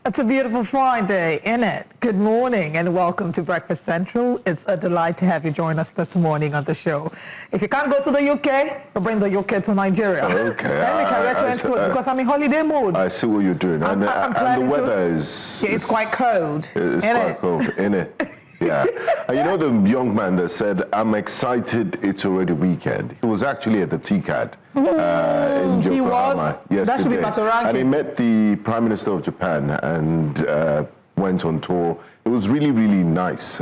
It's a beautiful Friday, isn't it? Good morning and welcome to Breakfast Central. It's a delight to have you join us this morning on the show. If you can't go to the UK, we'll bring the UK to Nigeria. Okay. Let me carry transport because I'm in holiday mode. I see what you're doing. I'm and the weather is... Yeah, it's quite cold. It's quite cold, isn't it? Yeah. And you know the young man that said, I'm excited, it's already weekend. He was actually at the TCAD in Yokohama yesterday. That should be Patoranking. And he met the Prime Minister of Japan and went on tour. It was really, really nice.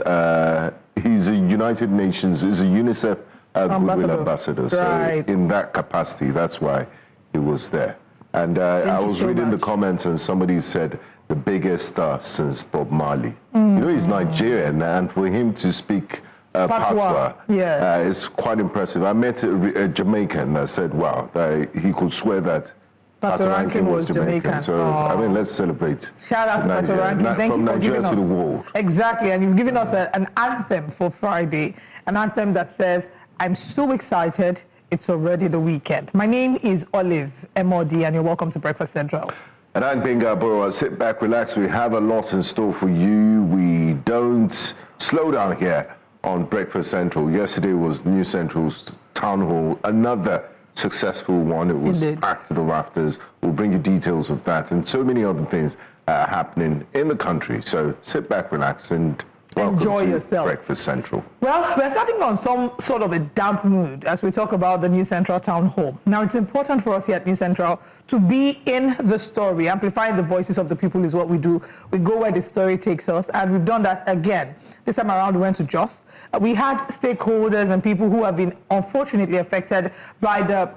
He's a United Nations, he's a UNICEF Goodwill Ambassador. Right. So in that capacity, that's why he was there. And I was reading the comments and somebody said, the biggest star since Bob Marley. You know, he's Nigerian, and for him to speak Patois, is quite impressive. I met a Jamaican that said, wow, that he could swear that Patoranking was Jamaican. So, I mean, let's celebrate. Shout out to Patoranking. Thank you for giving us... From Nigeria to the world. Exactly, and you've given us an anthem for Friday, an anthem that says, I'm so excited, it's already the weekend. My name is Olive Emodi, and you're welcome to Breakfast Central. And I'm Benga Borough. Sit back, relax. We have a lot in store for you. We don't slow down here on Breakfast Central. Yesterday was New Central's town hall, another successful one. It was packed to the rafters. We'll bring you details of that and so many other things happening in the country. So sit back, relax, and enjoy yourself. Breakfast Central. Well, we're starting on some sort of a damp mood as we talk about the New Central Town Hall. Now, it's important for us here at New Central to be in the story. Amplifying the voices of the people is what we do. We go where the story takes us, and we've done that again. This time around, we went to Jos. We had stakeholders and people who have been unfortunately affected by the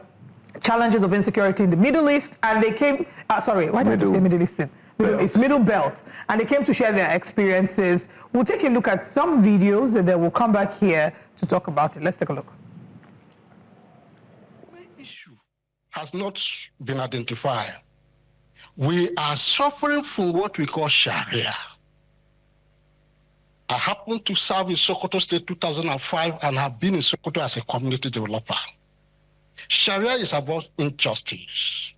challenges of insecurity in the Middle East, and they came, sorry, why did I say Middle Eastern? It's Middle Belt, and they came to share their experiences. We'll take a look at some videos and then we'll come back here to talk about it. Let's take a look. The issue has not been identified. We are suffering from what we call Sharia. I happened to serve in Sokoto State 2005 and have been in Sokoto as a community developer. Sharia is about injustice.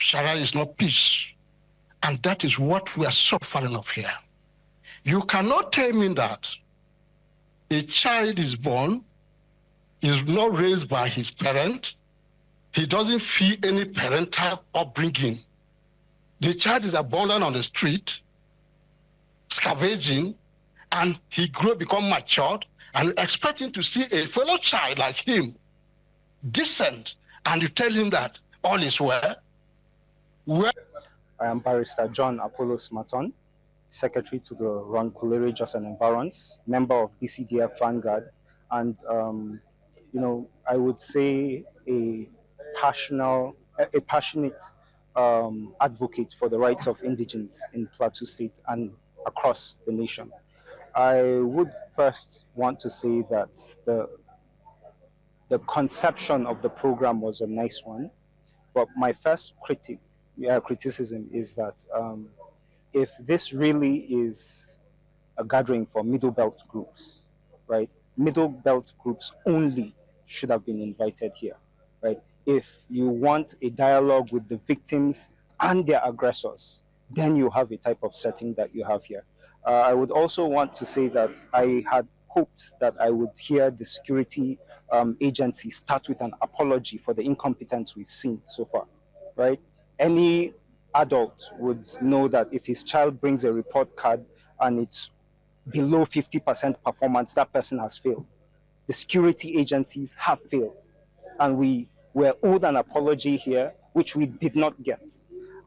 Sharia is not peace. And that is what we are suffering of here. You cannot tell me that a child is born, is not raised by his parent, he doesn't feel any parental upbringing. The child is abandoned on the street, scavenging, and he become matured, and expecting to see a fellow child like him, decent, and you tell him that all is well. I am Barrister John Apollos Maton, Secretary to the Ronkulere Justice and Environs, member of BCDF Vanguard, and you know, I would say a passionate advocate for the rights of indigents in Plateau State and across the nation. I would first want to say that the conception of the program was a nice one, but my first criticism is that if this really is a gathering for middle belt groups, right? Middle belt groups only should have been invited here, right? If you want a dialogue with the victims and their aggressors, then you have a type of setting that you have here. I would also want to say that I had hoped that I would hear the security agency start with an apology for the incompetence we've seen so far, right? Any adult would know that if his child brings a report card and it's below 50% performance, that person has failed. The security agencies have failed. And we were owed an apology here, which we did not get.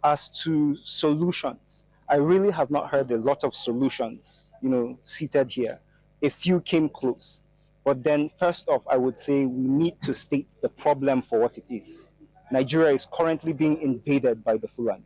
As to solutions, I really have not heard a lot of solutions, you know, seated here. A few came close. But then first off, I would say we need to state the problem for what it is. Nigeria is currently being invaded by the Fulani.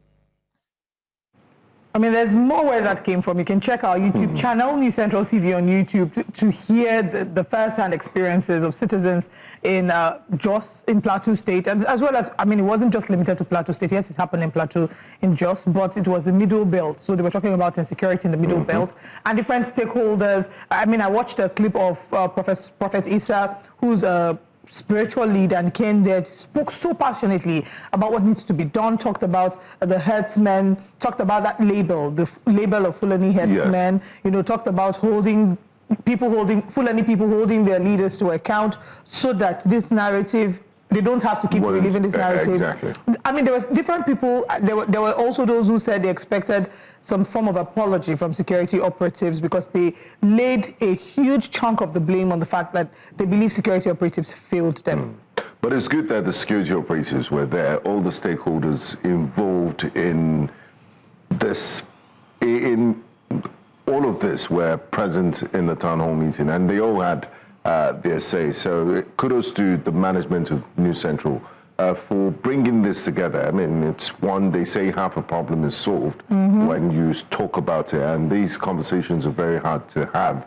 I mean, there's more where that came from. You can check our YouTube channel, New Central TV on YouTube, to hear the first-hand experiences of citizens in Jos, in Plateau State, as well as, I mean, it wasn't just limited to Plateau State. Yes, it happened in Plateau, in Jos, but it was the Middle Belt. So they were talking about insecurity in the Middle Belt and different stakeholders. I mean, I watched a clip of Prophet Issa, who's spiritual leader and came there, spoke so passionately about what needs to be done, talked about the herdsmen, talked about that label, the label of Fulani herdsmen, you know, talked about Fulani people holding their leaders to account so that this narrative, they don't have to keep reliving this narrative. Exactly. I mean, there were different people. There were also those who said they expected some form of apology from security operatives because they laid a huge chunk of the blame on the fact that they believe security operatives failed them. But it's good that the security operatives were there. All the stakeholders involved in this, in all of this, were present in the town hall meeting, and they all had their say. So kudos to the management of New Central for bringing this together. I mean, it's one, they say half a problem is solved when you talk about it, and these conversations are very hard to have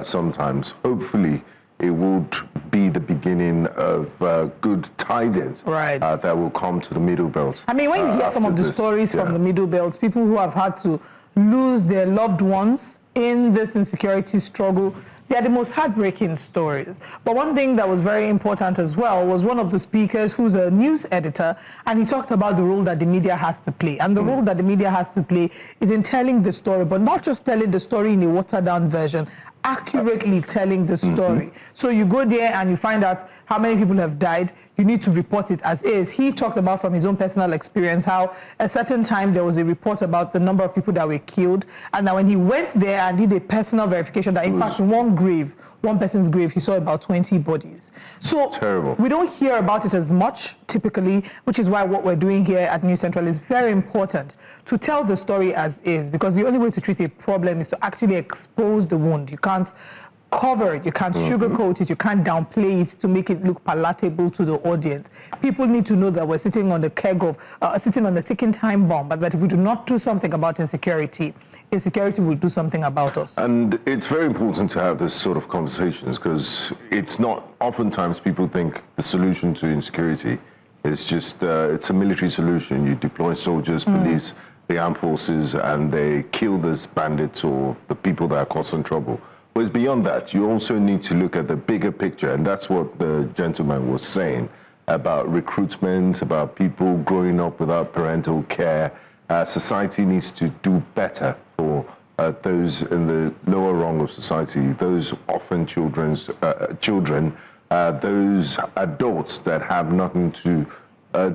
sometimes. Hopefully, it would be the beginning of good tidings that will come to the Middle Belt. I mean, when you hear some of the stories from the Middle Belt, people who have had to lose their loved ones in this insecurity struggle, they are the most heartbreaking stories. But one thing that was very important as well was one of the speakers who's a news editor, and he talked about the role that the media has to play. And the role that the media has to play is in telling the story, but not just telling the story in a watered-down version, accurately telling the story. So you go there and you find out how many people have died. You need to report it as is. He talked about from his own personal experience how a certain time there was a report about the number of people that were killed, and that when he went there and did a personal verification that in fact in one person's grave, he saw about 20 bodies. So terrible. We don't hear about it as much typically, which is why what we're doing here at New Central is very important, to tell the story as is, because the only way to treat a problem is to actually expose the wound. You can't cover it, you can't sugarcoat it, you can't downplay it to make it look palatable to the audience. People need to know that we're sitting on the keg of, sitting on the ticking time bomb, but that if we do not do something about insecurity, insecurity will do something about us. And it's very important to have this sort of conversations, because it's not, oftentimes people think the solution to insecurity is just, it's a military solution. You deploy soldiers, police, the armed forces, and they kill these bandits or the people that are causing trouble. But it's beyond that. You also need to look at the bigger picture, and that's what the gentleman was saying about recruitment, about people growing up without parental care. Society needs to do better for those in the lower rung of society, those orphan children, those adults that have nothing to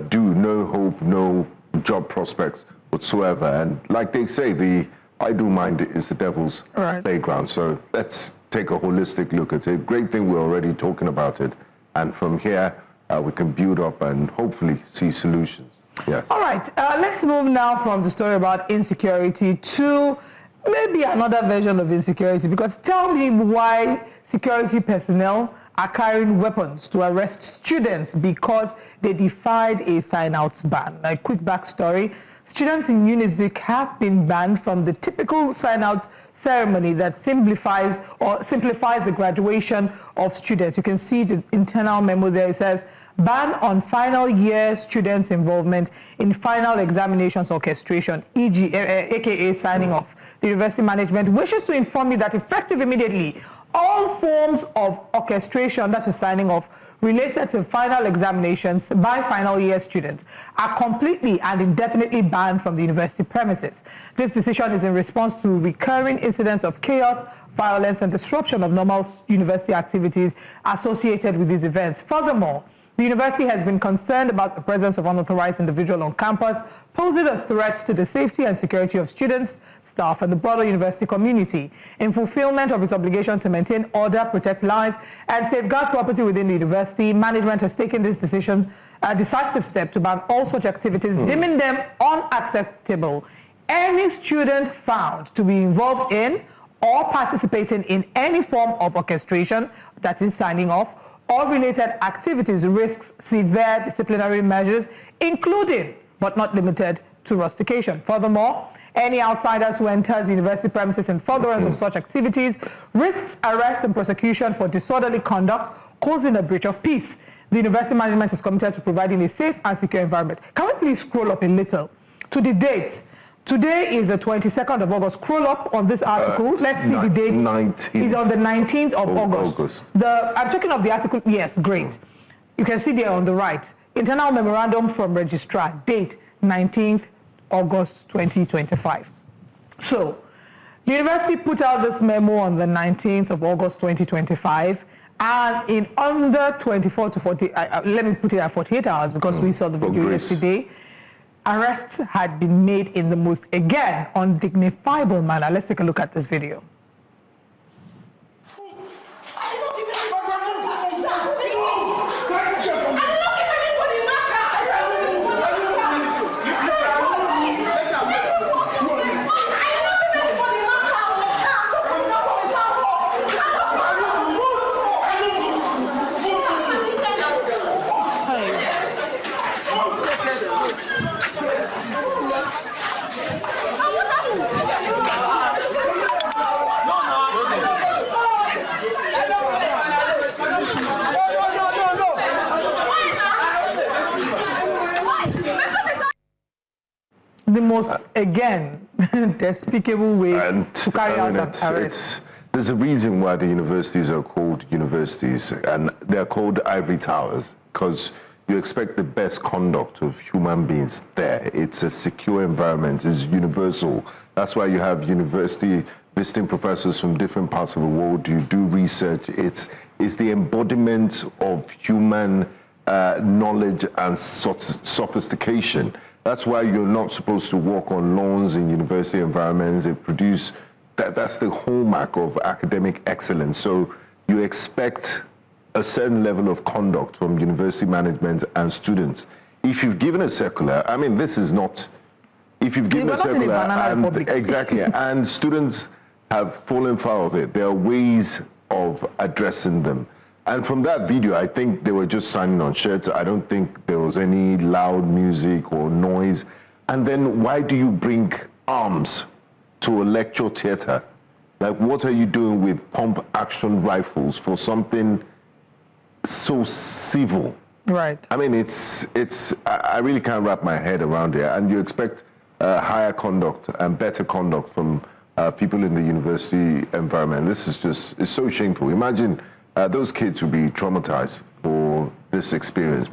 do, no hope, no job prospects whatsoever. And like they say, the idle mind is the devil's playground. So let's take a holistic look at it. Great thing we're already talking about it. And from here, we can build up and hopefully see solutions. Yes. All right, let's move now from the story about insecurity to maybe another version of insecurity, because tell me why security personnel are carrying weapons to arrest students because they defied a sign-out ban. A quick backstory. Students in Unizik have been banned from the typical sign-out ceremony that simplifies the graduation of students. You can see the internal memo there. It says, ban on final year students' involvement in final examinations orchestration, e.g., aka signing off. The university management wishes to inform you that effective immediately, all forms of orchestration, that is signing off, related to final examinations by final year students are completely and indefinitely banned from the university premises. This decision is in response to recurring incidents of chaos, violence, and disruption of normal university activities associated with these events. Furthermore, the university has been concerned about the presence of unauthorized individuals on campus, posing a threat to the safety and security of students, staff, and the broader university community. In fulfillment of its obligation to maintain order, protect life, and safeguard property within the university, management has taken this decision, a decisive step to ban all such activities, deeming them unacceptable. Any student found to be involved in or participating in any form of orchestration, that is signing off, or related activities risks severe disciplinary measures, including but not limited to rustication. Furthermore, any outsiders who enters university premises in furtherance of such activities risks arrest and prosecution for disorderly conduct, causing a breach of peace. The university management is committed to providing a safe and secure environment. Can we please scroll up a little to the date? Today is the 22nd of August. Scroll up on this article. Let's see the date. 19th. It's on the 19th of August. I'm checking off the article. Yes, great. You can see there on the right, internal memorandum from registrar, date 19th August 2025. So, the university put out this memo on the 19th of August 2025, and in under 24 to 40, let me put it at 48 hours because we saw the video yesterday, arrests had been made in the most, again, undignifiable manner. Let's take a look at this video. The most, again, despicable way to carry out an arrest. There's a reason why the universities are called universities, and they're called ivory towers, because you expect the best conduct of human beings there. It's a secure environment, it's universal. That's why you have university visiting professors from different parts of the world. You do research. It's the embodiment of human knowledge and sophistication. That's why you're not supposed to walk on lawns in university environments. They produce, that's the hallmark of academic excellence. So you expect a certain level of conduct from university management and students. If you've given a circular, I mean, this is not, if you've given a circular, and, exactly, and students have fallen foul of it, there are ways of addressing them. And from that video, I think they were just signing on shirts. I don't think there was any loud music or noise. And then why do you bring arms to a lecture theater? Like, what are you doing with pump action rifles for something so civil? Right. I mean, I really can't wrap my head around it. And you expect higher conduct and better conduct from people in the university environment. This is just, it's so shameful. Imagine those kids will be traumatized for this experience.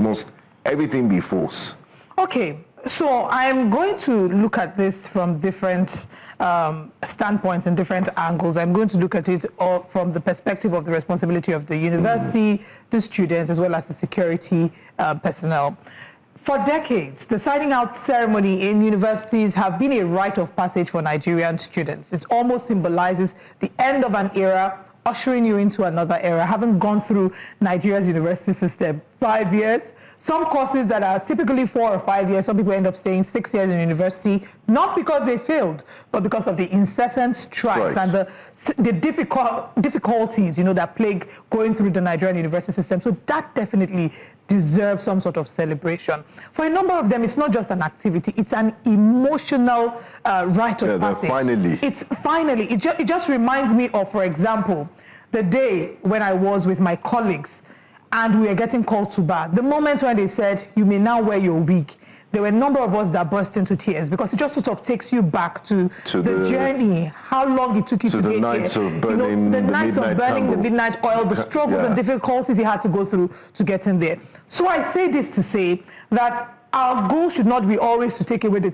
Everything be force. Okay, so I'm going to look at this from different standpoints and different angles. I'm going to look at it all from the perspective of the responsibility of the university, the students, as well as the security personnel. For decades, the signing out ceremony in universities have been a rite of passage for Nigerian students. It almost symbolizes the end of an era, ushering you into another era, having gone through Nigeria's university system 5 years. Some courses that are typically 4 or 5 years, some people end up staying 6 years in university, not because they failed, but because of the incessant strikes and the difficulties, that plague going through the Nigerian university system. So that definitely deserves some sort of celebration. For a number of them, it's not just an activity, it's an emotional rite of passage. Finally. It just reminds me of, for example, the day when I was with my colleagues and we were getting called to bar. The moment when they said, you may now wear your wig, there were a number of us that burst into tears because it just sort of takes you back to the journey, how long it took you to get nights there. Of burning, the nights of burning the midnight oil, the struggles and difficulties you had to go through to get in there. So I say this to say that our goal should not be always to take away the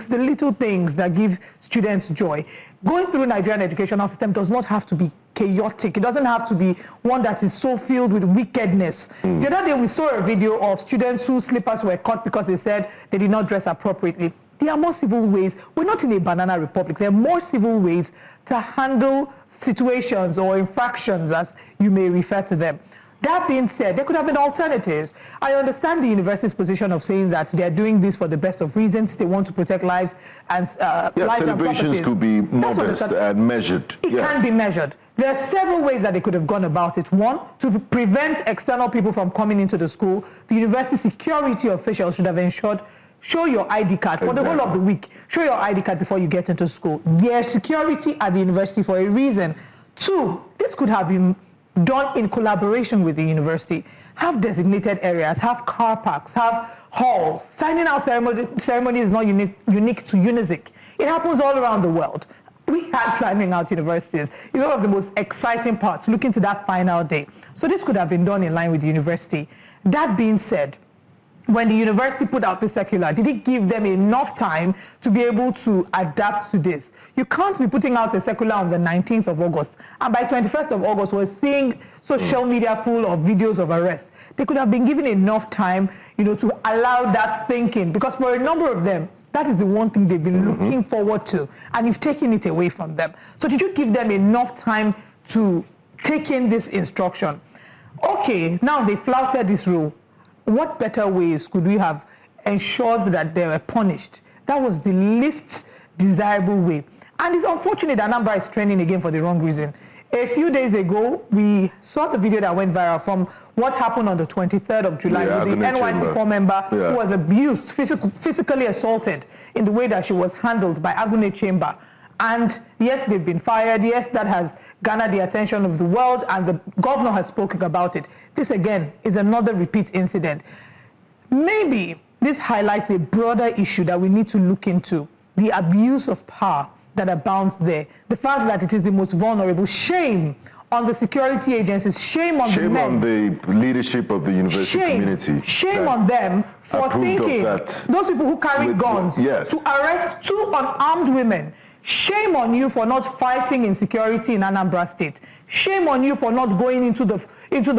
little things that give students joy. Going through Nigerian educational system does not have to be chaotic. It doesn't have to be one that is so filled with wickedness. The other day we saw a video of students whose slippers were cut because they said they did not dress appropriately. There are more civil ways. We're not in a banana republic. There are more civil ways to handle situations or infractions, as you may refer to them. That being said, there could have been alternatives. I understand the university's position of saying that they're doing this for the best of reasons. They want to protect lives and celebrations could be modest and measured. It can be measured. There are several ways that they could have gone about it. One, to prevent external people from coming into the school, the university security officials should have ensured, show your ID card for the whole of the week. Show your ID card before you get into school. There's security at the university for a reason. Two, this could have been done in collaboration with the university. Have designated areas, have car parks, have halls. Signing out ceremony is not unique to UNIZIC. It happens all around the world. We had signing out universities. It's one of the most exciting parts, looking to that final day. So this could have been done in line with the university. That being said, when the university put out the circular, did it give them enough time to be able to adapt to this? You can't be putting out a circular on the 19th of August, and by 21st of August, we're seeing social media full of videos of arrest. They could have been given enough time, to allow that sink in, because for a number of them, that is the one thing they've been looking forward to, and you've taken it away from them. So did you give them enough time to take in this instruction? Okay, now they flouted this rule. What better ways could we have ensured that they were punished? That was the least desirable way. And it's unfortunate that Anambra is trending again for the wrong reason. A few days ago, we saw the video that went viral from what happened on the 23rd of July with the NYC corps member who was abused, physically assaulted in the way that she was handled by Agune Chamber. And yes, they've been fired. Yes, that has garnered the attention of the world, and the governor has spoken about it. This, again, is another repeat incident. Maybe this highlights a broader issue that we need to look into, the abuse of power that abounds there. The fact that it is the most vulnerable. Shame on the security agencies. Shame on the men. Shame on the leadership of the university community. Shame on them for thinking, those people who carry guns, to arrest 2 unarmed women. Shame on you for not fighting insecurity in Anambra State. Shame on you for not going into the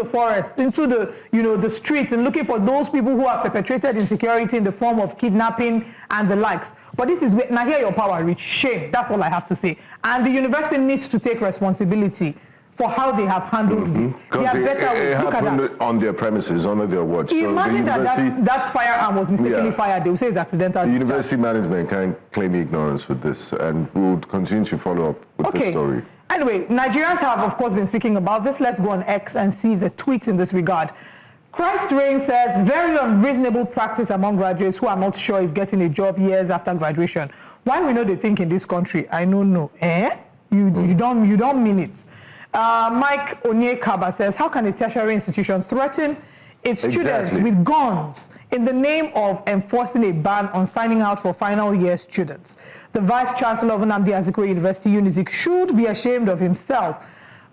forest, into the the streets, and looking for those people who have perpetrated insecurity in the form of kidnapping and the likes. But this is now here your power reach. Shame. That's all I have to say. And the university needs to take responsibility for how they have handled this. They are better ways. Look at that. On their premises, under their watch. Imagine that firearm was mistakenly fired. They will say it's accidental. The university management can't claim ignorance with this, and we'll continue to follow up with the story. Anyway, Nigerians have, of course, been speaking about this. Let's go on X and see the tweets in this regard. Christ Reign says, very unreasonable practice among graduates who are not sure if getting a job years after graduation. Why we know they think in this country? I don't know. You don't mean it. Mike Onyekaba says, how can a tertiary institution threaten its students with guns in the name of enforcing a ban on signing out for final year students? The Vice Chancellor of Nnamdi Azikiwe University, Unizik, should be ashamed of himself.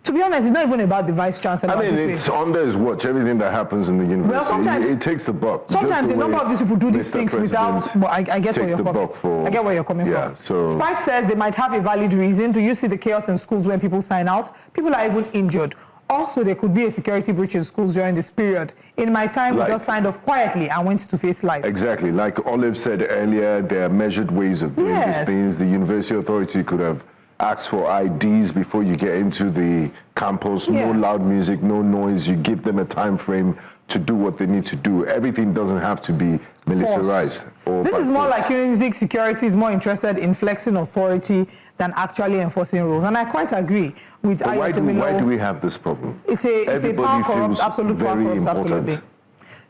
To be honest, it's not even about the Vice Chancellor. I mean, it's under his watch, everything that happens in the university. Well, sometimes it takes the buck. Sometimes a number of these people do these things without. Well, I get where you're coming from. I get where you're coming from. So Spike says they might have a valid reason. Do you see the chaos in schools when people sign out? People are even injured. Also, there could be a security breach in schools during this period. In my time, we just signed off quietly and went to face life. Exactly. Like Olive said earlier, there are measured ways of doing these things. The university authority could have asked for IDs before you get into the campus. No loud music, no noise. You give them a time frame to do what they need to do. Everything doesn't have to be militarized. This is more like Unizik Security is more interested in flexing authority than actually enforcing rules. And I quite agree with why do we have this problem? It's a power corrupt, absolute power corrupt, absolutely.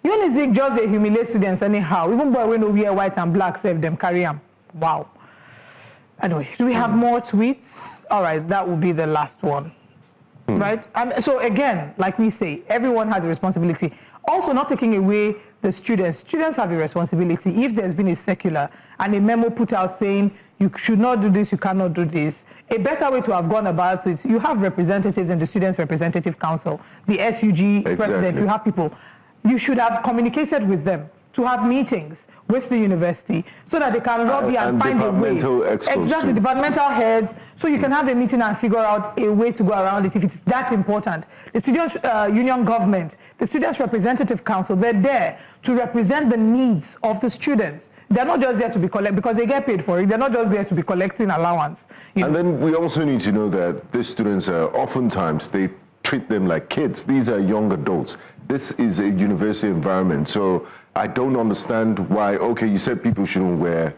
Unizik just they humiliate students anyhow. Even boy when we wear white and black, save them, carry them. Wow. Anyway, do we have more tweets? All right, that will be the last one. Right? So again, like we say, everyone has a responsibility. Also, not taking away the students. Students have a responsibility. If there's been a circular and a memo put out saying you should not do this, you cannot do this, a better way to have gone about it, you have representatives in the Students' Representative Council, the SUG president, you have people. You should have communicated with them to have meetings with the university so that they can lobby and find a way. Exactly, departmental heads, so you can have a meeting and figure out a way to go around it if it's that important. The Students' Union Government, the Students' Representative Council, they're there to represent the needs of the students. They're not just there to be because they get paid for it. They're not just there to be collecting allowance. And then we also need to know that these students are oftentimes, they treat them like kids. These are young adults. This is a university environment. So I don't understand why, okay, you said people shouldn't wear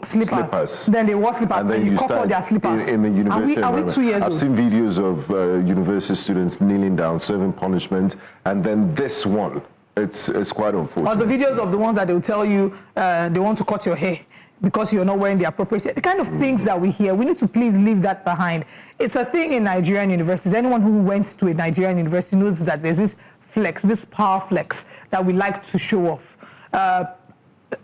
slippers. Then they wore slippers and then you cut all their slippers. In the university environment. Are we 2 years I've seen videos of university students kneeling down, serving punishment, and then this one, it's quite unfortunate. Or the videos of the ones that they'll tell you they want to cut your hair because you're not wearing the appropriate, the kind of things that we hear, we need to please leave that behind. It's a thing in Nigerian universities. Anyone who went to a Nigerian university knows that there's this flex, this power flex that we like to show off.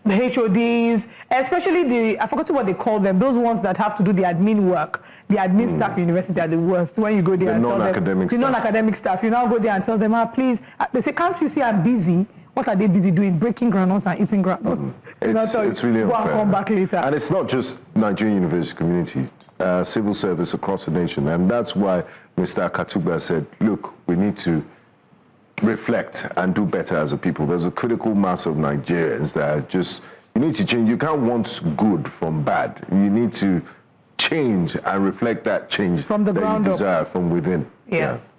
the HODs, especially I forgot what they call them, those ones that have to do the admin work. The admin staff in university are the worst. When you go there and tell them, the non-academic staff, you now go there and tell them, please, they say, can't you see I'm busy? What are they busy doing? Breaking groundnuts and eating groundnuts. It's really unfair. Go and come back later. And it's not just Nigerian university community, civil service across the nation. And that's why Mr. Akatugba said, look, we need to reflect and do better as a people. There's a critical mass of Nigerians that are just, you need to change. You can't want good from bad. You need to change and reflect that change from the ground that you desire from within. Yes. Yeah.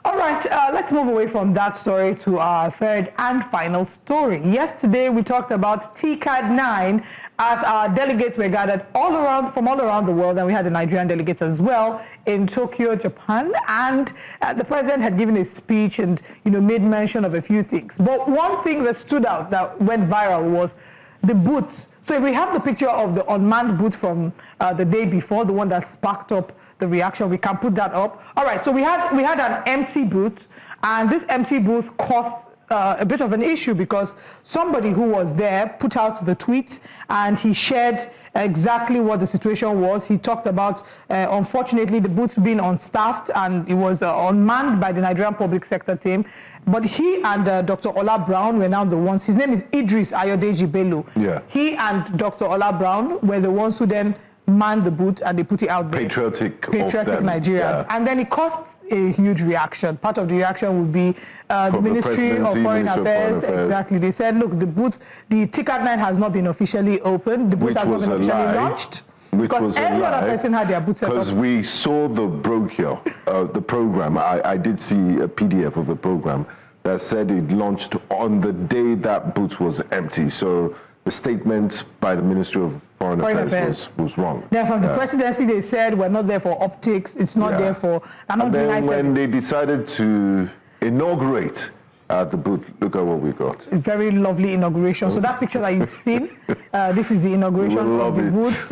All right, let's move away from that story to our third and final story. Yesterday, we talked about TCAD 9 as our delegates were gathered from all around the world, and we had the Nigerian delegates as well in Tokyo, Japan. And the president had given a speech and made mention of a few things. But one thing that stood out that went viral was the booths. So if we have the picture of the unmanned booth from the day before, the one that sparked up the reaction, we can put that up. All right, so we had an empty booth, and this empty booth caused a bit of an issue because somebody who was there put out the tweet and he shared exactly what the situation was. He talked about, unfortunately, the booth being unstaffed and it was unmanned by the Nigerian public sector team. But he and Dr. Ola Brown were now the ones. His name is Idris Ayodeji Bello. Yeah. He and Dr. Ola Brown were the ones who then manned the booth and they put it out there. Patriotic Nigerians. Yeah. And then it caused a huge reaction. Part of the reaction would be the Ministry of Foreign Affairs. Exactly. They said, look, the TCAD 9 has not been officially opened. The booth has not been officially launched. Because every other person had their booth set up. Because we saw the brochure, the program. I did see a PDF of the program that said it launched on the day that booth was empty. So the statement by the Ministry of Foreign Affairs was wrong. Then from the presidency, they said we're not there for optics. It's not there for. And then when they decided to inaugurate the booth, look at what we got. A very lovely inauguration. So that picture that you've seen, this is the inauguration of the booth.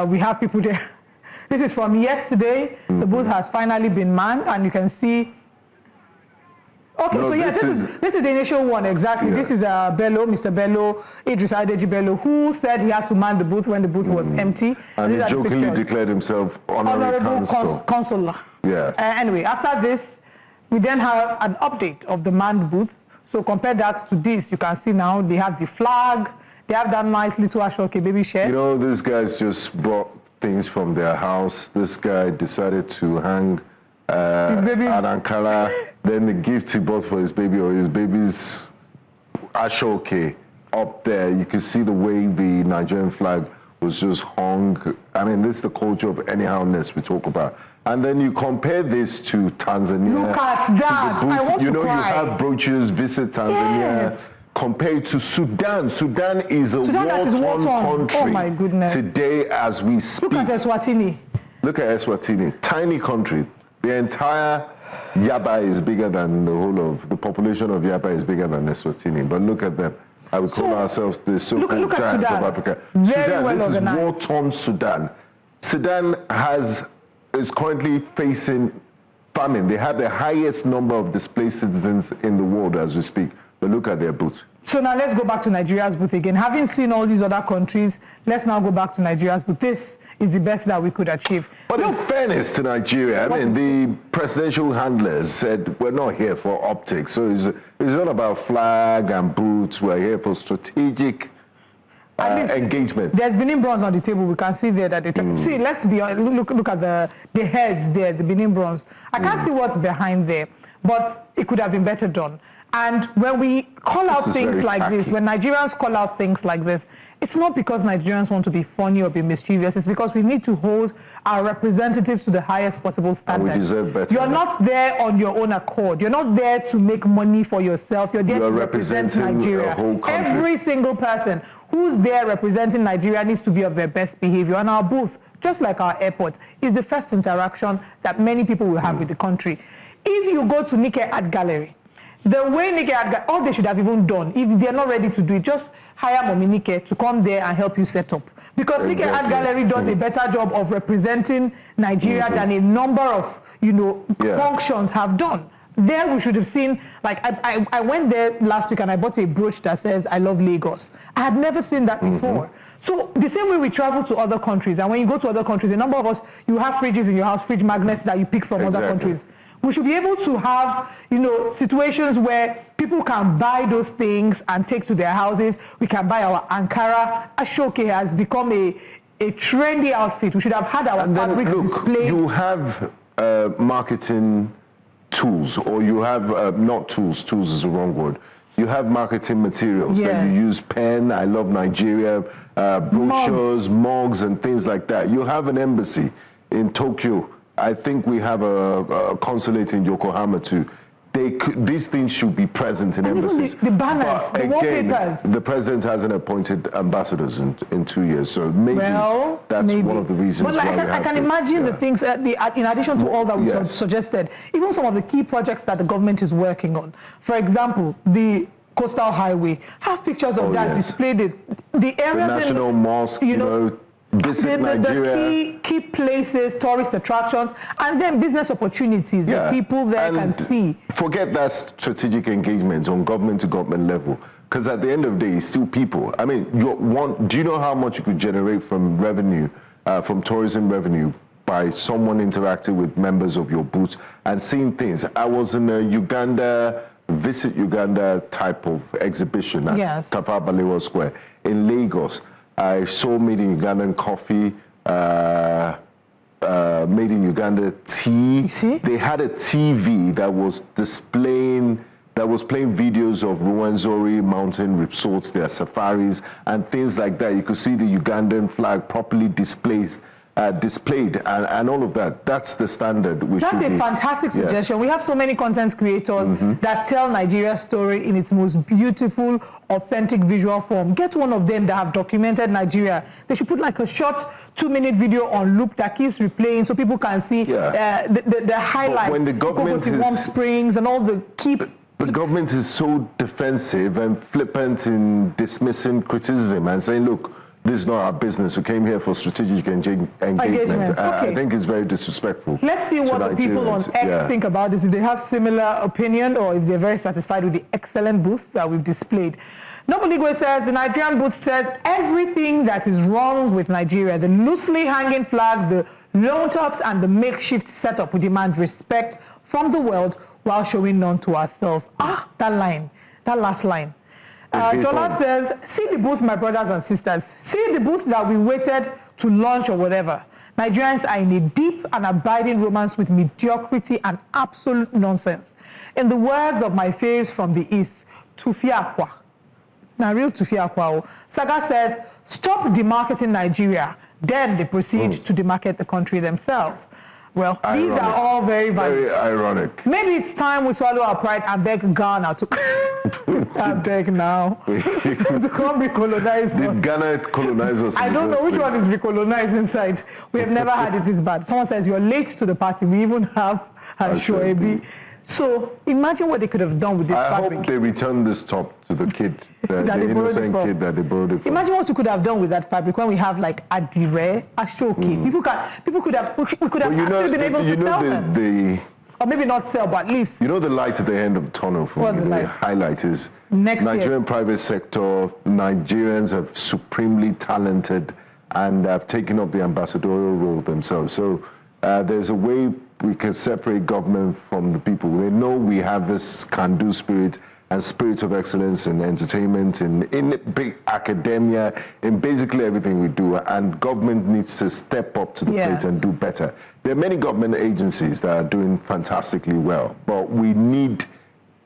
We have people there. This is from yesterday. The booth has finally been manned, and you can see. Okay, so yeah, this is the initial one, exactly. Yeah. This is Bello, Mr. Bello, Idris Adeji Bello, who said he had to man the booth when the booth was empty. And he jokingly declared himself honorable consular. Yeah. Anyway, after this, we then have an update of the manned booth. So compare that to this. You can see now they have the flag. They have that nice little Ashoke baby shirt. These guys just brought things from their house. This guy decided to hang an Ankara, then the gift he bought for his baby or his baby's Ashoke up there. You can see the way the Nigerian flag was just hung. I mean, this is the culture of anyhowness we talk about. And then you compare this to Tanzania. Look at that. I want to cry. You have brochures, visit Tanzania. Yes. Compared to Sudan. Sudan is a war-torn country. Oh my goodness. Today as we speak. Look at Eswatini. Look at Eswatini. Tiny country. The entire Yaba is bigger than the population of Yaba is bigger than Eswatini. But look at them. I would call ourselves the so-called giants of Africa. Very well this organized. is war-torn Sudan. Sudan is currently facing famine. They have the highest number of displaced citizens in the world as we speak. But look at their booth. So now let's go back to Nigeria's booth again. Having seen all these other countries, let's now go back to Nigeria's booth. This is the best that we could achieve. But in fairness to Nigeria, the presidential handlers said, we're not here for optics. So it's not about flag and boots. We're here for strategic engagement. There's Benin bronze on the table. We can see there that they see. Let's be honest. Look at the heads there, the Benin bronze. I can't see what's behind there, but it could have been better done. And when we call out things like this, when Nigerians call out things like this, it's not because Nigerians want to be funny or be mischievous. It's because we need to hold our representatives to the highest possible standard. And we deserve better. You're not there on your own accord. You're not there to make money for yourself. You're there to represent Nigeria. Every single person who's there representing Nigeria needs to be of their best behavior. And our booth, just like our airport, is the first interaction that many people will have with the country. If you go to Nikkei Art Gallery, the way Nikkei Art Gallery, all they should have even done, if they're not ready to do it, just hire Mommy Nikkei to come there and help you set up. Because Nikkei Art Gallery does a better job of representing Nigeria than a number of, functions have done. There we should have seen, like, I went there last week and I bought a brooch that says, I love Lagos. I had never seen that before. So the same way we travel to other countries, and when you go to other countries, a number of us, you have fridges in your house, fridge magnets that you pick from other countries. We should be able to have, you know, situations where people can buy those things and take to their houses. We can buy our Ankara. Ashoke has become a trendy outfit. We should have had our fabrics displayed. You have marketing tools, or you have not tools is the wrong word. You have marketing materials that you use, pen, I love Nigeria, brochures, mugs and things like that. You have an embassy in Tokyo. I think we have a consulate in Yokohama too. These things should be present in embassies. The banners, the wallpapers. The president hasn't appointed ambassadors in 2 years, so maybe that's one of the reasons. But like, I can imagine the things, in addition to all that we suggested, even some of the key projects that the government is working on. For example, the coastal highway. Have pictures of that displayed. The area, the National Mosque, you know, visit Nigeria. The key places, tourist attractions, and then business opportunities that people there can see. Forget that strategic engagement on government to government level, because at the end of the day, it's still people. I mean, do you know how much you could generate from revenue, from tourism revenue, by someone interacting with members of your booth and seeing things? I was in a Visit Uganda type of exhibition at Tafawa Balewa Square in Lagos. I saw made in Ugandan coffee, made in Uganda tea. You see? They had a TV that was playing videos of Ruwenzori mountain resorts, their safaris and things like that. You could see the Ugandan flag properly displayed and all of that. That's the standard. That's a fantastic suggestion. We have so many content creators that tell Nigeria's story in its most beautiful, authentic visual form. Get one of them that have documented Nigeria. They should put like a short 2-minute video on loop that keeps replaying so people can see the highlights. But when the government Warm Springs and all the key... The government is so defensive and flippant in dismissing criticism and saying, look, this is not our business. We came here for strategic engagement. I think it's very disrespectful. Let's see what the people on X think about this, if they have similar opinion or if they're very satisfied with the excellent booth that we've displayed. Nobuligwe says, the Nigerian booth says everything that is wrong with Nigeria, the loosely hanging flag, the loan tops and the makeshift setup. We demand respect from the world while showing none to ourselves. That line, that last line. Jola says, see the booth, my brothers and sisters. See the booth that we waited to launch or whatever. Nigerians are in a deep and abiding romance with mediocrity and absolute nonsense. In the words of my faves from the East, Tufiakwa. Now, real Tufiakwa. Saga says, stop demarketing Nigeria. Then they proceed to demarket the country themselves. Well, these are all very valid. Very ironic. Maybe it's time we swallow our pride and beg Ghana to... I beg now. to come recolonize us. Did Ghana colonize us? I don't know which one is recolonized inside. We have never had it this bad. Someone says, you're late to the party. We even have Shoaib. So imagine what they could have done with this fabric. I hope they return this top to the kid, the innocent kid that they borrowed it from. Imagine what we could have done with that fabric when we have like Adire, Ashoki. We could have actually been able to sell them. Or maybe not sell, but at least. You know the light at the end of the tunnel for me, the highlight is Nigerian private sector, Nigerians are supremely talented and have taken up the ambassadorial role themselves. So there's a way we can separate government from the people. They know we have this can-do spirit and spirit of excellence in entertainment, in big academia, in basically everything we do. And government needs to step up to the plate and do better. There are many government agencies that are doing fantastically well, but we need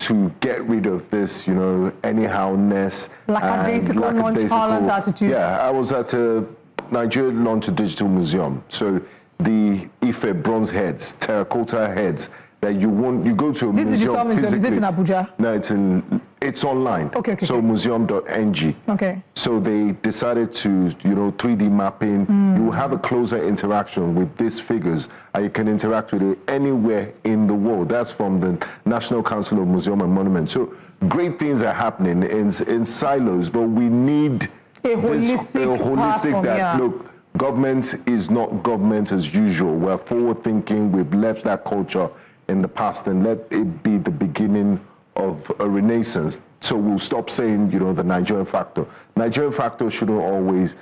to get rid of this, you know, anyhowness. Lackadaisical, nonchalant attitude. Yeah, I was at a Nigerian Launch-to-Digital Museum. So the Ife bronze heads, terracotta heads, that you go to a museum. This digital museum, is it in Abuja? No, it's online. Okay. So museum.ng. Okay. So they decided to, 3D mapping. You have a closer interaction with these figures, and you can interact with it anywhere in the world. That's from the National Council of Museum and Monuments. So great things are happening in silos, but we need a holistic look. Government is not government as usual. We're forward thinking. We've left that culture in the past, and let it be the beginning of a renaissance. So we'll stop saying, the Nigerian factor. Nigerian factor shouldn't always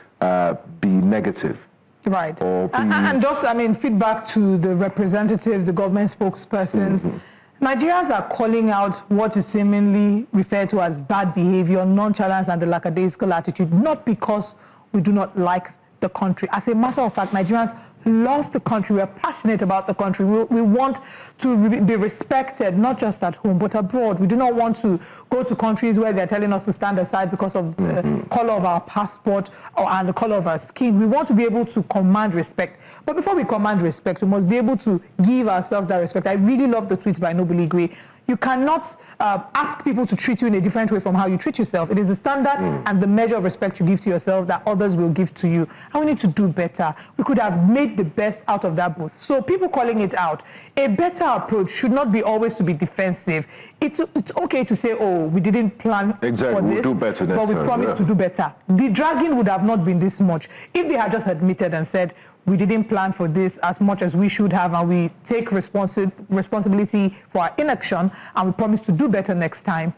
be negative. Right. And just, feedback to the representatives, the government spokespersons. Nigerians are calling out what is seemingly referred to as bad behavior, nonchalance, and the lackadaisical attitude, not because we do not like the country. As a matter of fact, Nigerians love the country. We are passionate about the country. We want to be respected, not just at home, but abroad. We do not want to go to countries where they're telling us to stand aside because of the color of our passport and the color of our skin. We want to be able to command respect. But before we command respect, we must be able to give ourselves that respect. I really love the tweet by Noble Igwe. You cannot ask people to treat you in a different way from how you treat yourself. It is the standard and the measure of respect you give to yourself that others will give to you. And we need to do better. We could have made the best out of that both. So people calling it out, a better approach should not be always to be defensive. It's okay to say, oh, we didn't plan for this, we'll do better next but we promised to do better. The dragging would have not been this much if they had just admitted and said, we didn't plan for this as much as we should have, and we take responsibility for our inaction, and we promise to do better next time.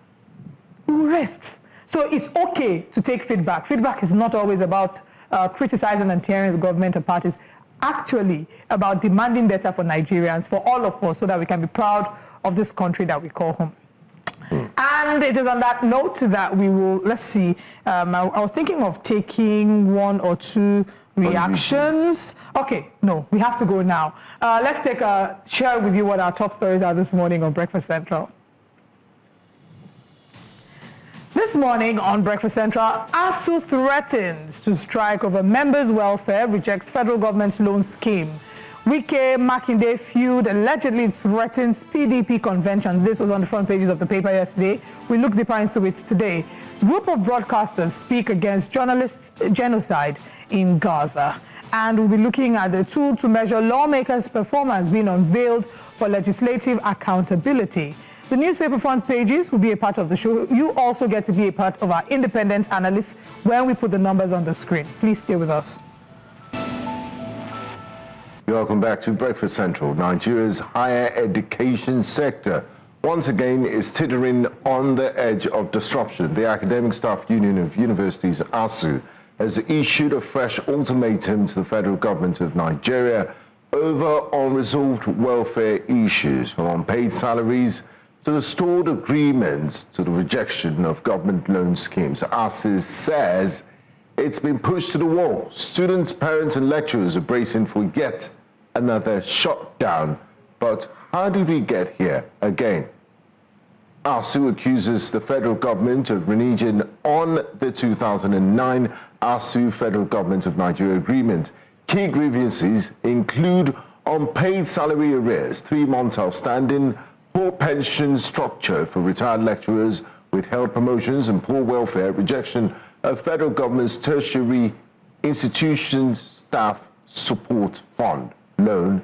We will rest. So it's okay to take feedback. Feedback is not always about criticizing and tearing the government apart. It's actually about demanding better for Nigerians, for all of us, so that we can be proud of this country that we call home. And it is on that note that we will, let's see, I was thinking of taking one or two reactions. Okay, no, we have to go now. Let's share with you what our top stories are this morning on Breakfast Central. This morning on Breakfast Central, ASUU threatens to strike over members' welfare, rejects federal government's loan scheme. Wike, Makinde feud allegedly threatens PDP convention. This was on the front pages of the paper yesterday. We look deeper into it today. Group of broadcasters speak against journalists' genocide in Gaza. And we'll be looking at the tool to measure lawmakers' performance being unveiled for legislative accountability. The newspaper front pages will be a part of the show. You also get to be a part of our independent analysts when we put the numbers on the screen. Please stay with us. Welcome back to Breakfast Central. Nigeria's higher education sector once again is teetering on the edge of disruption. The Academic Staff Union of Universities, ASUU, has issued a fresh ultimatum to the federal government of Nigeria over unresolved welfare issues, from unpaid salaries to the stalled agreements to the rejection of government loan schemes. ASUU says it's been pushed to the wall. Students, parents, and lecturers are bracing for yet another shutdown. But how did we get here again? ASUU accuses the federal government of reneging on the 2009 ASUU Federal Government of Nigeria Agreement. Key grievances include unpaid salary arrears, 3 months outstanding, poor pension structure for retired lecturers, withheld promotions, and poor welfare, rejection of federal government's tertiary institution staff support fund loan.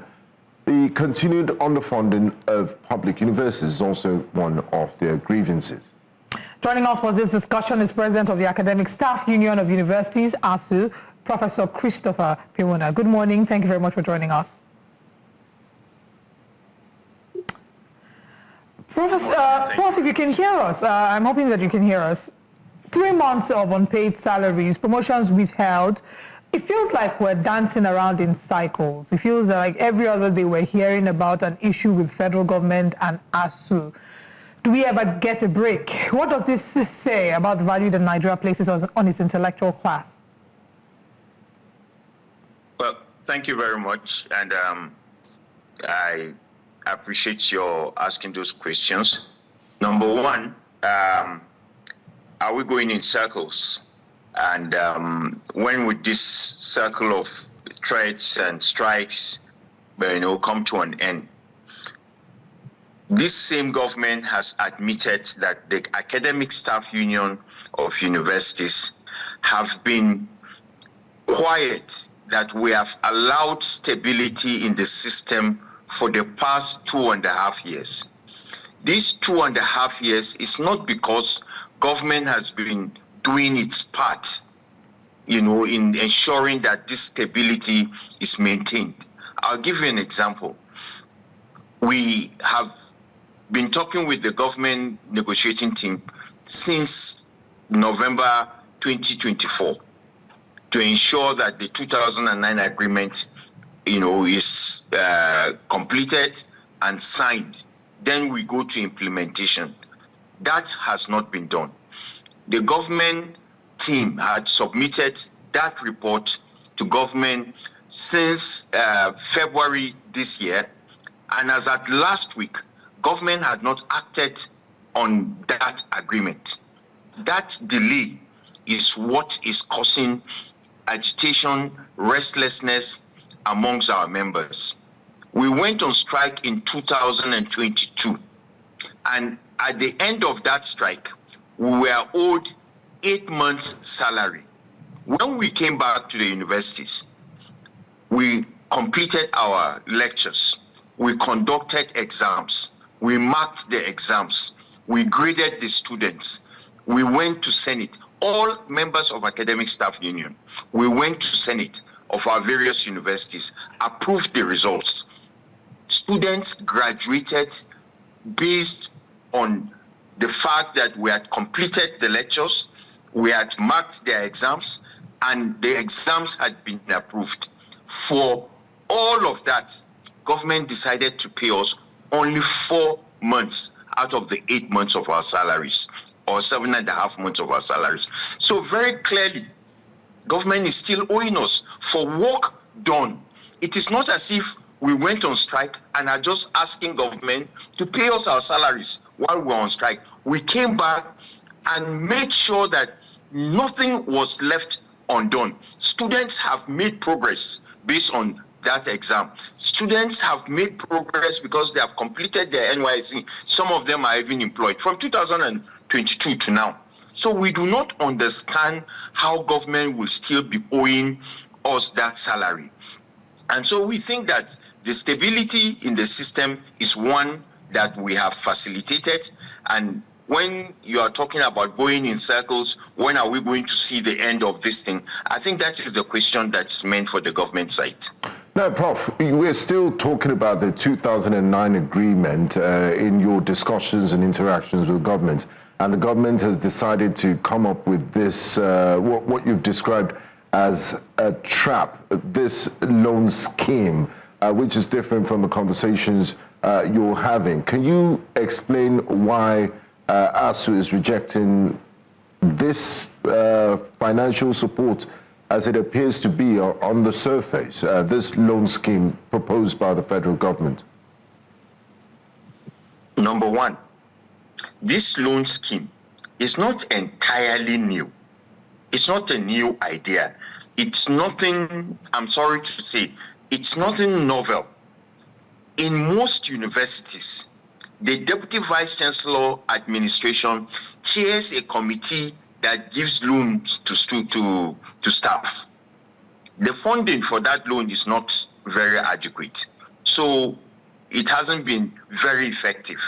The continued underfunding of public universities is also one of their grievances. Joining us for this discussion is President of the Academic Staff Union of Universities, ASUU, Professor Christopher Piwuna. Good morning. Thank you very much for joining us. Prof, if you can hear us, I'm hoping that you can hear us. 3 months of unpaid salaries, promotions withheld. It feels like we're dancing around in cycles. It feels like every other day we're hearing about an issue with federal government and ASUU. Do we ever get a break? What does this say about the value that Nigeria places on its intellectual class? Well, thank you very much. And I appreciate your asking those questions. Number one, are we going in circles? And when would this circle of threats and strikes, come to an end? This same government has admitted that the Academic Staff Union of Universities have been quiet, that we have allowed stability in the system for the past 2.5 years. These 2.5 years is not because government has been doing its part, in ensuring that this stability is maintained. I'll give you an example. We have been talking with the government negotiating team since November 2024 to ensure that the 2009 agreement, is completed and signed. Then we go to implementation. That has not been done. The government team had submitted that report to government since February this year, and as at last week, government had not acted on that agreement. That delay is what is causing agitation, restlessness amongst our members. We went on strike in 2022, and at the end of that strike, we were owed 8 months' salary. When we came back to the universities, we completed our lectures, we conducted exams, we marked the exams, we graded the students, we went to Senate. All members of Academic Staff Union, we went to Senate of our various universities, approved the results. Students graduated based on the fact that we had completed the lectures, we had marked their exams, and the exams had been approved. For all of that, government decided to pay us only 4 months out of the 8 months of our salaries, or 7.5 months of our salaries. So very clearly, government is still owing us for work done. It is not as if we went on strike and are just asking government to pay us our salaries while we're on strike. We came back and made sure that nothing was left undone. Students have made progress based on that exam. Students have made progress because they have completed their NYSC. Some of them are even employed from 2022 to now. So we do not understand how government will still be owing us that salary. And so we think that the stability in the system is one that we have facilitated. And when you are talking about going in circles, when are we going to see the end of this thing? I think that is the question that's meant for the government side. No, Prof, we're still talking about the 2009 agreement in your discussions and interactions with government. And the government has decided to come up with this, what you've described as a trap, this loan scheme, which is different from the conversations you're having. Can you explain why ASUU is rejecting this financial support as it appears to be on the surface, this loan scheme proposed by the federal government? Number one, this loan scheme is not entirely new. It's not a new idea. It's nothing, I'm sorry to say, it's nothing novel. In most universities, the Deputy Vice Chancellor Administration chairs a committee that gives loans to staff. The funding for that loan is not very adequate. So it hasn't been very effective.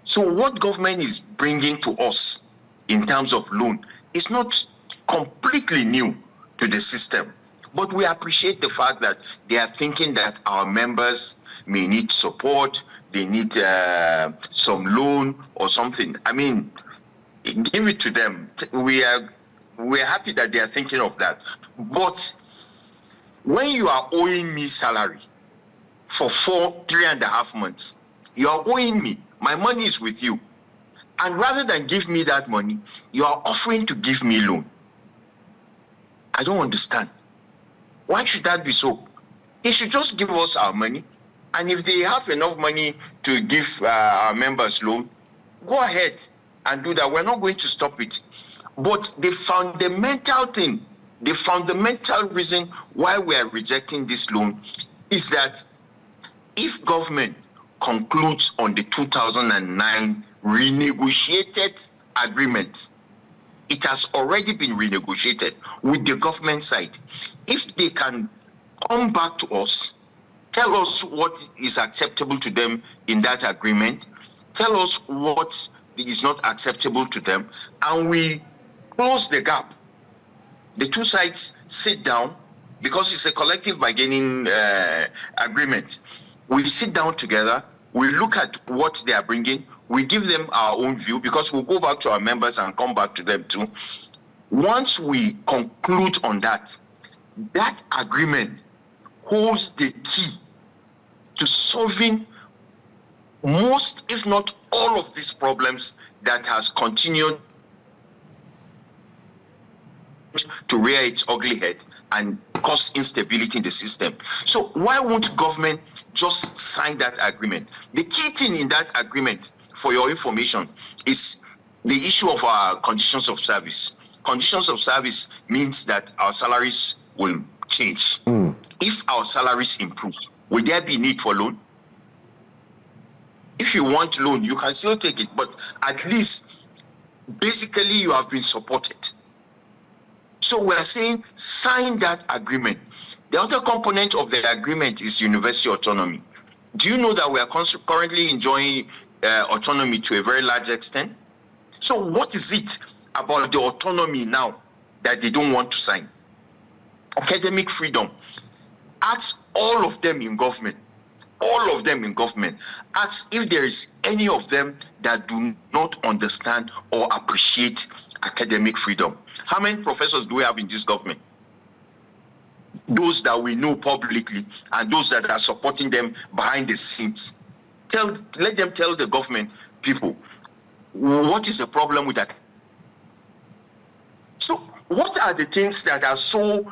So what government is bringing to us in terms of loan is not completely new to the system. But we appreciate the fact that they are thinking that our members may need support, they need some loan or something. I mean, give it to them. We're happy that they are thinking of that. But when you are owing me salary for 3.5 months, you are owing me. My money is with you. And rather than give me that money, you are offering to give me loan. I don't understand. Why should that be so? They should just give us our money. And if they have enough money to give our members loan, go ahead and do that. We're not going to stop it. But the fundamental thing, the fundamental reason why we are rejecting this loan is that if government concludes on the 2009 renegotiated agreement, it has already been renegotiated with the government side. If they can come back to us, tell us what is acceptable to them in that agreement, tell us what is not acceptable to them, and we close the gap. The two sides sit down, because it's a collective bargaining agreement. We sit down together we look at what they are bringing, we give them our own view, because we'll go back to our members and come back to them too. Once we conclude on that, that agreement holds the key to solving most, if not all, of these problems that has continued to rear its ugly head and cause instability in the system. So why won't government just sign that agreement? The key thing in that agreement, for your information, is the issue of our conditions of service. Conditions of service means that our salaries will change. If our salaries improve, will there be need for loan? If you want loan, you can still take it, but at least basically you have been supported. So we are saying sign that agreement. The other component of the agreement is university autonomy. Do you know that we are currently enjoying autonomy to a very large extent? So what is it about the autonomy now that they don't want to sign? Academic freedom. Ask all of them in government. All of them in government. Ask if there is any of them that do not understand or appreciate academic freedom. How many professors do we have in this government? Those that we know publicly and those that are supporting them behind the scenes. Let them tell the government people what is the problem with that. So what are the things that are so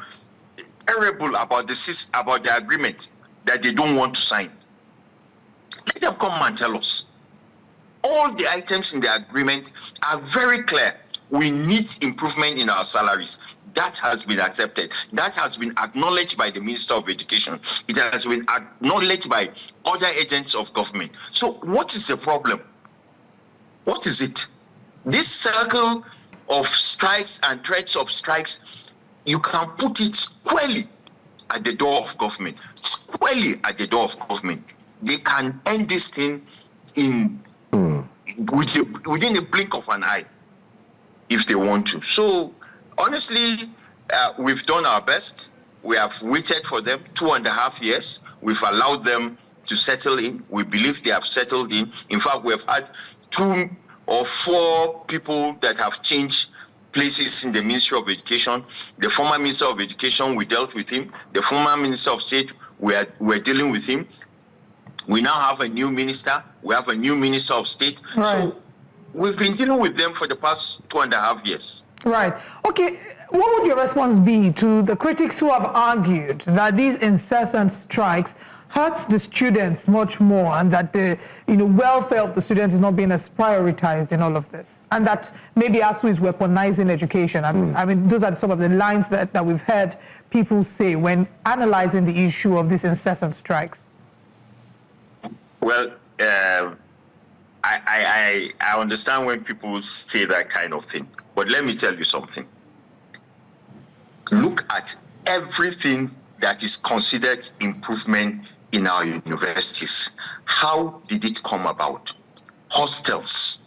terrible about the agreement that they don't want to sign? Let them come and tell us. All the items in the agreement are very clear. We need improvement in our salaries. That has been accepted. That has been acknowledged by the Minister of Education. It has been acknowledged by other agents of government. So what is the problem? What is it? This circle of strikes and threats of strikes, you can put it squarely at the door of government. Squarely at the door of government. They can end this thing within a blink of an eye if they want to. So honestly, we've done our best. We have waited for them 2.5 years. We've allowed them to settle in. We believe they have settled in. In fact, we have had 2 or 4 people that have changed places in the Ministry of Education. The former Minister of Education, we dealt with him. The former Minister of State, we're dealing with him. We now have a new minister. We have a new Minister of State. Right. So we've been dealing with them for the past 2.5 years. Right. Okay. What would your response be to the critics who have argued that these incessant strikes hurts the students much more, and that the welfare of the students is not being as prioritized in all of this, and that maybe ASUU is weaponizing education? I mean, those are some of the lines that we've heard people say when analyzing the issue of these incessant strikes. Well, I understand when people say that kind of thing, but let me tell you something. Look at everything that is considered improvement in our universities. How did it come about? Hostels.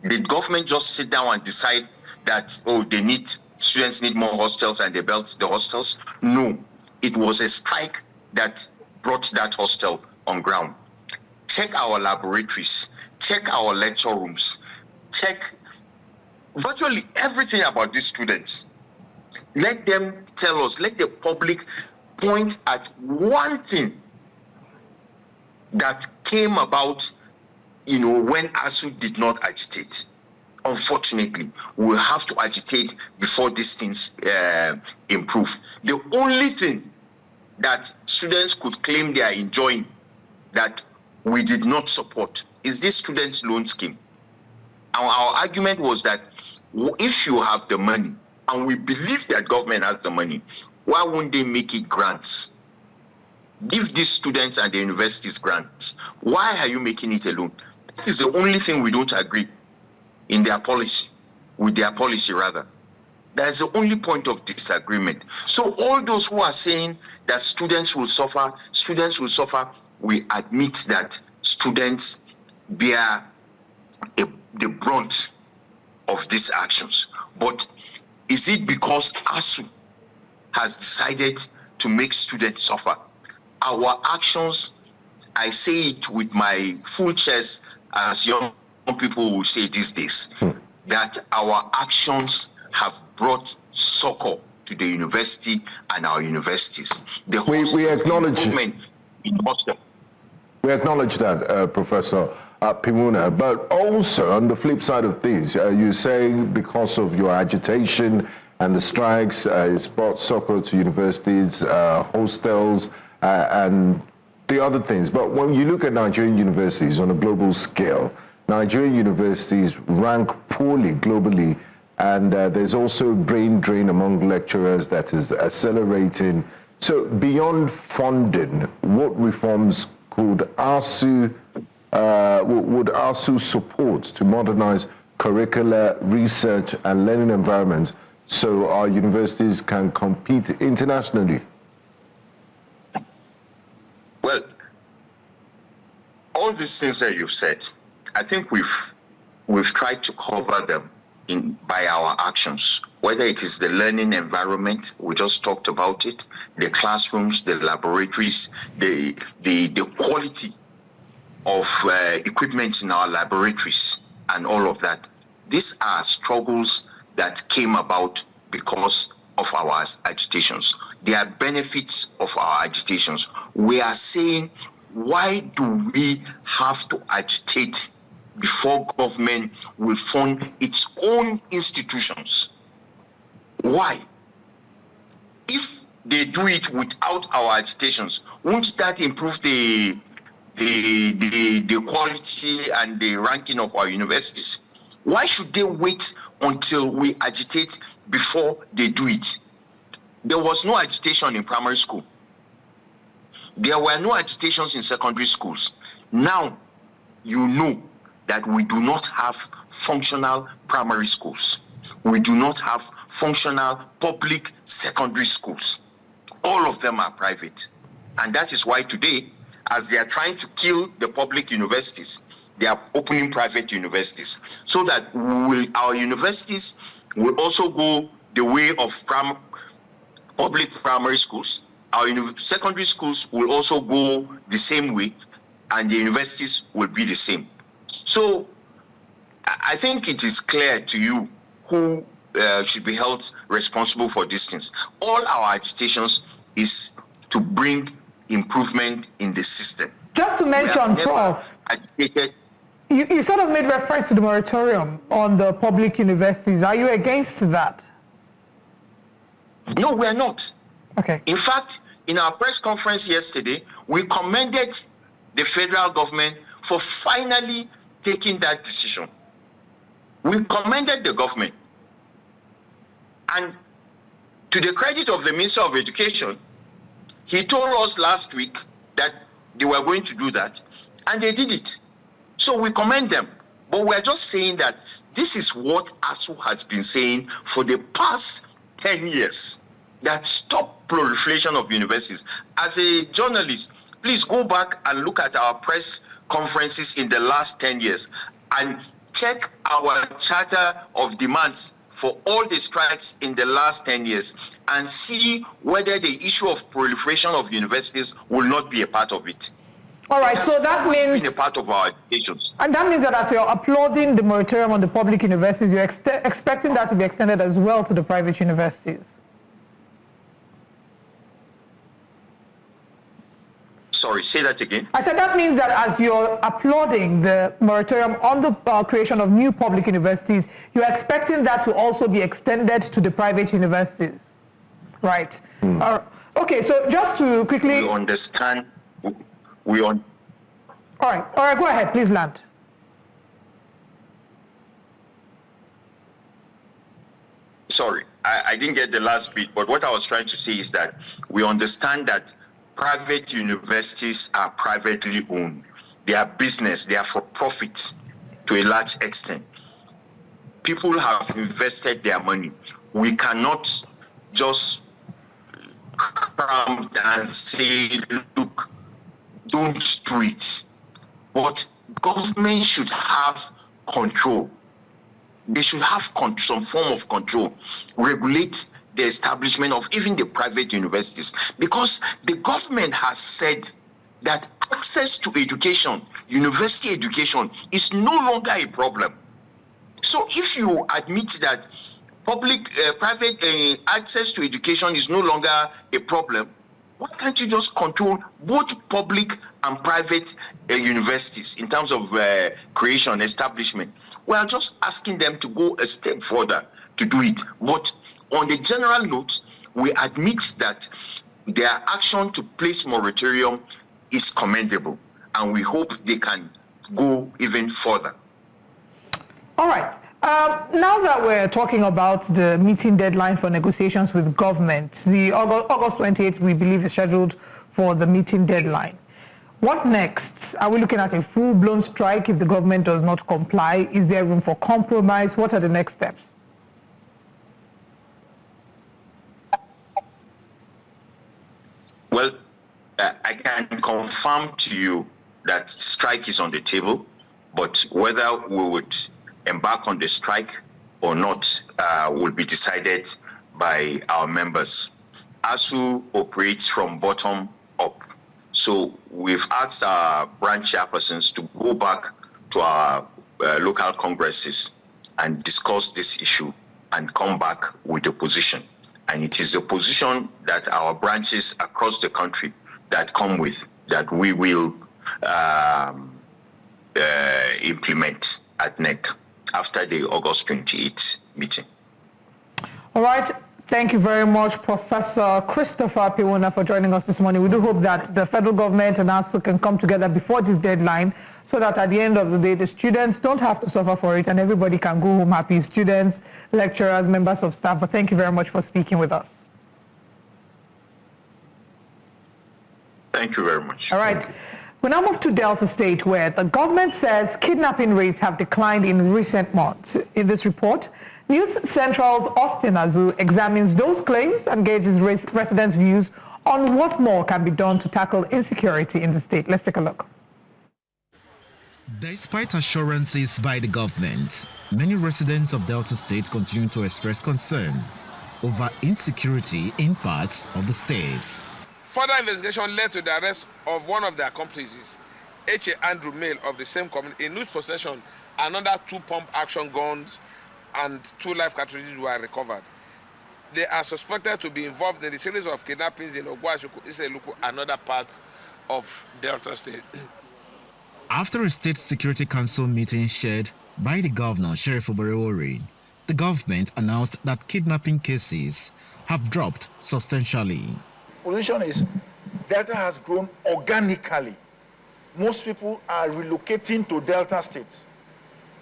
Did government just sit down and decide that, students need more hostels and they built the hostels? No, it was a strike that brought that hostel on ground. Check our laboratories, check our lecture rooms, check virtually everything about these students. Let them tell us, let the public point at one thing that came about, when ASUU did not agitate. Unfortunately, we'll have to agitate before these things improve. The only thing that students could claim they are enjoying that we did not support is this students' loan scheme. Our argument was that if you have the money, and we believe that government has the money, why won't they make it grants? Give these students and the universities grants. Why are you making it a loan? That is the only thing we don't agree in their policy, with their policy rather. That is the only point of disagreement. So all those who are saying that students will suffer, we admit that students bear the brunt of these actions. But is it because ASUU has decided to make students suffer? Our actions I say it with my full chest, as young people will say these days, that our actions have brought succor to the university and our universities. We acknowledge We acknowledge that, Professor Pimuna, but also on the flip side of things, you say because of your agitation and the strikes, it's brought succor to universities, hostels, and the other things. But when you look at Nigerian universities on a global scale, Nigerian universities rank poorly globally, and there's also brain drain among lecturers that is accelerating. So beyond funding, what reforms could ASUU, would ASUU support to modernize curricula, research, and learning environments so our universities can compete internationally? Well, all these things that you've said, I think we've tried to cover them by our actions, whether it is the learning environment, we just talked about it, the classrooms, the laboratories, the quality of equipment in our laboratories and all of that. These are struggles that came about because of our agitations. They are benefits of our agitations. We are saying, why do we have to agitate before government will fund its own institutions? Why? If they do it without our agitations, won't that improve the quality and the ranking of our universities? Why should they wait until we agitate before they do it? There was no agitation in primary school. There were no agitations in secondary schools. Now, you know that we do not have functional primary schools. We do not have functional public secondary schools. All of them are private. And that is why today, as they are trying to kill the public universities, they are opening private universities, so that our universities will also go the way of public primary schools. Our secondary schools will also go the same way, and the universities will be the same. So I think it is clear to you who should be held responsible for these things. All our agitations is to bring improvement in the system. Just to mention, Prof, agitated. You sort of made reference to the moratorium on the public universities. Are you against that? No, we are not. Okay. In fact, in our press conference yesterday, we commended the federal government for finally taking that decision. We commended the government. And to the credit of the Minister of Education, he told us last week that they were going to do that, and they did it. So we commend them. But we're just saying that this is what ASUU has been saying for the past 10 years, that stop proliferation of universities. As a journalist, please go back and look at our press conferences in the last 10 years and check our charter of demands for all the strikes in the last 10 years and see whether the issue of proliferation of universities will not be a part of it. All right, so that means been a part of our education. And that means that as you're applauding the moratorium on the public universities, you're expecting that to be extended as well to the private universities. Sorry, say that again. I said that means that as you're applauding the moratorium on the creation of new public universities, you're expecting that to also be extended to the private universities, right? Okay, so just to quickly... We understand. All right, go ahead, please land. Sorry, I didn't get the last bit, but what I was trying to say is that we understand that private universities are privately owned. They are business, they are for profit to a large extent. People have invested their money. We cannot just come and say, look, don't do it. But government should have control. They should have some form of control, regulate the establishment of even the private universities, because the government has said that access to education, university education, is no longer a problem. So if you admit that private access to education is no longer a problem, why can't you just control both public and private universities in terms of creation, establishment? We are just asking them to go a step further to do it. But on the general note, we admit that their action to place moratorium is commendable, and we hope they can go even further. All right. Now that we're talking about the meeting deadline for negotiations with government, the August 28th, we believe, is scheduled for the meeting deadline. What next? Are we looking at a full-blown strike if the government does not comply? Is there room for compromise? What are the next steps? Well, I can confirm to you that strike is on the table, but whether we would embark on the strike or not will be decided by our members. ASUU operates from bottom up. So we've asked our branch chairpersons to go back to our local congresses and discuss this issue and come back with a position. And it is the position that our branches across the country that come with that we will implement at NEC after the August 28th meeting. All right. Thank you very much, Professor Christopher Piwona, for joining us this morning. We do hope that the federal government and ASUU can come together before this deadline so that at the end of the day, the students don't have to suffer for it and everybody can go home happy, students, lecturers, members of staff. But thank you very much for speaking with us. Thank you very much. All right. We now move to Delta State, where the government says kidnapping rates have declined in recent months. In this report, News Central's Austin Azu examines those claims and gauges residents' views on what more can be done to tackle insecurity in the state. Let's take a look. Despite assurances by the government, many residents of Delta State continue to express concern over insecurity in parts of the state. Further investigation led to the arrest of one of their accomplices, H.A. Andrew Mail of the same community, in whose possession another 2 pump-action guns and 2 live cartridges were recovered. They are suspected to be involved in the series of kidnappings in Ogwashuku, Iseluku, another part of Delta State. After a State Security Council meeting chaired by the governor, Sheriff Oberewori, the government announced that kidnapping cases have dropped substantially. Position is Delta has grown organically. Most people are relocating to Delta State.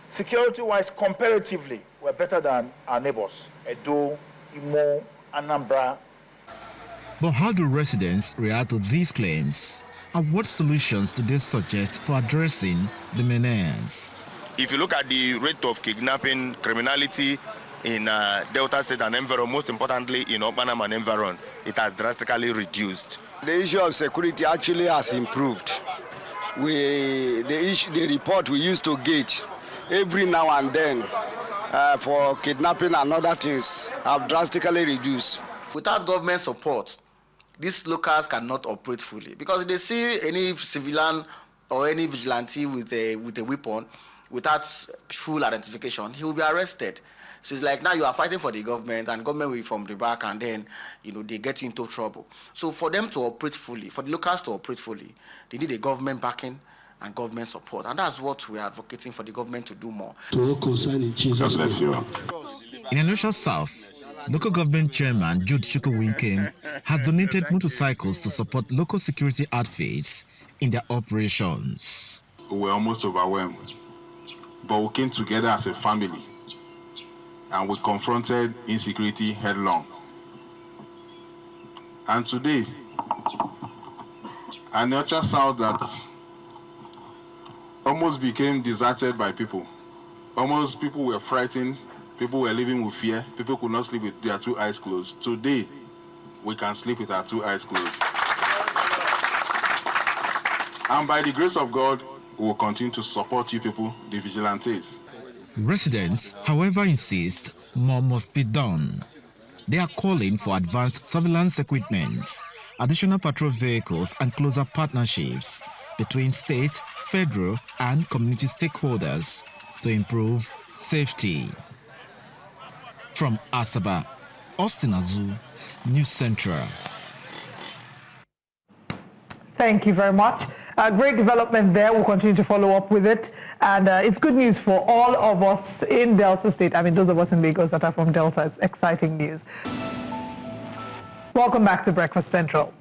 Security-wise, comparatively, we're better than our neighbors, Edo, Imo, Anambra. But how do residents react to these claims? And what solutions do they suggest for addressing the menace? If you look at the rate of kidnapping, criminality in Delta State and environ, most importantly in Okpanam and environ, it has drastically reduced. The issue of security actually has improved. The report we used to get every now and then for kidnapping and other things have drastically reduced. Without government support, these locals cannot operate fully, because if they see any civilian or any vigilante with a weapon without full identification, he will be arrested. So it's like now you are fighting for the government, and government will be from the back, and then they get into trouble. So for them to operate fully, for the locals to operate fully, they need a government backing and government support, and that's what we are advocating for the government to do more. In Enugu South, local government chairman Jude Chukwuwinkem has donated motorcycles to support local security outfits in their operations. We were almost overwhelmed, but we came together as a family and we confronted insecurity headlong. And today, an Enugu South that almost became deserted by people. Almost people were frightened, people were living with fear, people could not sleep with their 2 eyes closed. Today, we can sleep with our 2 eyes closed. And by the grace of God, we will continue to support you people, the vigilantes. Residents, however, insist more must be done. They are calling for advanced surveillance equipment, additional patrol vehicles and closer partnerships between state, federal and community stakeholders to improve safety. From Asaba, Austin Azu, News Central. Thank you very much. Great development there. We'll continue to follow up with it. And it's good news for all of us in Delta State. I mean, those of us in Lagos that are from Delta, it's exciting news. Welcome back to Breakfast Central.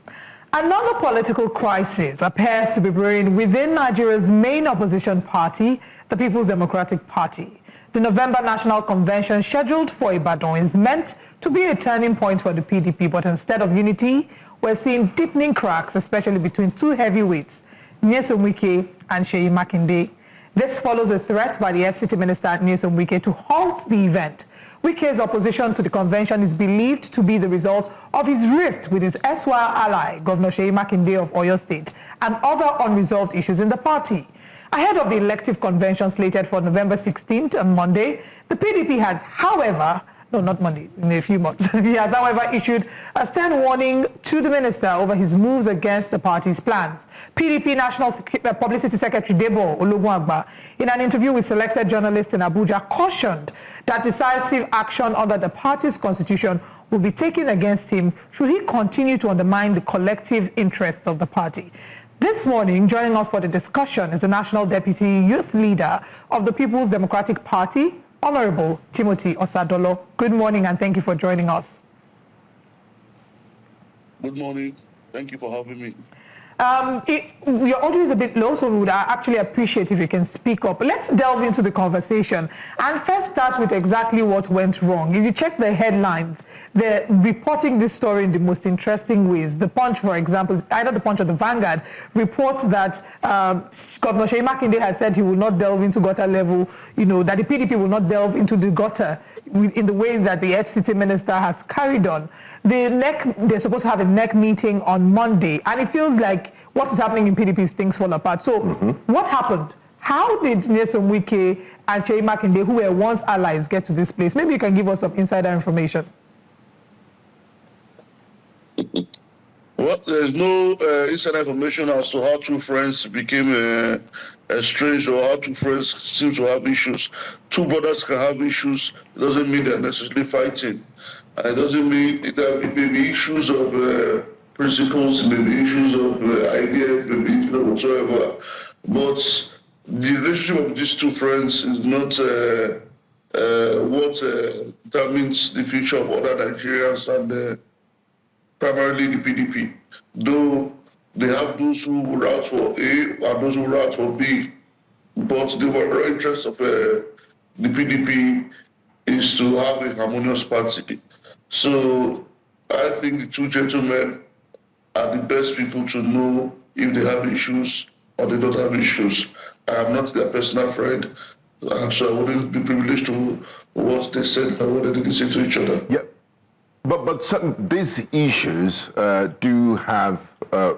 Another political crisis appears to be brewing within Nigeria's main opposition party, the People's Democratic Party. The November National Convention scheduled for Ibadan is meant to be a turning point for the PDP, but instead of unity, we're seeing deepening cracks, especially between two heavyweights, Nyesom and Seyi Makinde. This follows a threat by the FCT Minister Nyesom to halt the event. Wike's opposition to the convention is believed to be the result of his rift with his erstwhile ally, Governor Seyi Makinde of Oyo State, and other unresolved issues in the party. Ahead of the elective convention slated for November 16th on Monday, the PDP has, however, no, not Monday, in a few months. He has, however, issued a stern warning to the minister over his moves against the party's plans. PDP National Publicity Secretary Debo Ologunagba, in an interview with selected journalists in Abuja, cautioned that decisive action under the party's constitution will be taken against him should he continue to undermine the collective interests of the party. This morning, joining us for the discussion is the National Deputy Youth Leader of the People's Democratic Party, Honorable Timothy Osadolo. Good morning and thank you for joining us. Good morning. Thank you for having me. Your audio is a bit low, so we would actually appreciate if you can speak up. Let's delve into the conversation and first start with exactly what went wrong. If you check the headlines, they're reporting this story in the most interesting ways. The Punch, for example, either the Punch or the Vanguard, reports that Governor Seyi Makinde had said he will not delve into gutter level, that the PDP will not delve into the gutter in the way that the FCT minister has carried on. They're supposed to have a NEC meeting on Monday, and it feels like what is happening in PDP is things fall apart. So what happened? How did Nyesom and Seyi Makinde, who were once allies, get to this place? Maybe you can give us some insider information. Well, there's no insider information as to how two friends became estranged or how two friends seem to have issues. Two brothers can have issues. It doesn't mean they're necessarily fighting. It doesn't mean there may be issues of principles, maybe issues of ideas, maybe issues of whatsoever. But the relationship of these two friends is not what determines the future of other Nigerians and primarily the PDP. Though they have those who will out for A and those who will out for B, but the overall interest of the PDP is to have a harmonious party. So I think the two gentlemen are the best people to know if they have issues or they don't have issues. I am not their personal friend, so I wouldn't be privileged to what they said or what they didn't say to each other. Yeah. But these issues do have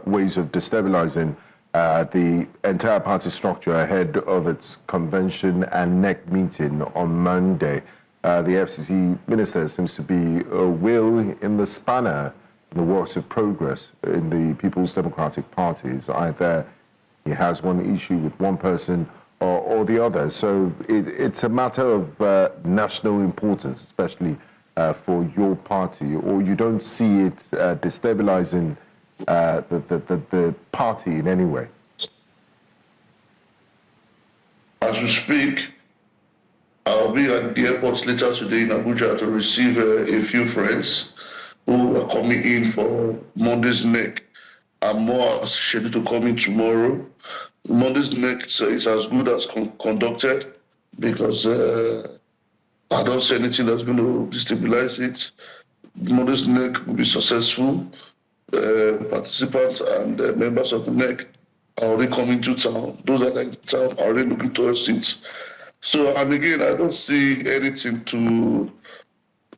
ways of destabilizing the entire party structure ahead of its convention and NEC meeting on Monday. The FCC minister seems to be a wheel in the spanner in the works of progress in the People's Democratic Parties. Either he has one issue with one person or the other. So it's a matter of national importance, especially for your party, or you don't see it destabilizing the party in any way? As we speak, I'll be at the airport later today in Abuja to receive a few friends who are coming in for Monday's NEC. And more scheduled to come in tomorrow. Monday's NEC is as good as conducted because I don't see anything that's going to destabilize it. Monday's NEC will be successful. Participants and members of the NEC are already coming to town. Those that are in town are already looking towards it. So, and again, I don't see anything to,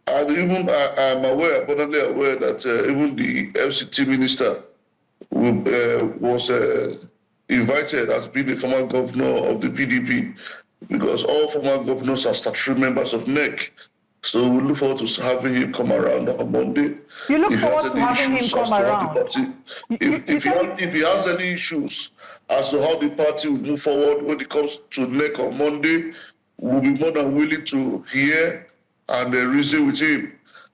and even I'm aware, abundantly aware that even the FCT minister was invited as being a former governor of the PDP, because all former governors are statutory members of NEC. So we look forward to having him come around on Monday. You look forward to having him come around. If he has any issues as to how the party will move forward when it comes to NEC on Monday, we'll be more than willing to hear and reason with him.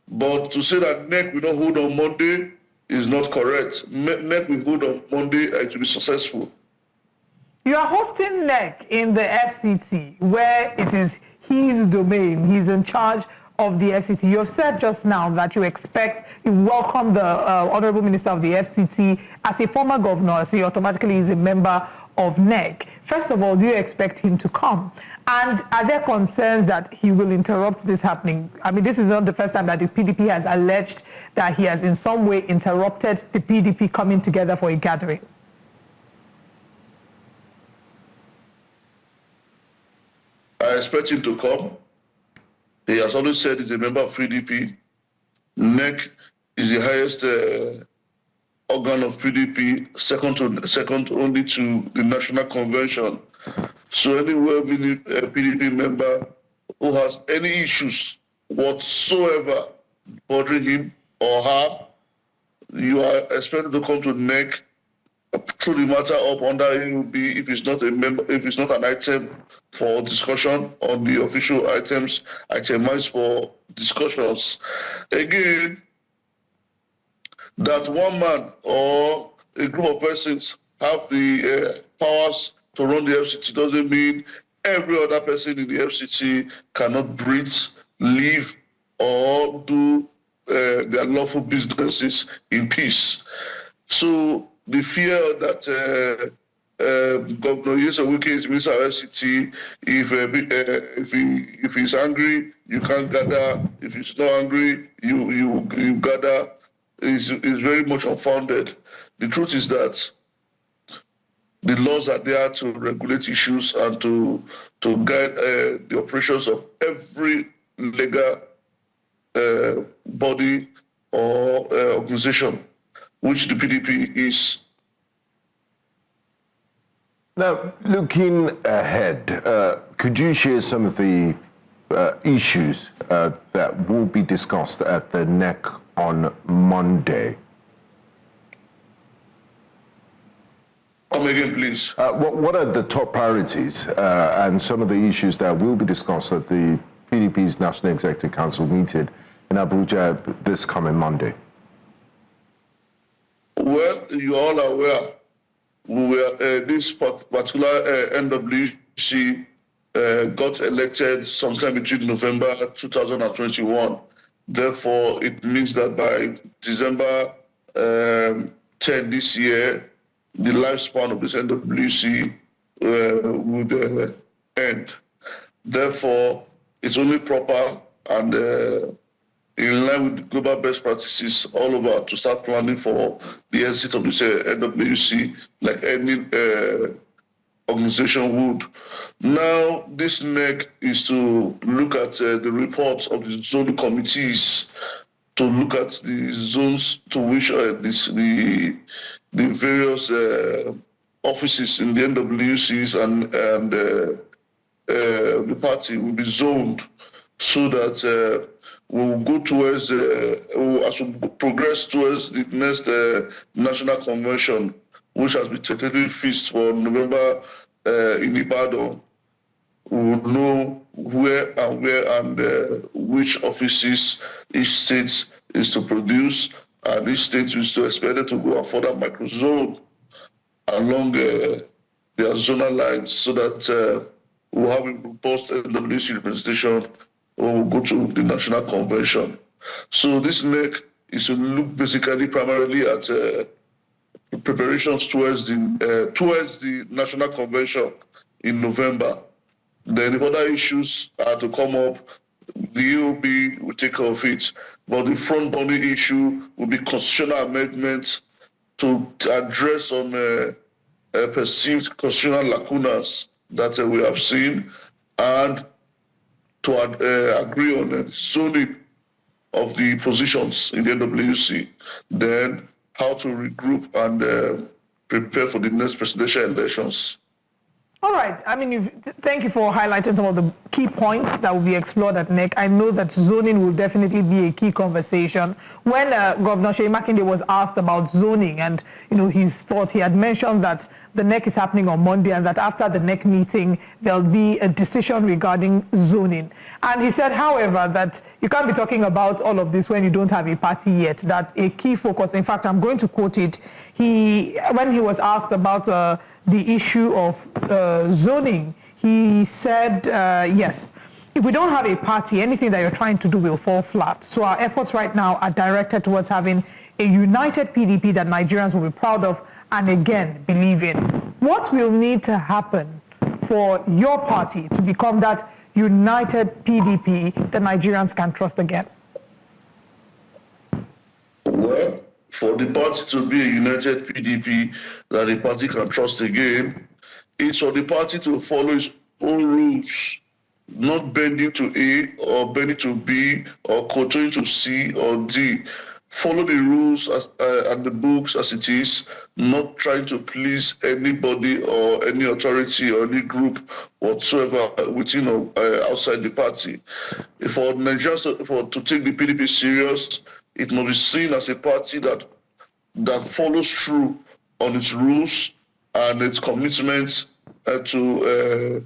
But to say that NEC will not hold on Monday is not correct. NEC will hold on Monday and it will be successful. You are hosting NEC in the FCT, where it is his domain. He's in charge of the FCT. You have said just now that you welcome the Honorable Minister of the FCT as a former governor, so he automatically is a member of NEC. First of all, do you expect him to come? And are there concerns that he will interrupt this happening? I mean, this is not the first time that the PDP has alleged that he has in some way interrupted the PDP coming together for a gathering. I expect him to come. He has always said he's a member of PDP. NEC is the highest organ of PDP, second only to the National Convention. So any well-meaning PDP member who has any issues whatsoever bothering him or her, you are expected to come to NEC, throw the matter up under AUB if it's not a member, if it's not an item for discussion on the official items, itemized for discussions. Again, that one man or a group of persons have the powers to run the FCT doesn't mean every other person in the FCT cannot breathe, live, or do their lawful businesses in peace. So the fear that Governor Wike is Minister of FCT, if he's angry, you can't gather. If he's not angry, you gather. Is very much unfounded. The truth is that the laws are there to regulate issues and to guide the operations of every legal body or organization, which the PDP is. Now, looking ahead, could you share some of the issues that will be discussed at the NEC on Monday? Come again, please. What are the top priorities and some of the issues that will be discussed at the PDP's National Executive Council meeting in Abuja this coming Monday? Well, you're all aware, this particular NWC got elected sometime between November 2021. Therefore, it means that by December 10 this year, the lifespan of this NWC would end. Therefore, it's only proper and in line with global best practices all over to start planning for the exit of this NWC like any organization would. Now, this NEC is to look at the reports of the zone committees, to look at the zones to which the various offices in the NWCs and the party will be zoned so that we will go towards, as we progress towards the next national convention, which has been tentatively fixed for November in Ibadan. We will know where and which offices each state is to produce, and each state is to expect to go and further microzone along their zonal lines so that we'll have a robust NWC representation when we go to the national convention. So this NEC is to look basically primarily at preparations towards the national convention in November. Then if other issues are to come up, the AOB will take care of it. But the front burning issue will be constitutional amendments to address some perceived constitutional lacunas that we have seen, and to agree on the zoning of the positions in the NWC. Then how to regroup and prepare for the next presidential elections. All right. I mean, thank you for highlighting some of the key points that will be explored at NEC. I know that zoning will definitely be a key conversation. When Governor Seyi Makinde was asked about zoning and, his thoughts, he had mentioned that the NEC is happening on Monday and that after the NEC meeting, there'll be a decision regarding zoning. And he said, however, that you can't be talking about all of this when you don't have a party yet, that a key focus, in fact, I'm going to quote it, when he was asked about the issue of zoning, he said, yes, if we don't have a party, anything that you're trying to do will fall flat. So our efforts right now are directed towards having a united PDP that Nigerians will be proud of and again believe in. What will need to happen for your party to become that united PDP that Nigerians can trust again? Well, for the party to be a united PDP that the party can trust again, it's for the party to follow its own rules, not bending to A or bending to B or kowtowing to C or D. Follow the rules and the books as it is, not trying to please anybody or any authority or any group whatsoever within or outside the party. For Nigerians to take the PDP serious, it must be seen as a party that follows through on its rules and its commitments to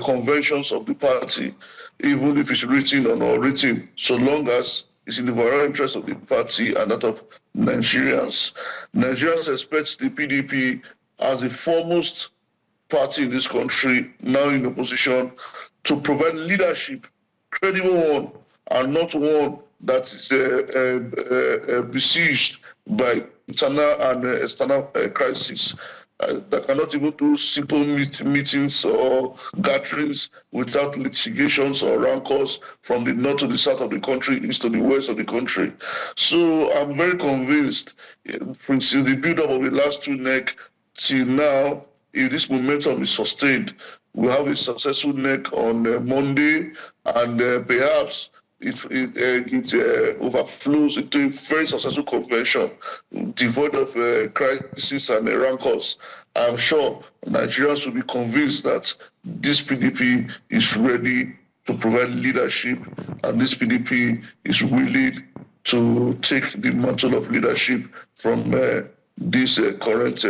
conventions of the party, even if it's written or not written, so long as it's in the overall interest of the party and that of Nigerians. Nigerians expect the PDP as the foremost party in this country, now in opposition, to provide leadership, credible one, and not one that is besieged by internal and external crises. That cannot even do simple meetings or gatherings without litigations or rancors from the north to the south of the country, east to the west of the country. So I'm very convinced, since the build-up of the last two NEC till now, if this momentum is sustained, we'll have a successful NEC on Monday, and perhaps it overflows into a very successful convention, devoid of crisis and rancors. I'm sure Nigerians will be convinced that this PDP is ready to provide leadership, and this PDP is willing to take the mantle of leadership from these current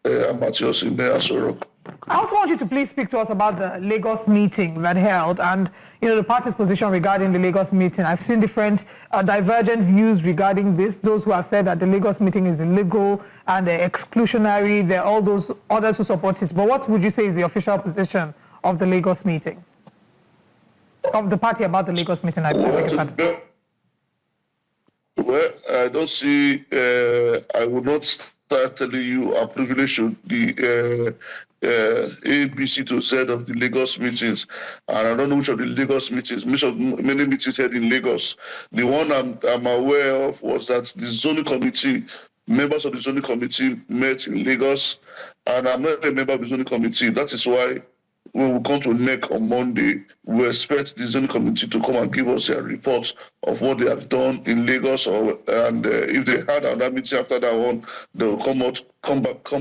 amateurs in ASUU Rock. I also want you to please speak to us about the Lagos meeting that held and the party's position regarding the Lagos meeting. I've seen different divergent views regarding this. Those who have said that the Lagos meeting is illegal and exclusionary. There are all those others who support it. But what would you say is the official position of the Lagos meeting? Of the party about the Lagos meeting? Well, I don't see, I would not start telling you I'm privileged to the A, B, C to Z of the Lagos meetings, and I don't know which of the Lagos meetings, many meetings held in Lagos. The one I'm aware of was that the zoning committee, members of the zoning committee met in Lagos, and I'm not a member of the zoning committee. That is why when we come to NEC on Monday, we expect the zoning committee to come and give us a report of what they have done in Lagos, and if they had another meeting after that one, they will come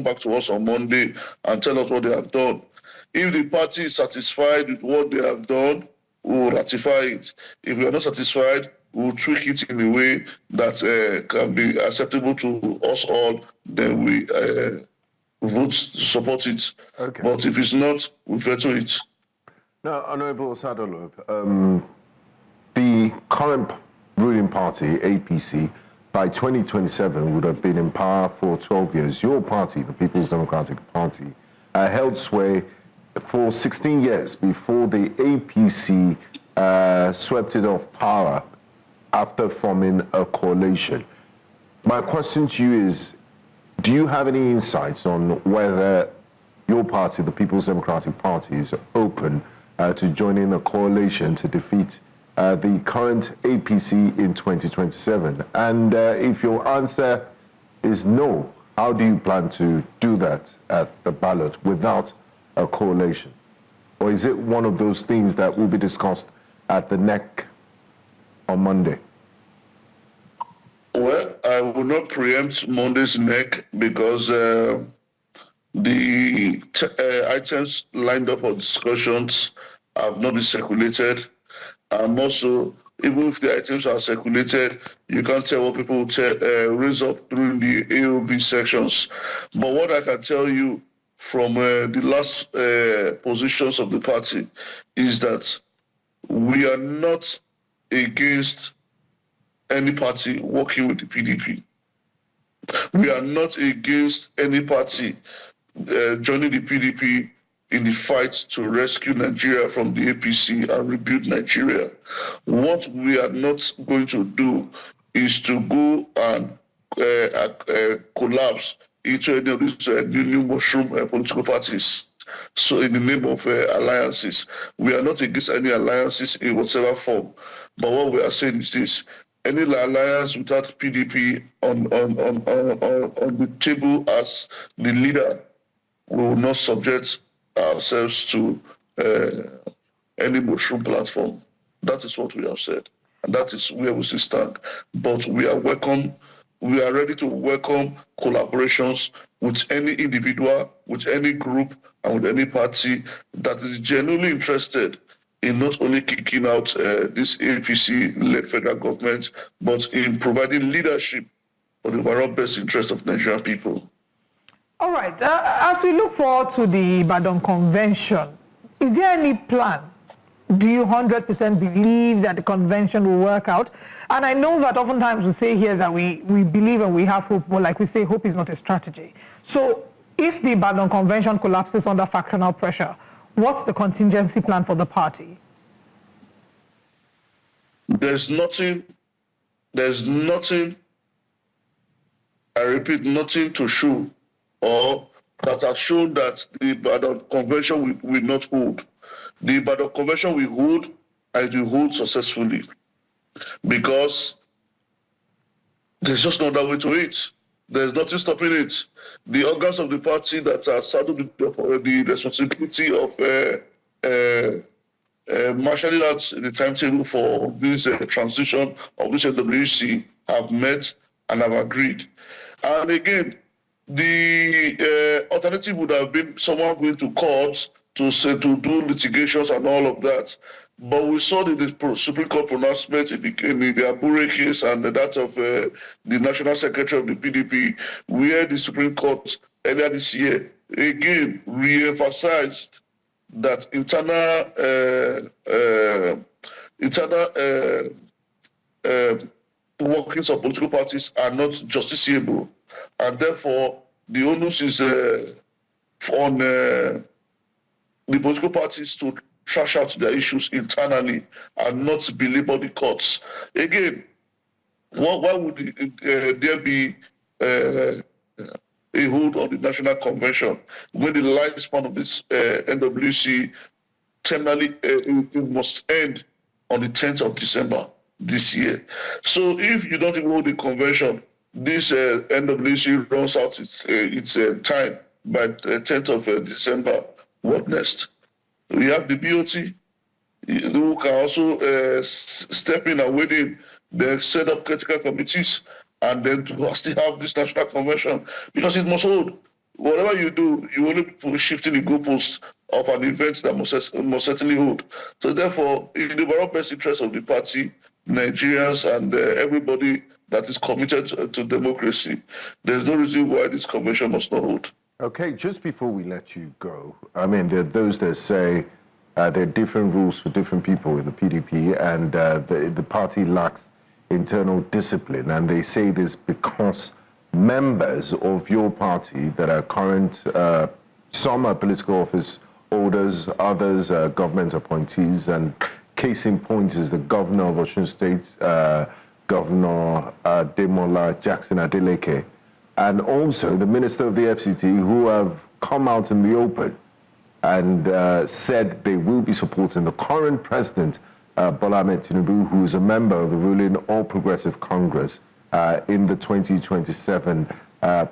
back to us on Monday and tell us what they have done. If the party is satisfied with what they have done, we will ratify it. If we are not satisfied, we will tweak it in a way that can be acceptable to us all. Then we vote to support it. Okay. But if it's not, we veto it. Now, Honourable Sadolo, the current ruling party, APC, by 2027 would have been in power for 12 years. Your party, the People's Democratic Party, held sway for 16 years before the APC swept it off power after forming a coalition. My question to you is, do you have any insights on whether your party, the People's Democratic Party, is open to joining a coalition to defeat the current APC in 2027? And if your answer is no, how do you plan to do that at the ballot without a coalition? Or is it one of those things that will be discussed at the NEC on Monday? Well, I will not preempt Monday's NEC because The items lined up for discussions have not been circulated. And also, even if the items are circulated, you can't tell what people will raise up during the AOB sections. But what I can tell you from the last positions of the party is that we are not against any party working with the PDP. We are not against any party joining the PDP in the fight to rescue Nigeria from the APC and rebuild Nigeria. What we are not going to do is to go and collapse into any of these new mushroom political parties. So in the name of alliances, we are not against any alliances in whatever form. But what we are saying is this: any alliance without PDP on the table as the leader, we will not subject ourselves to any mushroom platform. That is what we have said, and that is where we still stand. But we are ready to welcome collaborations with any individual, with any group, and with any party that is genuinely interested in not only kicking out this APC-led federal government, but in providing leadership for the overall best interest of Nigerian people. All right. As we look forward to the Ibadan Convention, is there any plan? Do you 100% believe that the convention will work out? And I know that oftentimes we say here that we believe and we have hope, but like we say, hope is not a strategy. So if the Ibadan Convention collapses under factional pressure, what's the contingency plan for the party? There's nothing, I repeat, nothing to show or that has shown that the Ibadan Convention will not hold. The Ibadan Convention will hold, and it will hold successfully, because there's just no other way to it. There's nothing stopping it. The organs of the party that are saddled with the responsibility of marshalling out the timetable for this transition of this NWC have met and have agreed. And again, the alternative would have been someone going to court to do litigations and all of that. But we saw the Supreme Court pronouncement in the Abure case and that of the National Secretary of the PDP, where the Supreme Court earlier this year again re-emphasized that internal workings of political parties are not justiciable, and therefore the onus is on the political parties to trash out their issues internally and not belabor the courts. Again, why would there be a hold on the National Convention when the lifespan of this NWC terminally it must end on the 10th of December this year? So if you don't even hold the convention, this NWC runs out its time by the 10th of December. What next? We have the BOT, who can also step in and weigh in, then set up critical committees, and then to still have this national convention, because it must hold. Whatever you do, you only shifting the goalposts of an event that must certainly hold. So therefore, in the overall best interest of the party, Nigerians, and everybody that is committed to democracy, there's no reason why this convention must not hold. Okay, just before we let you go, I mean, there are those that say there are different rules for different people in the PDP, and the party lacks internal discipline, and they say this because members of your party that are current, some are political office holders, others are government appointees, and case in point is the governor of Osun State, Governor Demola Jackson Adeleke, and also the Minister of the FCT, who have come out in the open and said they will be supporting the current president, Bola Ahmed Tinubu, who is a member of the ruling All Progressive Congress in the 2027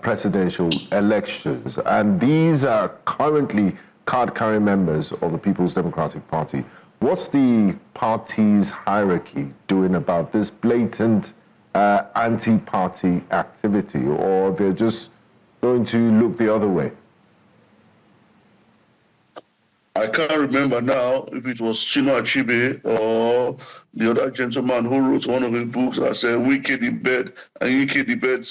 presidential elections. And these are currently card-carrying members of the People's Democratic Party. What's the party's hierarchy doing about this blatant anti-party activity, or they're just going to look the other way? I can't remember now if it was Chino Achebe or the other gentleman who wrote one of his books that said Wike the bird, and Wike the bird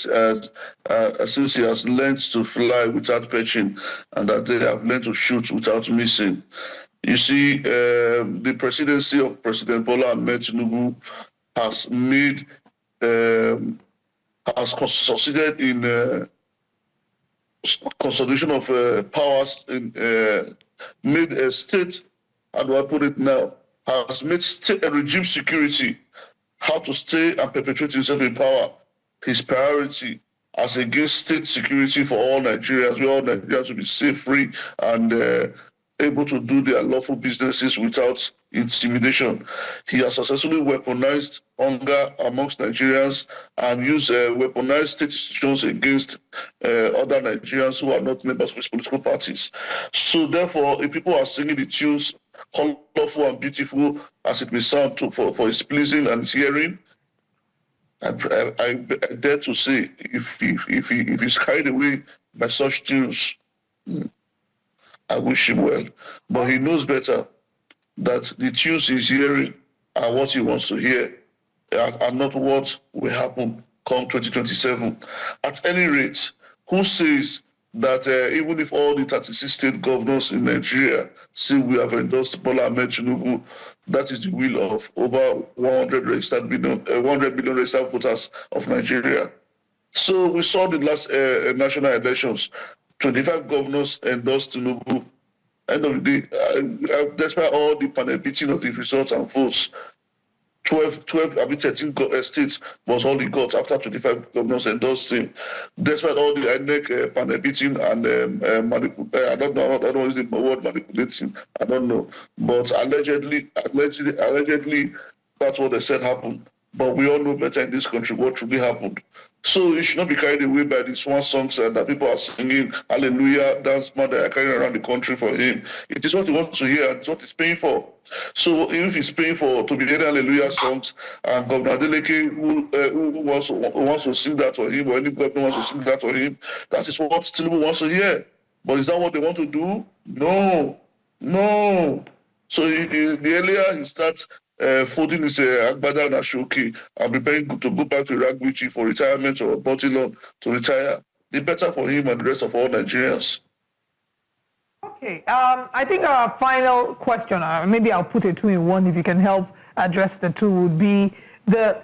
since he has learned to fly without perching, and that they have learned to shoot without missing. You see, the presidency of President Bola Ahmed Tinubu has made, has succeeded in consolidation of powers, made a state, how do I put it now, has made state and regime security, how to stay and perpetuate himself in power, his priority as against state security for all Nigerians, where all Nigerians will be safe, free, and able to do their lawful businesses without intimidation. He has successfully weaponized hunger amongst Nigerians and used weaponized state institutions against other Nigerians who are not members of his political parties. So therefore, if people are singing the tunes, colorful and beautiful as it may sound for his pleasing and his hearing, I dare to say, if he's carried away by such tunes, I wish him well. But he knows better that the tunes he's hearing are what he wants to hear, and not what will happen come 2027. At any rate, who says that even if all the 36 state governors in Nigeria say we have endorsed Bola Ahmed Tinubu, that is the will of over 100 million registered voters of Nigeria. So we saw the last national elections. 25 governors endorsed Tinubu. End of the day, despite all the panel beating of the results and votes, 13 states was all he got after 25 governors endorsed him. Despite all the INEC panel beating and I don't know is the word manipulating, I don't know. But allegedly, that's what they said happened. But we all know better in this country what truly happened. So you should not be carried away by these one songs that people are singing, hallelujah, dance man that are carrying around the country for him. It is what he wants to hear, and it's what he's paying for. So if he's paying for to be hearing hallelujah songs, and Governor Adeleke who wants to sing that for him, or any governor wants to sing that for him, that is what Tinubu wants to hear. But is that what they want to do? No. So the earlier he starts folding his agbada and ashoki and preparing to go back to Iraq for retirement or Botilon to retire, the better for him and the rest of all Nigerians. Okay, I think our final question, maybe I'll put it two in one if you can help address the two, would be the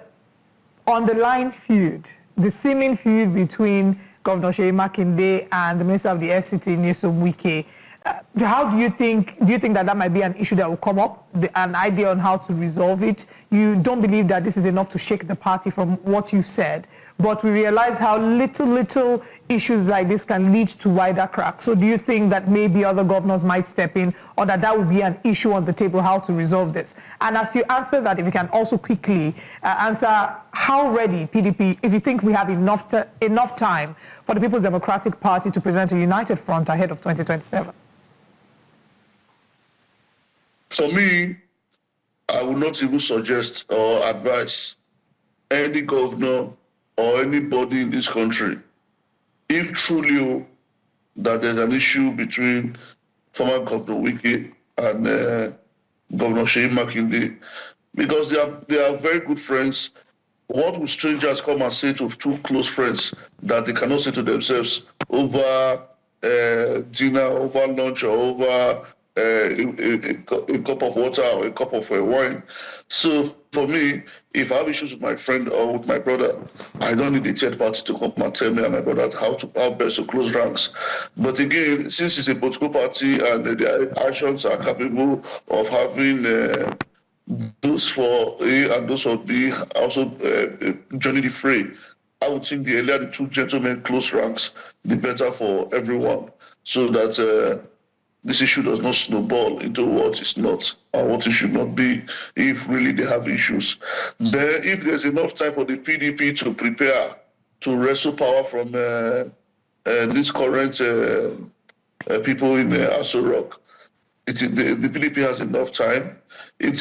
underlying feud, the seeming feud between Governor Seyi Makinde and the Minister of the FCT, Nyesom Wike. How do you think that might be an issue that will come up, an idea on how to resolve it? You don't believe that this is enough to shake the party from what you've said, but we realize how little issues like this can lead to wider cracks. So do you think that maybe other governors might step in, or that would be an issue on the table, how to resolve this? And as you answer that, if you can also quickly answer how ready PDP, if you think we have enough time for the People's Democratic Party to present a united front ahead of 2027? For me, I would not even suggest or advise any governor or anybody in this country, if truly that there's an issue between former Governor Wike and Governor Seyi Makinde, because they are very good friends. What will strangers come and say to two close friends that they cannot say to themselves over dinner, over lunch, or over a cup of water or a cup of wine? So for me, if I have issues with my friend or with my brother, I don't need a third party to come and tell me and my brother how best to close ranks. But again, since it's a political party and their actions are capable of having those for A and those for B also joining the fray, I would think the earlier the two gentlemen close ranks, the better for everyone, so that this issue does not snowball into what is not or what it should not be if really they have issues. Then if there's enough time for the PDP to prepare to wrestle power from these current people in ASUU, the PDP has enough time.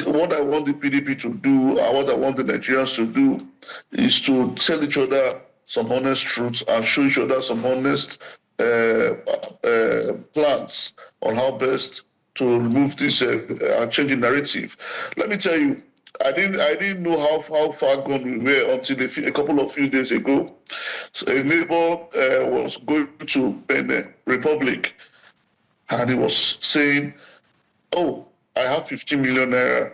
What I want the PDP to do, and what I want the Nigerians to do, is to tell each other some honest truths and show each other some honest plans on how best to remove this and change the narrative. Let me tell you, I didn't know how far gone we were until a couple of few days ago. So a neighbor was going to Benin Republic, and he was saying, "Oh, I have 15 million naira.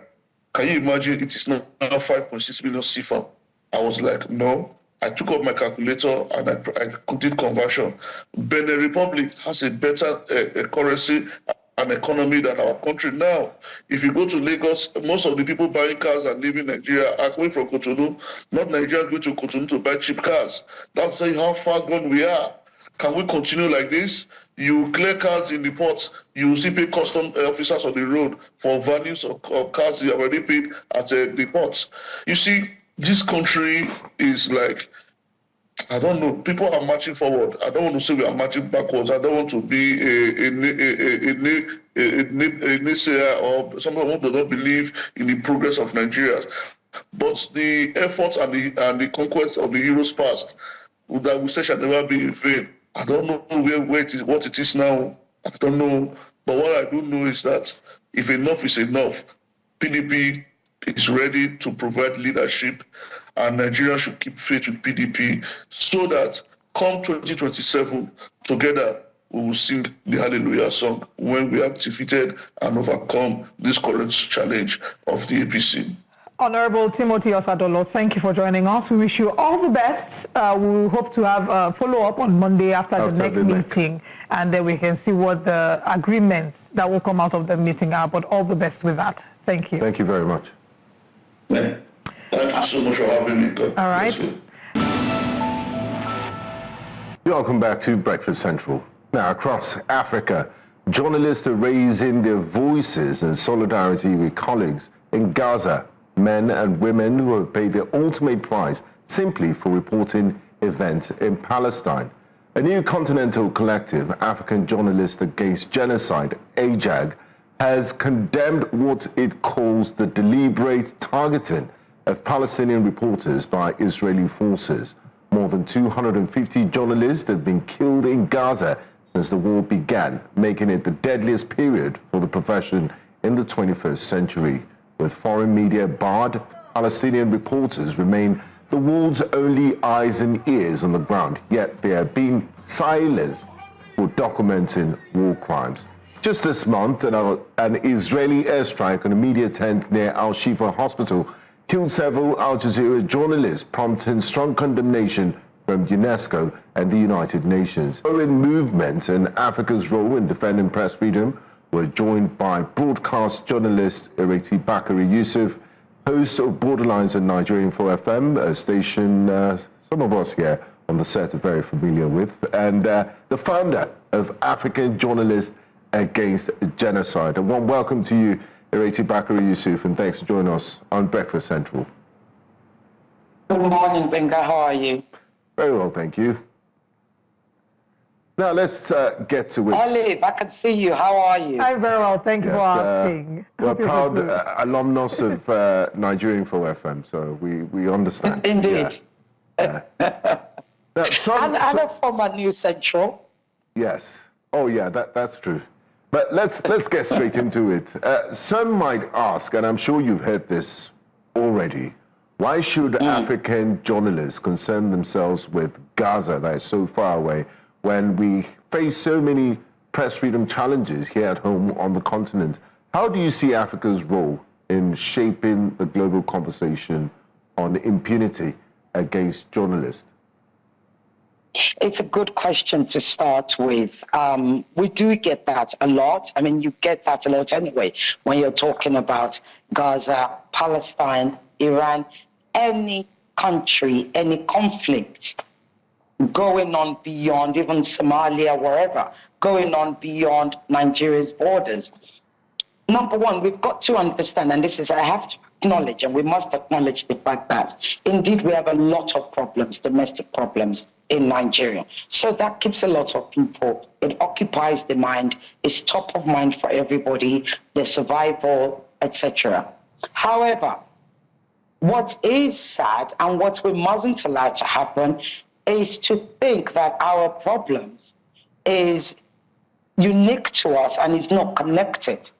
Can you imagine it is now 5.6 million CFA?" I was like, no. I took out my calculator and I did conversion. Benin Republic has a better currency and economy than our country now. If you go to Lagos, most of the people buying cars and living in Nigeria are coming from Cotonou. Not Nigerians going to Cotonou to buy cheap cars. That's how far gone we are. Can we continue like this? You clear cars in the ports, you see pay custom officers on the road for values of cars you already paid at the ports. You see, this country is like, I don't know, people are marching forward. I don't want to say we are marching backwards. I don't want to be a naysayer or someone who does not believe in the progress of Nigeria. But the efforts and the conquest of the heroes past that we say shall never be in vain. I don't know where it is, what it is now. I don't know. But what I do know is that if enough is enough, PDP is ready to provide leadership, and Nigeria should keep faith with PDP so that come 2027, together we will sing the Hallelujah song when we have defeated and overcome this current challenge of the APC. Honorable Timothy Osadolo, thank you for joining us. We wish you all the best. We hope to have a follow-up on Monday after the next meeting, and then we can see what the agreements that will come out of the meeting are. But all the best with that. Thank you. Thank you very much. Thank you so much for having me. God all right. Welcome back to Breakfast Central. Now, across Africa, journalists are raising their voices in solidarity with colleagues in Gaza, men and women who have paid the ultimate price simply for reporting events in Palestine. A new continental collective, African Journalists Against Genocide, AJAG, has condemned what it calls the deliberate targeting of Palestinian reporters by Israeli forces. More than 250 journalists have been killed in Gaza since the war began, making it the deadliest period for the profession in the 21st century. With foreign media barred, Palestinian reporters remain the world's only eyes and ears on the ground, yet they are being silenced for documenting war crimes. Just this month, an Israeli airstrike on a media tent near Al-Shifa Hospital killed several Al Jazeera journalists, prompting strong condemnation from UNESCO and the United Nations. Foreign movement and Africa's role in defending press freedom were joined by broadcast journalist Ireti Bakari Yusuf, host of Borderlines and Nigerian 4FM, a station some of us here on the set are very familiar with, and the founder of African Journalists Against Genocide. A warm welcome to you, Ireti Bakari Yusuf, and thanks for joining us on Breakfast Central. Good morning, Benga. How are you? Very well, thank you. Now let's get to it. Olive, I can see you. How are you? I'm very well. Thank you for asking. We're proud alumnus of Nigerian 4FM, so we understand. Indeed. Yeah. Now, and a former News Central. Yes. Oh, yeah, that's true. But let's get straight into it. Some might ask, and I'm sure you've heard this already, why should African journalists concern themselves with Gaza that is so far away when we face so many press freedom challenges here at home on the continent? How do you see Africa's role in shaping the global conversation on impunity against journalists? It's a good question to start with. We do get that a lot. I mean, you get that a lot anyway when you're talking about Gaza, Palestine, Iran, any country, any conflict going on beyond even Somalia, wherever, going on beyond Nigeria's borders. Number one, we've got to understand, and this is, I have to acknowledge, and we must acknowledge the fact that indeed we have a lot of problems, domestic problems in Nigeria. So that keeps a lot of people, it occupies the mind, it's top of mind for everybody, their survival, etc. However, what is sad and what we mustn't allow to happen is to think that our problems is unique to us and is not connected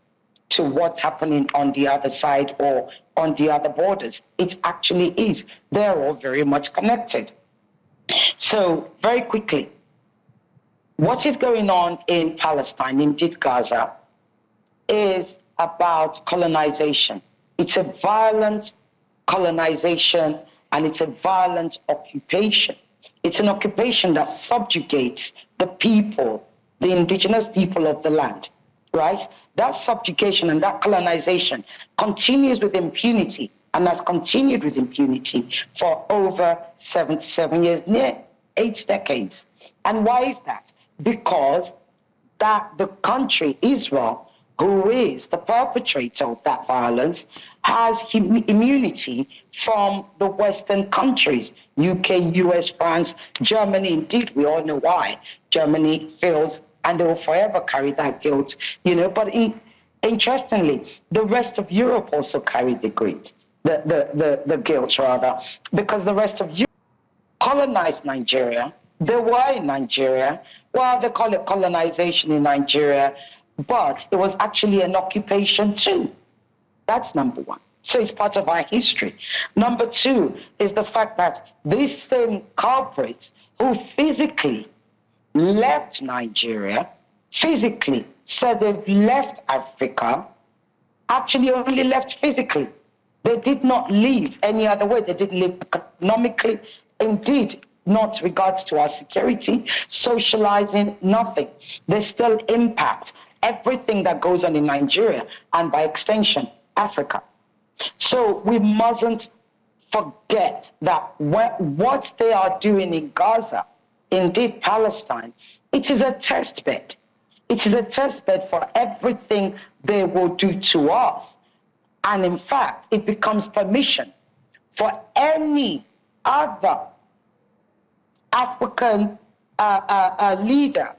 to what's happening on the other side or on the other borders. It actually is. They're all very much connected. So very quickly, what is going on in Palestine, indeed Gaza, is about colonization. It's a violent colonization and it's a violent occupation. It's an occupation that subjugates the people, the indigenous people of the land, right? That subjugation and that colonization continues with impunity and has continued with impunity for over 77 years, near 8 decades. And why is that? Because that the country, Israel, who is the perpetrator of that violence, has immunity from the Western countries, UK, US, France, Germany. Indeed, we all know why. Germany feels, and they will forever carry that guilt, but interestingly, the rest of Europe also carried the guilt, the guilt rather, because the rest of Europe colonized Nigeria. They were in Nigeria. Well, they call it colonization in Nigeria, but it was actually an occupation too. That's number one. So it's part of our history. Number two is the fact that these same culprits who physically left Nigeria, physically said they've left Africa, actually only left physically. They did not leave any other way. They didn't live economically. Indeed, not regards to our security, socializing, nothing. They still impact everything that goes on in Nigeria and by extension, Africa. So we mustn't forget that what they are doing in Gaza, indeed Palestine, it is a test bed. It is a test bed for everything they will do to us. And in fact, it becomes permission for any other African leader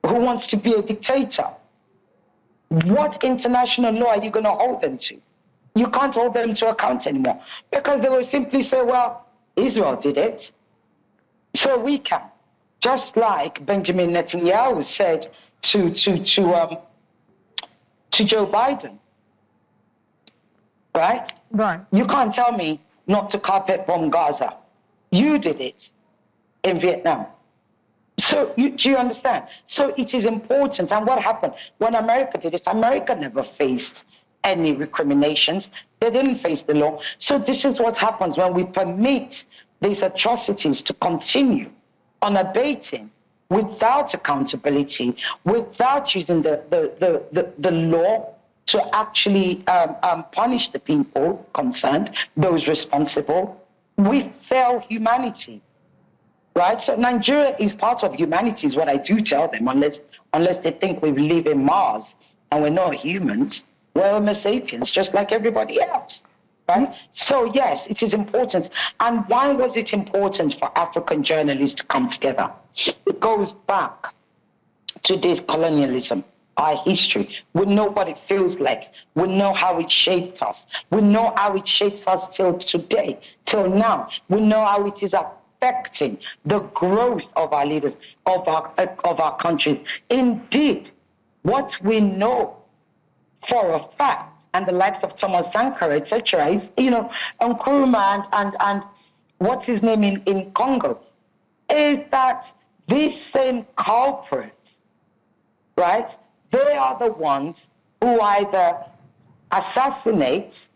who wants to be a dictator. What international law are you going to hold them to? You can't hold them to account anymore because they will simply say, well, Israel did it, so we can. Just like Benjamin Netanyahu said to Joe Biden, right? Right. You can't tell me not to carpet bomb Gaza. You did it in Vietnam. So do you understand? So it is important. And what happened when America did it? America never faced any recriminations. They didn't face the law. So this is what happens when we permit these atrocities to continue unabating, without accountability, without using the law to actually punish the people concerned, those responsible. We fail humanity, right? So Nigeria is part of humanity, is what I do tell them, unless they think we live in Mars and we're not humans. We're Homo sapiens, just like everybody else, right? So yes, it is important. And why was it important for African journalists to come together? It goes back to this colonialism, our history. We know what it feels like. We know how it shaped us. We know how it shapes us till today, till now. We know how it is affecting the growth of our leaders, of our countries. Indeed, what we know for a fact, and the likes of Thomas Sankara, etc., is, Nkrumah and what's his name in Congo, is that these same culprits, right, they are the ones who either assassinate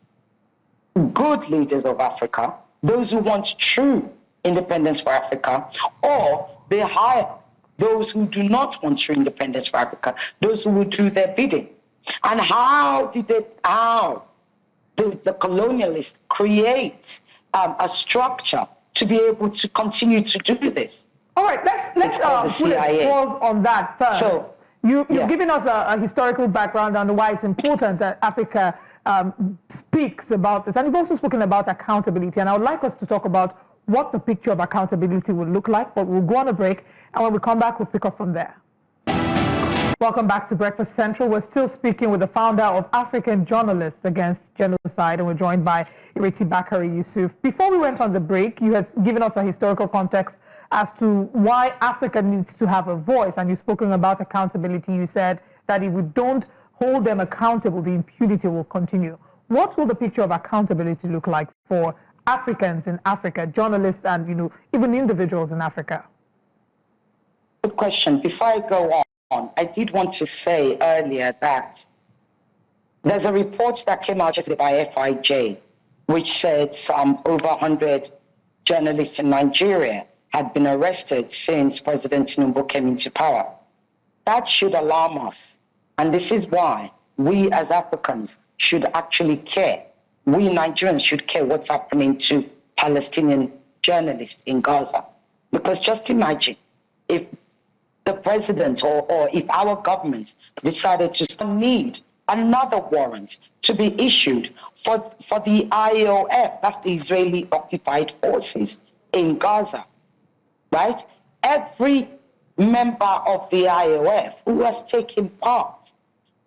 good leaders of Africa, those who want true independence for Africa, or they hire those who do not want true independence for Africa, those who will do their bidding. And how did the colonialists create a structure to be able to continue to do this? All right, let's put a pause on that first. So, you've given us a historical background on why it's important that Africa speaks about this. And you've also spoken about accountability. And I would like us to talk about what the picture of accountability would look like. But we'll go on a break. And when we come back, we'll pick up from there. Welcome back to Breakfast Central. We're still speaking with the founder of African Journalists Against Genocide, and we're joined by Ireti Bakari Yusuf. Before we went on the break, you had given us a historical context as to why Africa needs to have a voice, and you've spoken about accountability. You said that if we don't hold them accountable, the impunity will continue. What will the picture of accountability look like for Africans in Africa, journalists and, even individuals in Africa? Good question. Before I go on, I did want to say earlier that there's a report that came out yesterday by FIJ, which said some over 100 journalists in Nigeria had been arrested since President Tinubu came into power. That should alarm us. And this is why we as Africans should actually care. We Nigerians should care what's happening to Palestinian journalists in Gaza. Because just imagine if the president or if our government decided to need another warrant to be issued for the IOF, that's the Israeli occupied forces in Gaza, right? Every member of the IOF who has taken part,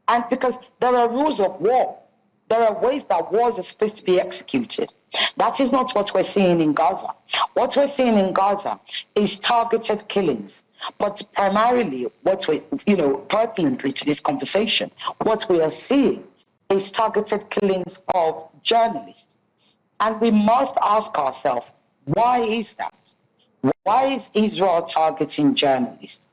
and because there are rules of war, there are ways that wars are supposed to be executed. That is not what we're seeing in Gaza. What we're seeing in Gaza is targeted killings. But primarily, what we, pertinently to this conversation, what we are seeing is targeted killings of journalists. And we must ask ourselves, why is that? Why is Israel targeting journalists?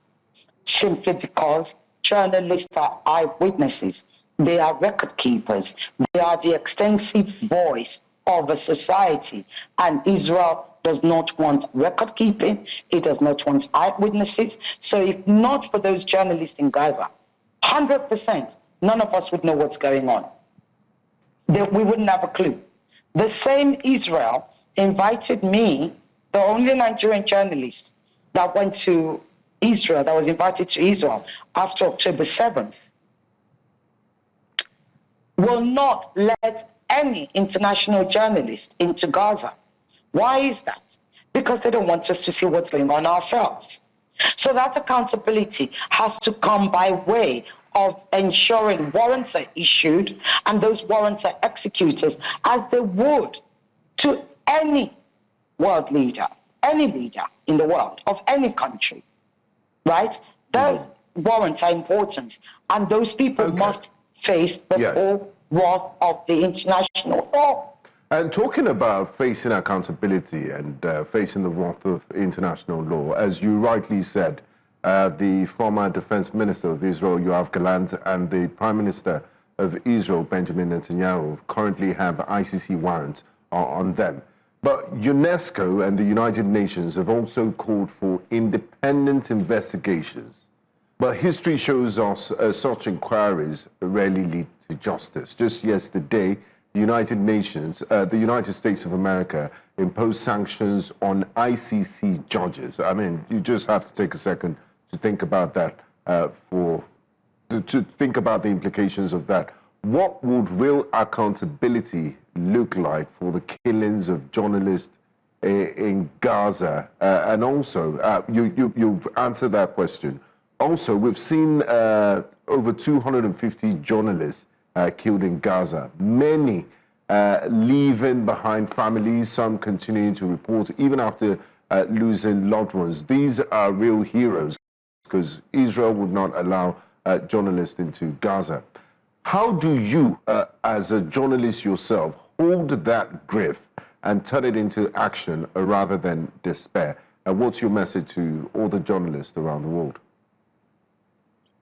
Simply because journalists are eyewitnesses. They are record keepers. They are the extensive voice of a society. And Israel does not want record keeping. It does not want eyewitnesses. So if not for those journalists in Gaza, 100%, none of us would know what's going on. We wouldn't have a clue. The same Israel invited me, the only Nigerian journalist that went to Israel, that was invited to Israel after October 7th, will not let any international journalist into Gaza. Why is that? Because they don't want us to see what's going on ourselves. So that accountability has to come by way of ensuring warrants are issued and those warrants are executed as they would to any world leader, any leader in the world of any country, right? Those warrants are important, and those people must face the full wrath of the international law. And talking about facing accountability and facing the wrath of international law, as you rightly said, the former defense minister of Israel, Yoav Gallant, and the prime minister of Israel, Benjamin Netanyahu, currently have ICC warrants on them. But UNESCO and the United Nations have also called for independent investigations. But history shows us such inquiries rarely lead to justice. Just yesterday, the United Nations, the United States of America, imposed sanctions on ICC judges. I mean, you just have to take a second to think about that, to think about the implications of that. What would real accountability look like for the killings of journalists in Gaza? And also, you've answered that question. Also, we've seen over 250 journalists killed in Gaza, many leaving behind families, some continuing to report, even after losing loved ones. These are real heroes, because Israel would not allow journalists into Gaza. How do you, as a journalist yourself, hold that grief and turn it into action rather than despair? And what's your message to all the journalists around the world?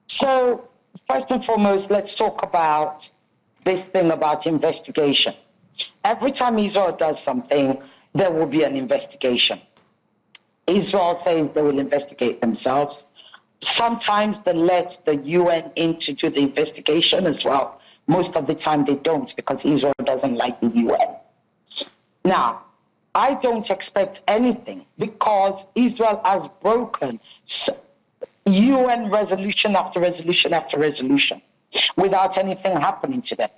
So, first and foremost, let's talk about this thing about investigation. Every time Israel does something, there will be an investigation. Israel says they will investigate themselves. Sometimes they let the UN in to do the investigation as well. Most of the time they don't, because Israel doesn't like the UN. Now, I don't expect anything, because Israel has broken UN resolution after resolution after resolution without anything happening to them.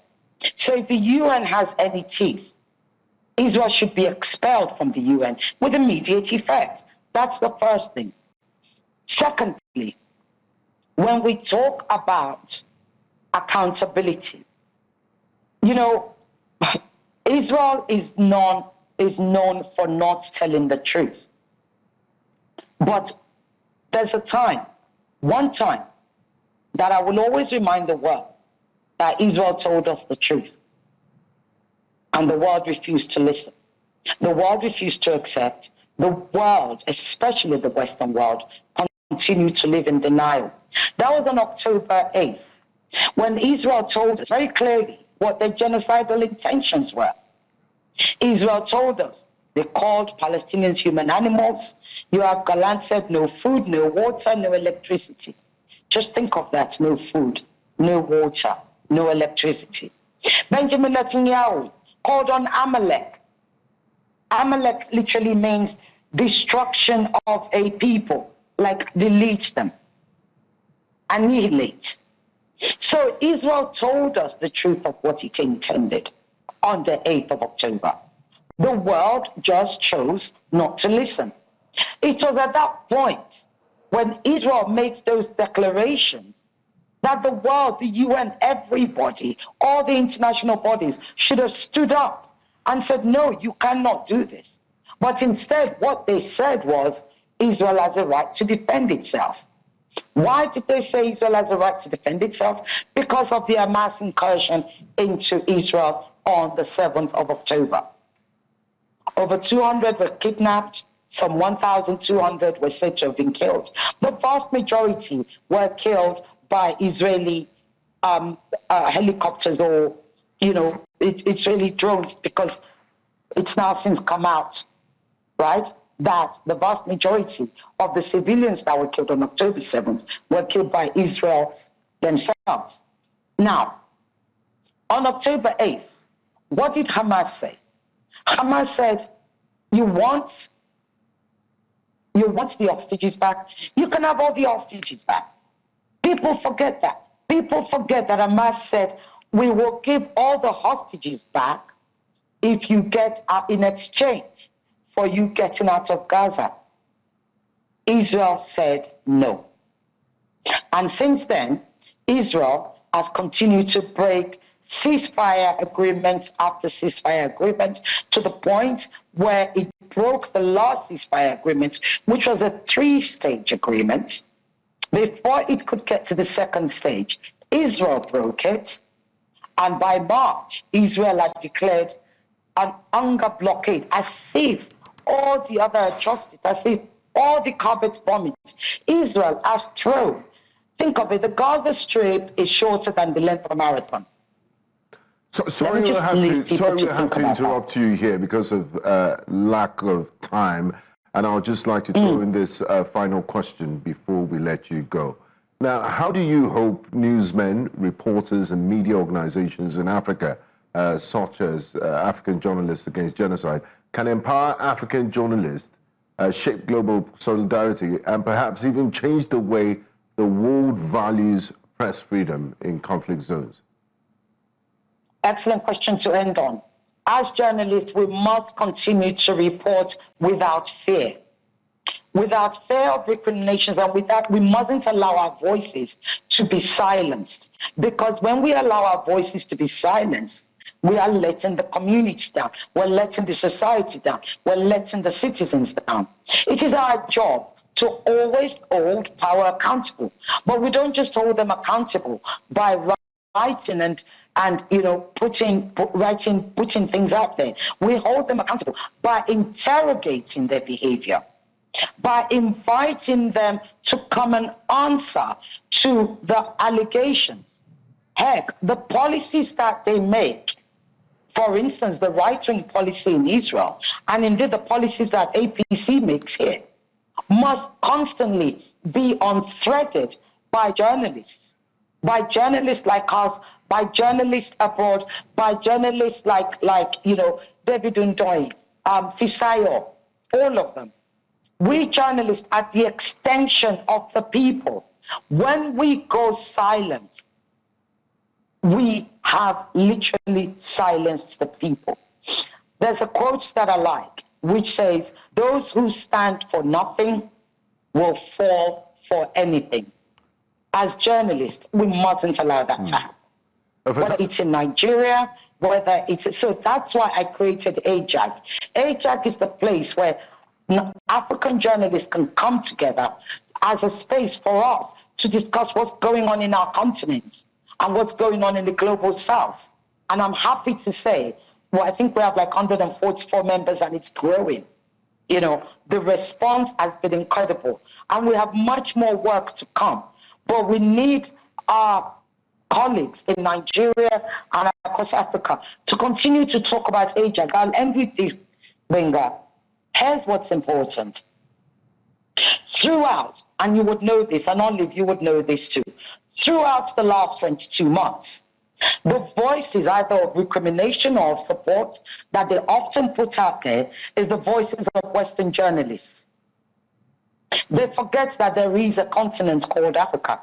So if the UN has any teeth, Israel should be expelled from the UN with immediate effect. That's the first thing. Secondly, when we talk about accountability, you know, Israel is known for not telling the truth. But there's one time, that I will always remind the world that Israel told us the truth. And the world refused to listen. The world refused to accept. The world, especially the Western world, continued to live in denial. That was on October 8th, when Israel told us very clearly what their genocidal intentions were. Israel told us they called Palestinians human animals. Yoav Gallant said no food, no water, no electricity. Just think of that, no food, no water, no electricity. Benjamin Netanyahu called on Amalek. Amalek literally means destruction of a people, like delete them, annihilate. So Israel told us the truth of what it intended on the 8th of October. The world just chose not to listen. It was at that point when Israel made those declarations that the world, the UN, everybody, all the international bodies should have stood up and said, no, you cannot do this. But instead, what they said was, Israel has a right to defend itself. Why did they say Israel has a right to defend itself? Because of the Hamas incursion into Israel on the 7th of October. Over 200 were kidnapped. Some 1,200 were said to have been killed. The vast majority were killed by Israeli helicopters or, Israeli drones, because it's now since come out, right, that the vast majority of the civilians that were killed on October 7th were killed by Israel themselves. Now, on October 8th, what did Hamas say? Hamas said, you want the hostages back? You can have all the hostages back. People forget that. People forget that Hamas said, we will give all the hostages back if you get in exchange for you getting out of Gaza. Israel said no. And since then, Israel has continued to break ceasefire agreements after ceasefire agreements, to the point where it broke the last ceasefire agreement, which was a 3-stage agreement. Before it could get to the 2nd stage, Israel broke it. And by March, Israel had declared an hunger blockade, as if all the other atrocities, as if all the carpet bombings Israel has thrown. Think of it, the Gaza Strip is shorter than the length of a marathon. Sorry, we'll have to interrupt you here because of lack of time. And I would just like to throw in this final question before we let you go. Now, how do you hope newsmen, reporters, and media organizations in Africa, such as African Journalists Against Genocide, can empower African journalists, shape global solidarity, and perhaps even change the way the world values press freedom in conflict zones? Excellent question to end on. As journalists, we must continue to report without fear. Without fear of recriminations, and with that, we mustn't allow our voices to be silenced. Because when we allow our voices to be silenced, we are letting the community down. We're letting the society down. We're letting the citizens down. It is our job to always hold power accountable. But we don't just hold them accountable by writing and putting things out there. We hold them accountable by interrogating their behavior, by inviting them to come and answer to the allegations. Heck, the policies that they make, for instance, the right-wing policy in Israel, and indeed the policies that APC makes here, must constantly be unthreaded by journalists like us, by journalists abroad, by journalists like David Undoy, Fisayo, all of them. We journalists are the extension of the people. When we go silent, we have literally silenced the people. There's a quote that I like, which says, those who stand for nothing will fall for anything. as journalists, we mustn't allow that to happen. Whether it's in Nigeria, whether it's... So that's why I created AJAG. AJAG is the place where African journalists can come together as a space for us to discuss what's going on in our continent and what's going on in the global south. And I'm happy to say, well, I think we have like 144 members and it's growing. You know, the response has been incredible. And we have much more work to come. But we need our colleagues in Nigeria and across Africa to continue to talk about AJAG. I'll end with this, Benga. Here's what's important. Throughout, and you would know this, and Olive, you would know this too, throughout the last 22 months, the voices either of recrimination or of support that they often put out there is the voices of Western journalists. They forget that there is a continent called Africa.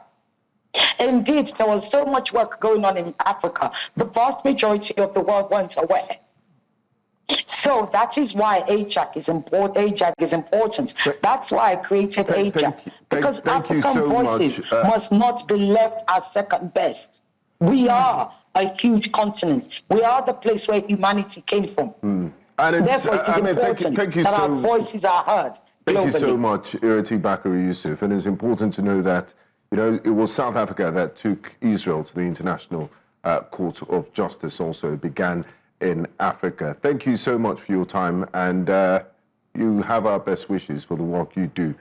Indeed, there was so much work going on in Africa, the vast majority of the world weren't aware. So that is why AJAG is important. That's why I created AJAG. Because African voices must not be left as second best. We are a huge continent. We are the place where humanity came from. And therefore, it is important that our voices are heard globally. Thank you so much, Ireti Bakari Yusuf. And it's important to know that, you know, it was South Africa that took Israel to the International Court of Justice also. It began in Africa. Thank you so much for your time, and you have our best wishes for the work you do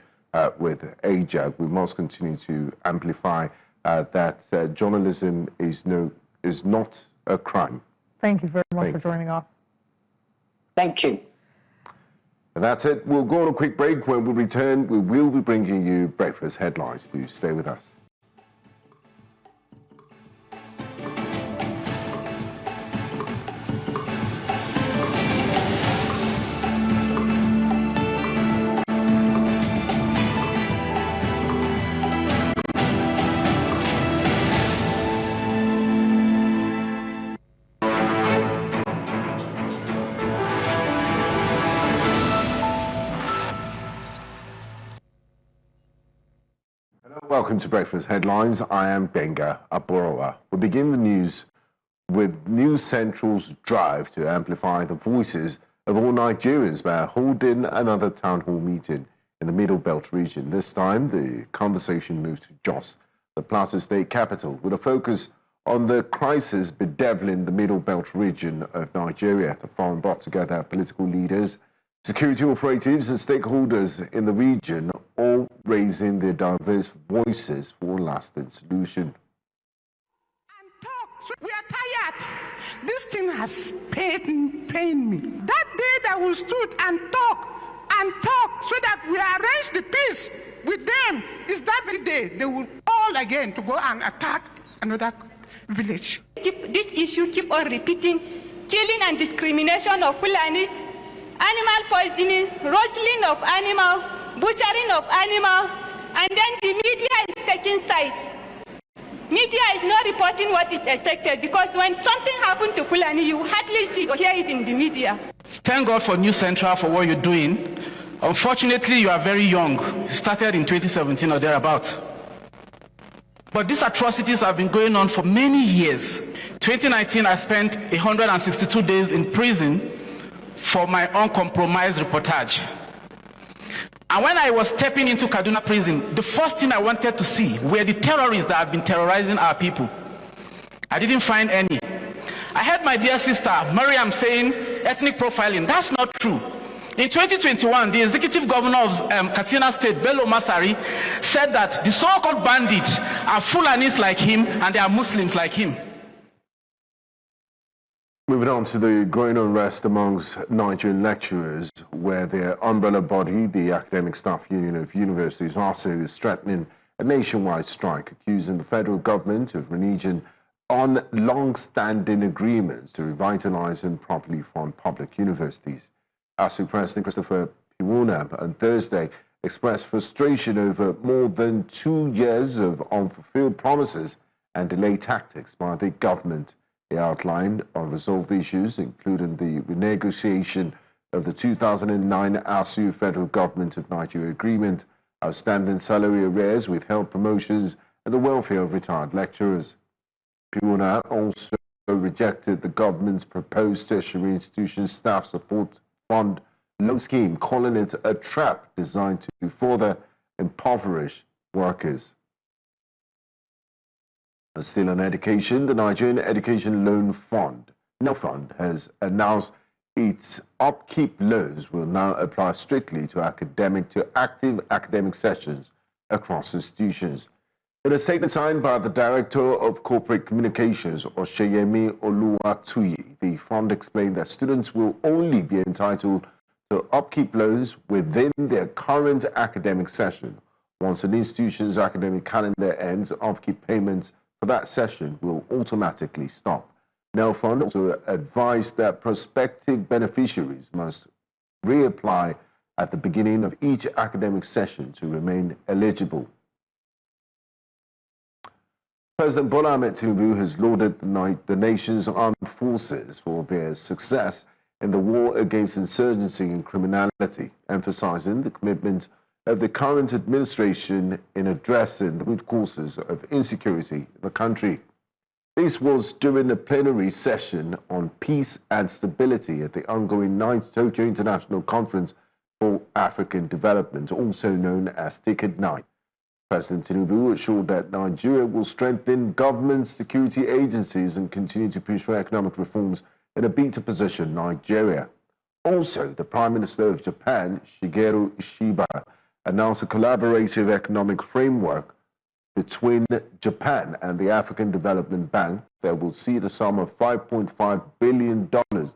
with AJAG. We must continue to amplify that journalism is not a crime. Thank you very much for joining us. Thank you. And that's it. We'll go on a quick break. When we return, we will be bringing you breakfast headlines. Do stay with us. Welcome to Breakfast Headlines. I am Benga Aborowa. We begin the news with News Central's drive to amplify the voices of all Nigerians by holding another town hall meeting in the Middle Belt region. This time, the conversation moved to Jos, the Plateau State capital, with a focus on the crisis bedeviling the Middle Belt region of Nigeria. The forum brought together political leaders, security operatives and stakeholders in the region, all raising their diverse voices for a lasting solution. We are tired. This thing has pained me. That day that we stood and talk so that we arrange the peace with them is that very day they will all again to go and attack another village. This issue keep on repeating, killing and discrimination of Fulanis, animal poisoning, roastling of animal, butchering of animal, and then the media is taking sides. Media is not reporting what is expected because when something happened to Fulani, you hardly see or hear it in the media. Thank God for News Central for what you're doing. Unfortunately, you are very young. You started in 2017 or thereabouts. But these atrocities have been going on for many years. 2019, I spent 162 days in prison for my uncompromised reportage. And when I was stepping into Kaduna prison, the first thing I wanted to see were the terrorists that have been terrorizing our people. I didn't find any. I heard my dear sister, Mariam, saying ethnic profiling. That's not true. In 2021, the executive governor of Katsina State, Bello Masari, said that the so-called bandits are Fulanis like him and they are Muslims like him. Moving on to the growing unrest amongst Nigerian lecturers, where their umbrella body, the Academic Staff Union of Universities, ASUU, is threatening a nationwide strike, accusing the federal government of reneging on long-standing agreements to revitalize and properly fund public universities. ASUU President Christopher Piwona on Thursday expressed frustration over more than 2 years of unfulfilled promises and delayed tactics by the government. They outlined unresolved issues, including the renegotiation of the 2009 ASUU Federal Government of Nigeria Agreement, outstanding salary arrears, withheld promotions, and the welfare of retired lecturers. Piuna also rejected the government's proposed tertiary institution staff support fund loan scheme, calling it a trap designed to further impoverish workers. And still on education, the Nigerian Education Loan Fund, NELFund, has announced its upkeep loans will now apply strictly to active academic sessions across institutions. In a statement signed by the Director of Corporate Communications, Oseyemi Oluwatuyi, the fund explained that students will only be entitled to upkeep loans within their current academic session. Once an institution's academic calendar ends, upkeep payments for that session will automatically stop. NELFund also advised that prospective beneficiaries must reapply at the beginning of each academic session to remain eligible. President Bola Ahmed Tinubu has lauded the nation's armed forces for their success in the war against insurgency and criminality, emphasizing the commitment of the current administration in addressing the root causes of insecurity in the country. This was during the plenary session on peace and stability at the ongoing 9th Tokyo International Conference for African Development, also known as TICAD 9. President Tinubu assured that Nigeria will strengthen government security agencies and continue to push for economic reforms in a bid to position Nigeria. Also, the Prime Minister of Japan, Shigeru Ishiba, announced a collaborative economic framework between Japan and the African Development Bank that will see the sum of $5.5 billion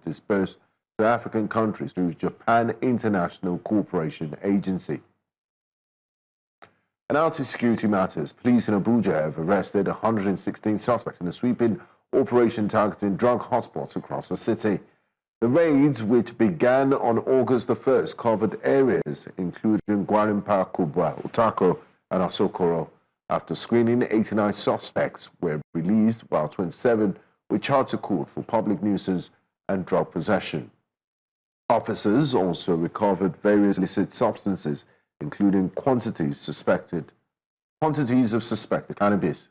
dispersed to African countries through Japan International Cooperation Agency. And now to security matters. Police in Abuja have arrested 116 suspects in a sweeping operation targeting drug hotspots across the city. The raids, which began on August the 1st, covered areas including Gwarimpa, Kubwa, Utako, and Asokoro. After screening, 89 suspects were released, while 27 were charged to court for public nuisance and drug possession. Officers also recovered various illicit substances, including quantities of suspected cannabis.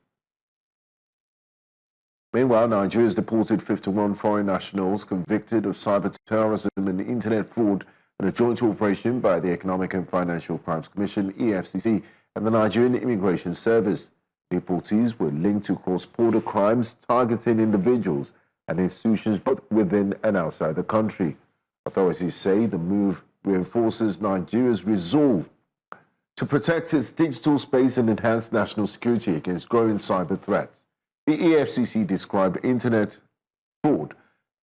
Meanwhile, Nigeria has deported 51 foreign nationals convicted of cyber terrorism and internet fraud in a joint operation by the Economic and Financial Crimes Commission, EFCC, and the Nigerian Immigration Service. Deportees were linked to cross-border crimes targeting individuals and institutions both within and outside the country. Authorities say the move reinforces Nigeria's resolve to protect its digital space and enhance national security against growing cyber threats. The EFCC described internet fraud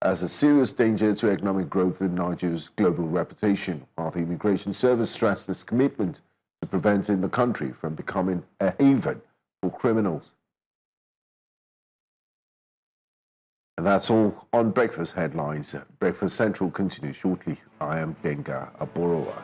as a serious danger to economic growth in Nigeria's global reputation, while the Immigration Service stressed its commitment to preventing the country from becoming a haven for criminals. And that's all on Breakfast Headlines. Breakfast Central continues shortly. I am Benga Aboroa.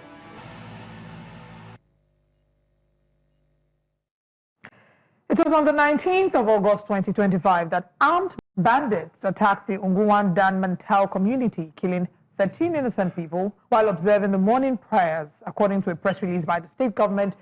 It was on the 19th of August 2025 that armed bandits attacked the Unguwan Dan Mantal community, killing 13 innocent people while observing the morning prayers. According to a press release by the state government,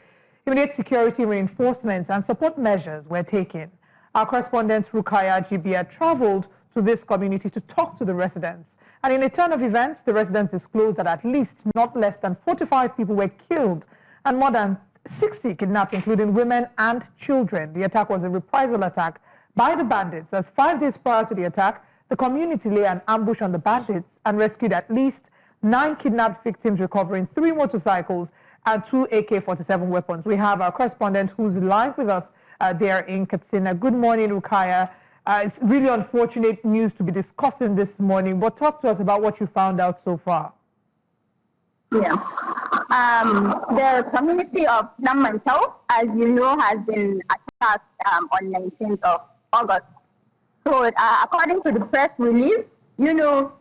immediate security reinforcements and support measures were taken. Our correspondent Rukaya Jibia traveled to this community to talk to the residents. And in a turn of events, the residents disclosed that at least not less than 45 people were killed and more than 60 kidnapped, including women and children. The attack was a reprisal attack by the bandits, as 5 days prior to the attack, the community lay an ambush on the bandits and rescued at least 9 kidnapped victims, recovering 3 motorcycles and 2 AK-47 weapons. We have our correspondent who's live with us there in Katsina. Good morning, Rukaya. It's really unfortunate news to be discussing this morning, but talk to us about what you found out so far. Yeah. The community of Namantau, as you know, has been attacked on 19th of August. So according to the press release, 13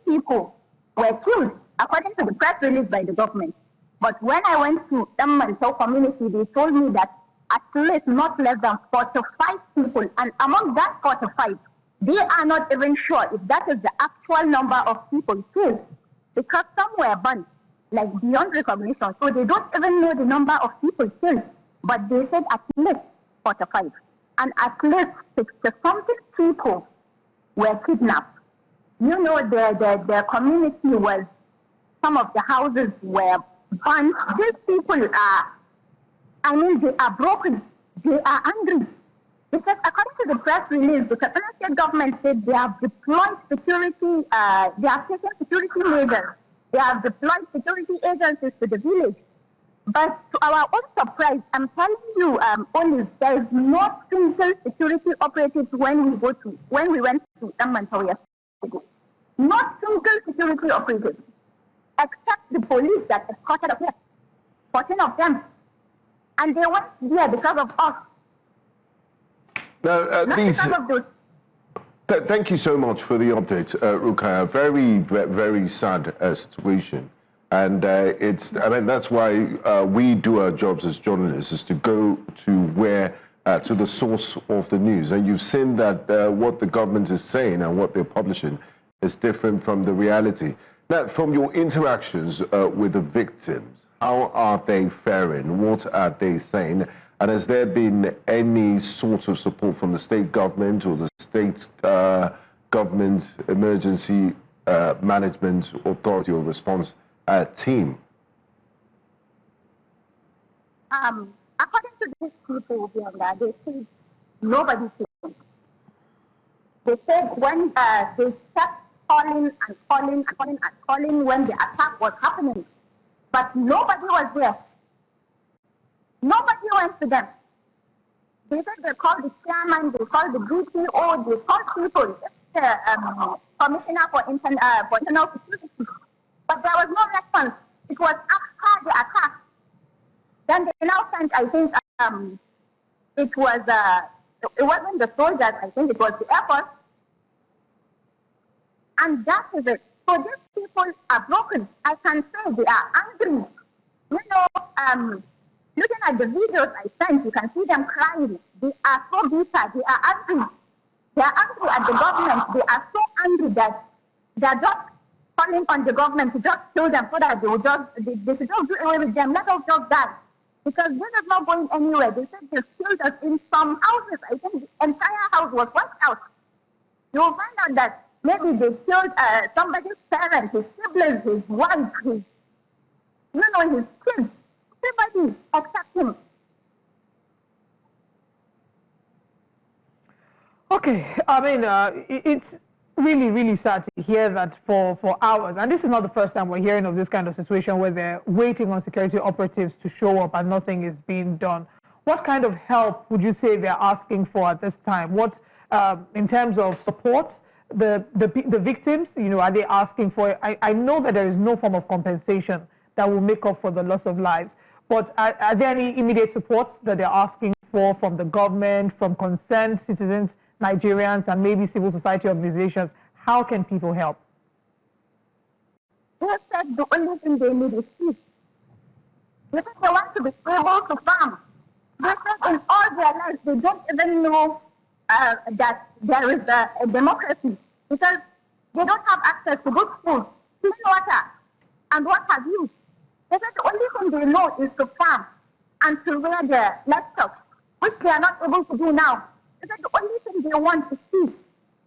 people were killed, according to the press release by the government. But when I went to Namantau community, they told me that at least not less than 45 people, and among that 45, they are not even sure if that is the actual number of people killed, because some were burnt, like beyond recognition. So they don't even know the number of people killed, but they said at least 45. And at least 60-something people were kidnapped. You know, the community was, some of the houses were burnt. These people are, they are broken. They are angry. Because according to the press release, the Kaduna State government said they have deployed security, they have taken security measures. They have deployed security agencies to the village. But to our own surprise, I'm telling you, Olive, there is no single security operatives when we went to Mantawi yesterday. Not single security operatives, except the police that escorted us here. 14 of them. And they went there because of us. Now, thank you so much for the update, Rukaya. Very, very sad situation. And that's why we do our jobs as journalists, is to go to where, to the source of the news. And you've seen that what the government is saying and what they're publishing is different from the reality. Now, from your interactions with the victims, how are they faring? What are they saying? And has there been any sort of support from the state government or the state government emergency management authority or response team? According to these people, they said nobody came. They said when they kept calling when the attack was happening, but nobody was there. Nobody went to them. They said they called the chairman, they called the DPO, they called people, the commissioner for internal security. But there was no response. It was after the attack. Then they now sent, I think, it wasn't the soldiers, I think it was the Air Force. And that is it. So these people are broken. I can say they are angry. You know, looking at the videos I sent, you can see them crying. They are so bitter. They are angry. They are angry at the government. They are so angry that they are just calling on the government to just kill them so that they should just do away with them. Let us just die. Because this is not going anywhere. They said they killed us in some houses. I think the entire house was wiped out. You will find out that maybe they killed somebody's parents, his siblings, his wife, his kids. Everybody except him. Okay, it's really, really sad to hear that for hours. And this is not the first time we're hearing of this kind of situation where they're waiting on security operatives to show up and nothing is being done. What kind of help would you say they're asking for at this time? What, in terms of support, the victims, are they asking for? I know that there is no form of compensation that will make up for the loss of lives. But are there any immediate supports that they're asking for from the government, from concerned citizens, Nigerians, and maybe civil society organizations? How can people help? They said the only thing they need is peace. They said they want to be able to farm. They said in all their lives they don't even know that there is a democracy because they don't have access to good food, clean water, and what have you. They said the only thing they know is to farm and to wear their livestock, which they are not able to do now. They said the only thing they want is peace.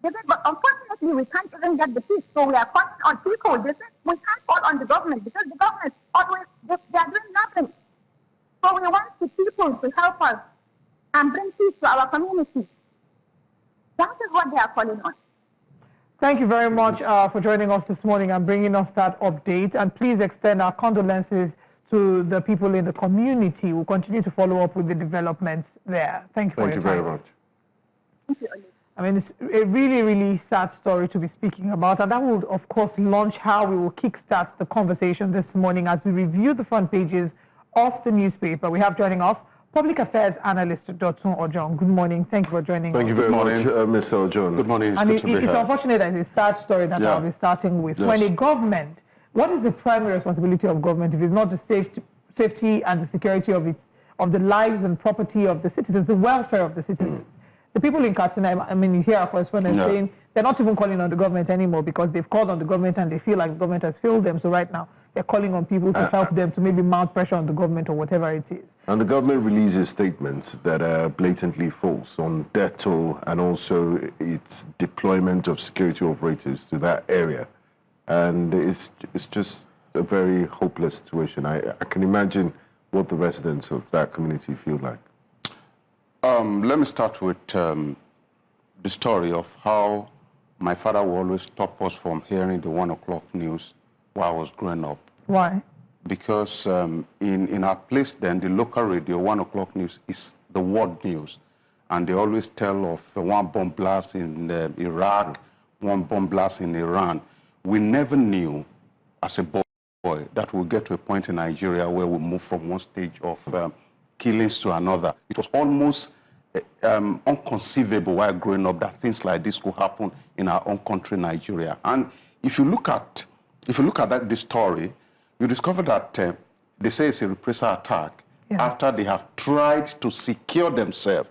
They said, but unfortunately, we can't even get the peace, so we are calling on people. They said we can't call on the government because the government always, they are doing nothing. So we want the people to help us and bring peace to our community. That is what they are calling on. Thank you very much for joining us this morning and bringing us that update. And please extend our condolences to the people in the community. We'll continue to follow up with the developments there. Thank you for your time. Thank you very much. Thank you, Oli. I mean, it's a really, really sad story to be speaking about. And that will, of course, launch how we will kickstart the conversation this morning as we review the front pages of the newspaper. We have joining us Public Affairs Analyst Dotun Ojon. Good morning. Thank you for joining us. Thank you very much, Mr. Ojon. Good morning. And it's unfortunate that it's a sad story that I'll be starting with. Yes. When a government, what is the primary responsibility of government if it's not the safety and the security of the lives and property of the citizens, the welfare of the citizens? The people in Katsina, I mean, you hear our correspondents saying they're not even calling on the government anymore because they've called on the government and they feel like the government has failed them. So right now, they're calling on people to help them to maybe mount pressure on the government or whatever it is. And the government releases statements that are blatantly false on death toll and also its deployment of security operatives to that area. And it's just a very hopeless situation. I can imagine what the residents of that community feel like. Let me start with the story of how my father will always stop us from hearing the 1 o'clock news while I was growing up. Why? Because in our place then, the local radio, 1 o'clock news is the world news. And they always tell of one bomb blast in Iraq, one bomb blast in Iran. We never knew as a boy that we'll get to a point in Nigeria where we move from one stage of killings to another. It was almost unconceivable while growing up that things like this could happen in our own country, Nigeria. And if you look at this story, you discover that they say it's a reprisal attack after they have tried to secure themselves.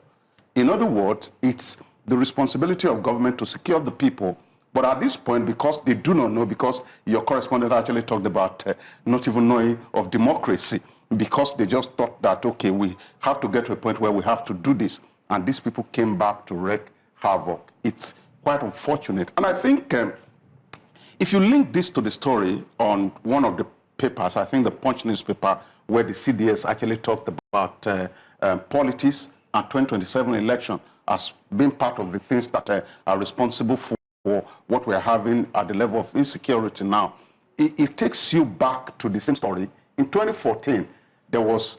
In other words, it's the responsibility of government to secure the people. But at this point, because they do not know, because your correspondent actually talked about not even knowing of democracy, because they just thought that, okay, we have to get to a point where we have to do this. And these people came back to wreak havoc. It's quite unfortunate. And I think if you link this to the story on one of the papers, I think the Punch newspaper, where the CDS actually talked about politics and 2027 election as being part of the things that are responsible for what we're having at the level of insecurity now, it takes you back to the same story. In 2014, there was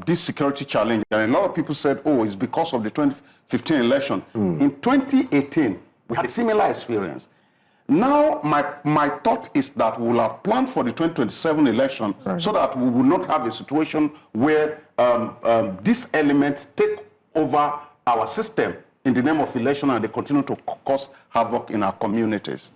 this security challenge, and a lot of people said, oh, it's because of the 2015 election. In 2018, we had a similar experience. Now, my thought is that we will have planned for the 2027 election so that we will not have a situation where these elements take over our system in the name of election and they continue to cause havoc in our communities.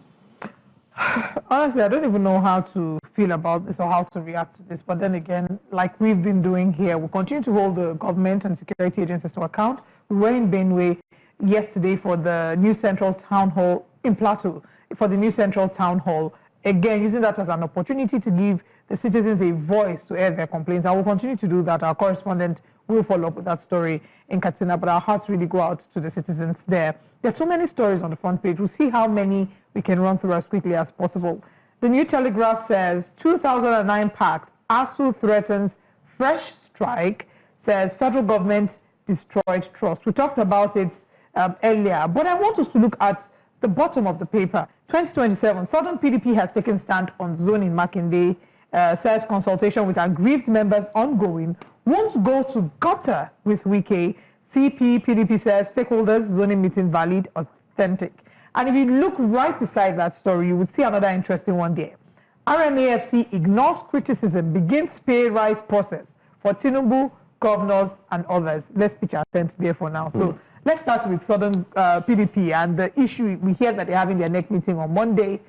Honestly, I don't even know how to feel about this or how to react to this. But then again, like we've been doing here, we'll continue to hold the government and security agencies to account. We were in Benue yesterday for the New Central Town Hall in Plateau, for the New Central Town Hall. Again, using that as an opportunity to give the citizens a voice to air their complaints. I will continue to do that. Our correspondent will follow up with that story in Katsina, but our hearts really go out to the citizens there. There are too many stories on the front page. We'll see how many we can run through as quickly as possible. The New Telegraph says 2009 pact, ASUU threatens fresh strike, says federal government destroyed trust. We talked about it earlier, but I want us to look at the bottom of the paper. 2027, Southern PDP has taken stand on zoning. Makinde says consultation with aggrieved members ongoing, won't go to gutter with Wike. PDP says stakeholders zoning meeting valid, authentic. And if you look right beside that story, you would see another interesting one there. RMAFC ignores criticism, begins pay rise process for Tinubu, governors, and others. Let's pitch our tent there for now. So let's start with Southern PDP and the issue. We hear that they're having their next meeting on Monday.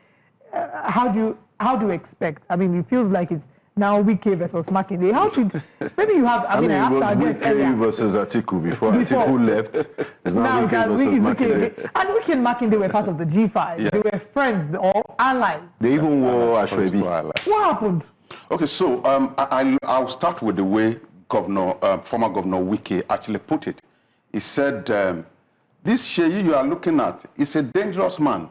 How do you expect? I mean, it feels like it's now Wike versus Makinde. How should maybe you have? I mean, it was Wike versus Atiku before Atiku left. It's now Wike versus Makinde. And Wike and Makinde were part of the G5. Yeah. They were friends or allies. They even wore Ashwebi. What happened? Okay, so I'll start with the way former Governor Wike actually put it. He said, "This Seyi you are looking at is a dangerous man."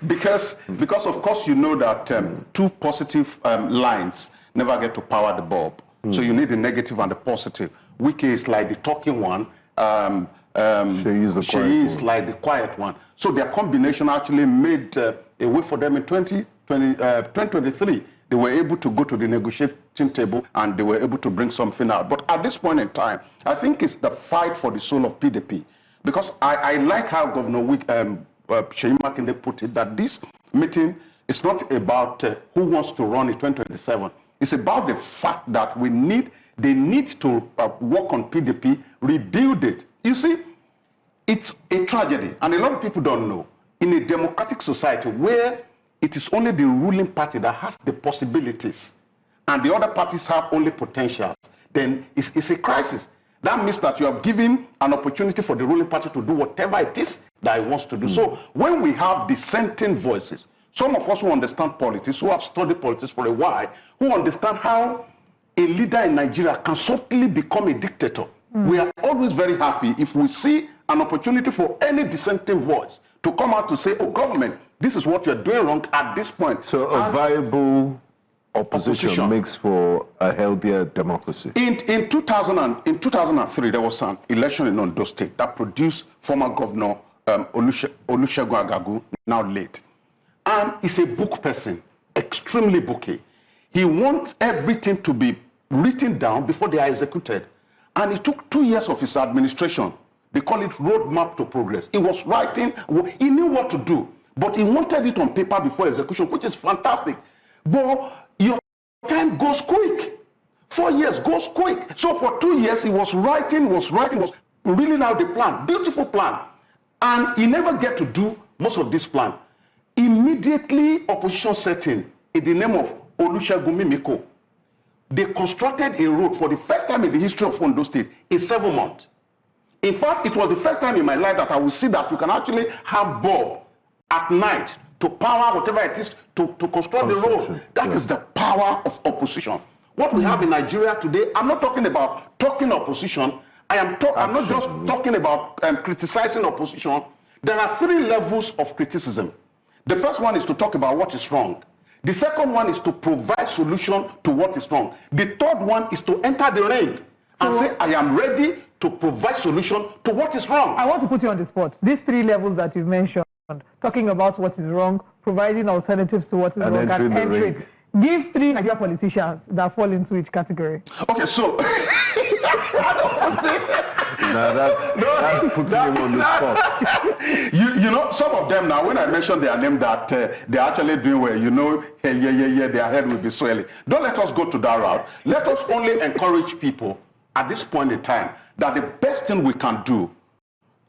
because of course you know that two positive lines never get to power the bulb. So you need the negative and the positive. Wike is like the talking one, Seyi is like the quiet one. So their combination actually made a way for them in 2023. They were able to go to the negotiating table and they were able to bring something out. But at this point in time, I think it's the fight for the soul of PDP. Because I like how Governor Seyi Makinde put it, that this meeting is not about who wants to run in 2027. It's about the fact that they need to work on PDP, rebuild it. You see, it's a tragedy, and a lot of people don't know. In a democratic society where it is only the ruling party that has the possibilities, and the other parties have only potential, then it's a crisis. That means that you have given an opportunity for the ruling party to do whatever it is that it wants to do. So when we have dissenting voices, some of us who understand politics, who have studied politics for a while, who understand how a leader in Nigeria can suddenly become a dictator. We are always very happy if we see an opportunity for any dissenting voice to come out to say, oh, government, this is what you're doing wrong at this point. So a viable opposition makes for a healthier democracy. In 2003, there was an election in Ondo State that produced former Governor Olusegun Agagu, now late. And he's a book person, extremely booky. He wants everything to be written down before they are executed. And it took 2 years of his administration. They call it roadmap to progress. He was writing, he knew what to do, but he wanted it on paper before execution, which is fantastic. But your time goes quick. 4 years goes quick. So for 2 years, he was writing, was reeling out the plan, beautiful plan. And he never get to do most of this plan. Immediately, opposition set in the name of Olusegun Mimiko. They constructed a road for the first time in the history of Ondo State in 7 months. In fact, it was the first time in my life that I will see that you can actually have bulb at night to power whatever it is to construct the road. That is the power of opposition. What we have in Nigeria today, I'm not talking about talking opposition. I'm not just talking about criticizing opposition. There are 3 levels of criticism. The first one is to talk about what is wrong. The second one is to provide solution to what is wrong. The third one is to enter the ring and say, I am ready to provide solution to what is wrong. I want to put you on the spot. These 3 levels that you've mentioned, talking about what is wrong, providing alternatives to what is wrong, and entering. Give 3 Nigerian politicians that fall into each category. Okay, so that's putting him on the spot. You know, some of them now, when I mention their name, that they're actually doing well, you know, their head will be swelling. Don't let us go to that route. Let us only encourage people at this point in time that the best thing we can do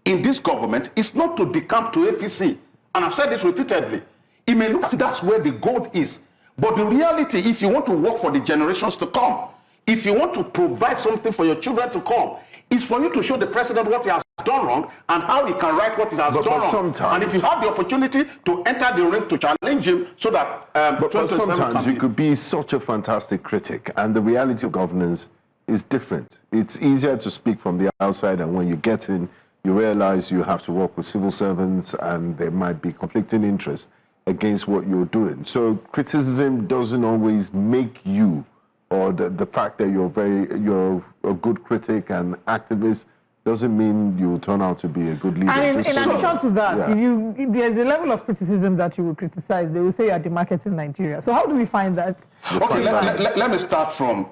in this government is not to decamp to APC. And I've said this repeatedly. It may look as if that's where the gold is. But the reality, if you want to work for the generations to come, if you want to provide something for your children to come, is for you to show the president what he has done wrong and how he can right what he has done wrong. And if you have the opportunity to enter the ring to challenge him so that... but sometimes you could be such a fantastic critic and the reality of governance is different. It's easier to speak from the outside, and when you get in, you realize you have to work with civil servants and there might be conflicting interests against what you're doing. So criticism doesn't always make you, or the fact that you're a good critic and activist doesn't mean you will turn out to be a good leader. And in addition to that, if there's a level of criticism that you will criticize, they will say you are demarketing Nigeria. So how do we find that? Okay, let me start from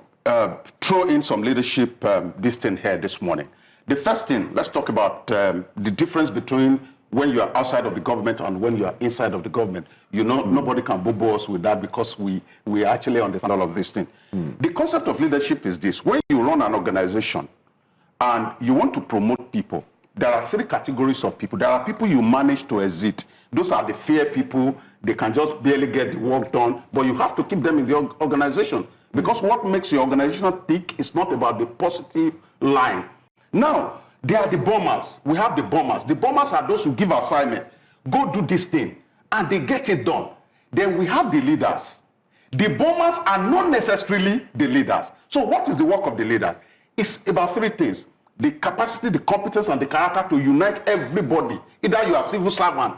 throw in some leadership this thing here this morning. The first thing, let's talk about the difference between when you are outside of the government and when you are inside of the government. You know, nobody can boo us with that because we actually understand all of these things. The concept of leadership is this: when you run an organization and you want to promote people, there are 3 categories of people. There are people you manage to exit. Those are the fair people. They can just barely get the work done, but you have to keep them in the organization, because what makes your organization tick is not about the positive line. Now, there are the bombers. We have the bombers. The bombers are those who give assignment. Go do this thing. And they get it done. Then we have the leaders. The bombers are not necessarily the leaders. So what is the work of the leaders? It's about 3 things: the capacity, the competence, and the character to unite everybody. Either you are a civil servant,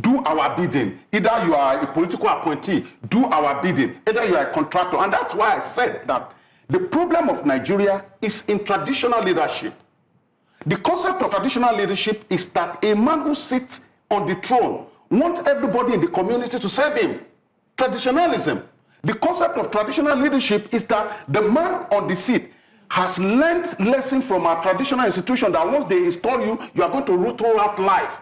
do our bidding. Either you are a political appointee, do our bidding. Either you are a contractor. And that's why I said that the problem of Nigeria is in traditional leadership. The concept of traditional leadership is that a man who sits on the throne wants everybody in the community to serve him. Traditionalism. The concept of traditional leadership is that the man on the seat has learned lessons from our traditional institution that once they install you, you are going to root throughout life.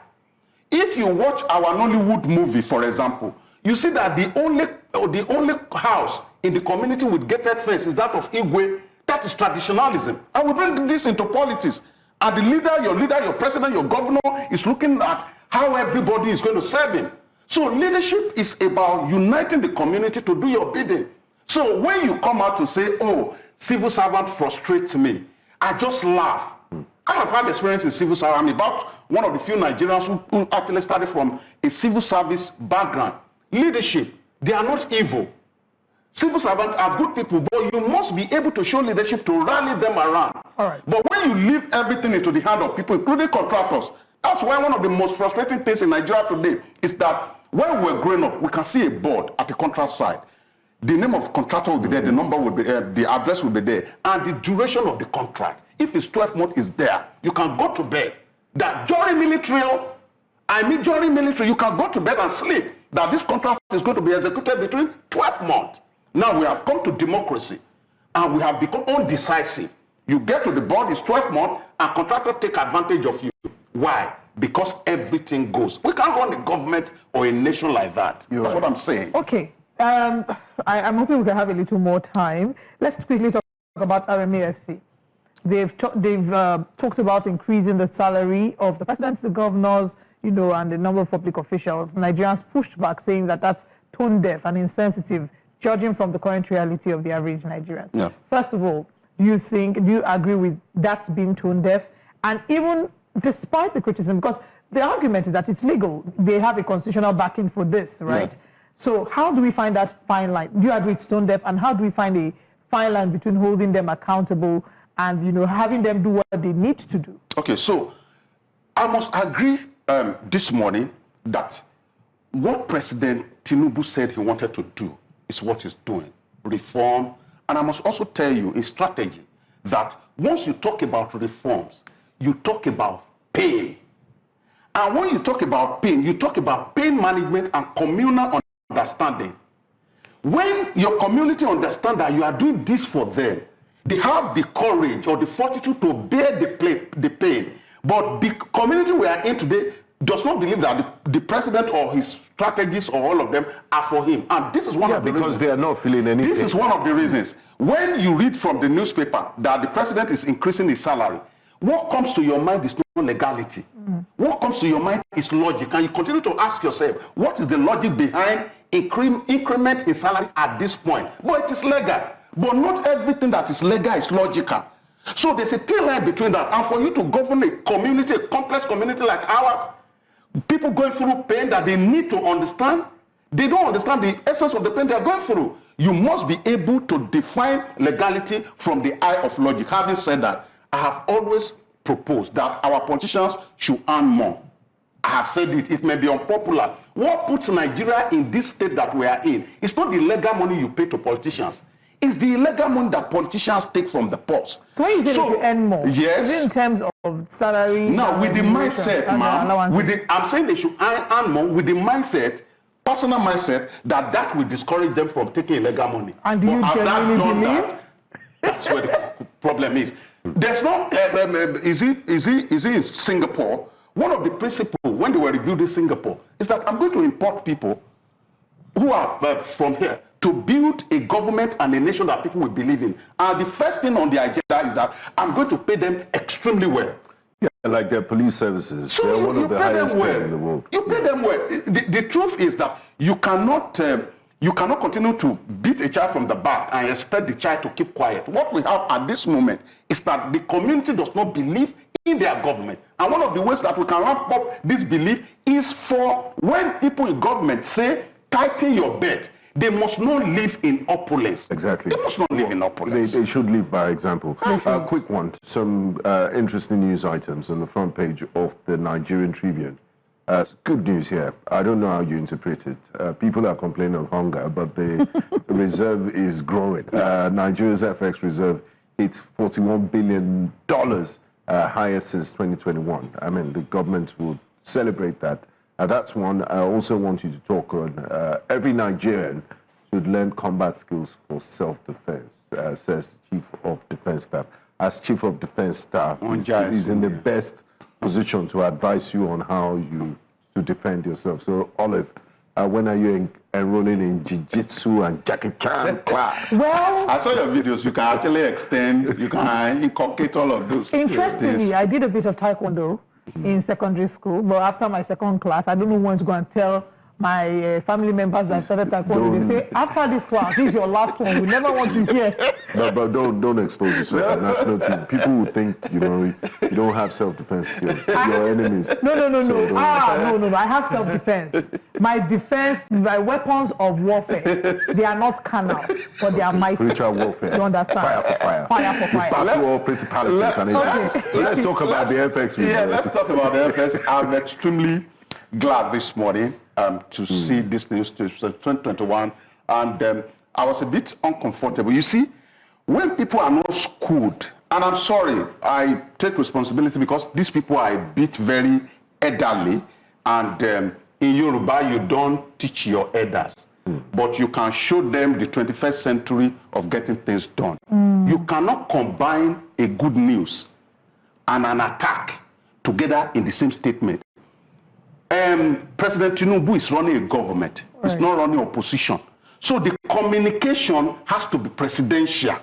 If you watch our Nollywood movie, for example, you see that the only house in the community with gated fence is that of Igwe. That is traditionalism. And we bring this into politics. And the leader, your president, your governor is looking at how everybody is going to serve him. So leadership is about uniting the community to do your bidding. So when you come out to say, oh, civil servant frustrates me, I just laugh. I have had experience in civil service. I'm about one of the few Nigerians who actually started from a civil service background. leadership. They are not evil. Civil servants are good people, but you must be able to show leadership to rally them around. All right. But when you leave everything into the hand of people, including contractors, that's why one of the most frustrating things in Nigeria today is that when we're growing up, we can see a board at the contract side. The name of the contractor will be there, the number will be there, the address will be there, and the duration of the contract. If it's 12 months, is there. You can go to bed. That during military, you can go to bed and sleep. That this contract is going to be executed between 12 months. Now we have come to democracy, and we have become undecisive. You get to the board, it's 12 months, and contractors take advantage of you. Why? Because everything goes. We can't run a government or a nation like that. That's what I'm saying. Okay. I'm hoping we can have a little more time. Let's quickly talk about RMAFC. They've talked about increasing the salary of the presidents, the governors, you know, and the number of public officials. Nigerians pushed back, saying that that's tone deaf and insensitive, judging from the current reality of the average Nigerians. Yeah. First of all, do you agree with that being tone deaf? And even despite the criticism, because the argument is that it's legal, they have a constitutional backing for this, right? Yeah. So how do we find that fine line? Do you agree it's tone deaf? And how do we find a fine line between holding them accountable and, you know, having them do what they need to do? Okay, so I must agree this morning that what President Tinubu said he wanted to do is what he's doing, reform. And I must also tell you in strategy that once you talk about reforms, you talk about pain. And when you talk about pain, you talk about pain management and communal understanding. When your community understands that you are doing this for them, they have the courage or the fortitude to bear the pain. But the community we are in today does not believe that the president or his strategies or all of them are for him. And this is one of the reasons. Because they are not feeling anything. This is one of the reasons. When you read from the newspaper that the president is increasing his salary, what comes to your mind is no legality. What comes to your mind is logic. And you continue to ask yourself, what is the logic behind increment in salary at this point? But it is legal. But not everything that is legal is logical. So there's a thin line between that. And for you to govern a community, a complex community like ours, people going through pain that they need to understand, they don't understand the essence of the pain they're going through. You must be able to define legality from the eye of logic. Having said that, I have always proposed that our politicians should earn more. I have said it may be unpopular. What puts Nigeria in this state that we are in? It's not the legal money you pay to politicians. It's the illegal money that politicians take from the purse. So when you say they should earn more, yes. Is it in terms of salary? No, with the mindset, ma'am. I'm saying they should earn more with the mindset, personal mindset, that will discourage them from taking illegal money. And do you genuinely believe? That's where the problem is. There's no, is it in Singapore? One of the principles when they were rebuilding Singapore is that I'm going to import people who are from here to build a government and a nation that people will believe in. And the first thing on the agenda is that I'm going to pay them extremely well. Yeah, like their police services. So they're one of the highest paid in the world. You pay them well. The truth is that you cannot continue to beat a child from the back and expect the child to keep quiet. What we have at this moment is that the community does not believe in their government. And one of the ways that we can ramp up this belief is for when people in government say, tighten your belt, they must not live in opulence. Exactly. They must not live in opulence. They should live by example. Quick one. Some interesting news items on the front page of the Nigerian Tribune. Good news here. I don't know how you interpret it. People are complaining of hunger, but the reserve is growing. Nigeria's FX reserve hit $41 billion, highest since 2021. I mean, the government will celebrate that. That's one. I also want you to talk on every Nigerian should learn combat skills for self-defense, says Chief of Defense Staff. As Chief of Defense Staff, he's in the best position to advise you on how to defend yourself. So, Olive, when are you enrolling in Jiu-Jitsu and Jackie Chan class? Well, I saw your videos. You can actually extend, you can inculcate all of those. Interestingly, I did a bit of Taekwondo in secondary school, but after my second class, I don't know when to go and tell my family members that I started Taekwondo. They say, after this class, this is your last one. We never want to hear. But don't expose yourself to national team. People will think, you don't have self-defense skills. Your enemies. No. No. I have self-defense. My defense, my weapons of warfare, they are not carnal, but they are mighty. Spiritual warfare. You understand? Fire for fire. Fire for fire. Battle all principalities and agents. Let's talk about the FX. Yeah, let's talk about the FX. I'm extremely glad this morning to see this news to 2021, and I was a bit uncomfortable. You see, when people are not schooled, and I'm sorry, I take responsibility because these people are a bit very elderly, and in Yoruba, you don't teach your elders, but you can show them the 21st century of getting things done. You cannot combine a good news and an attack together in the same statement. President Tinubu is running a government. Right. He's not running opposition. So the communication has to be presidential.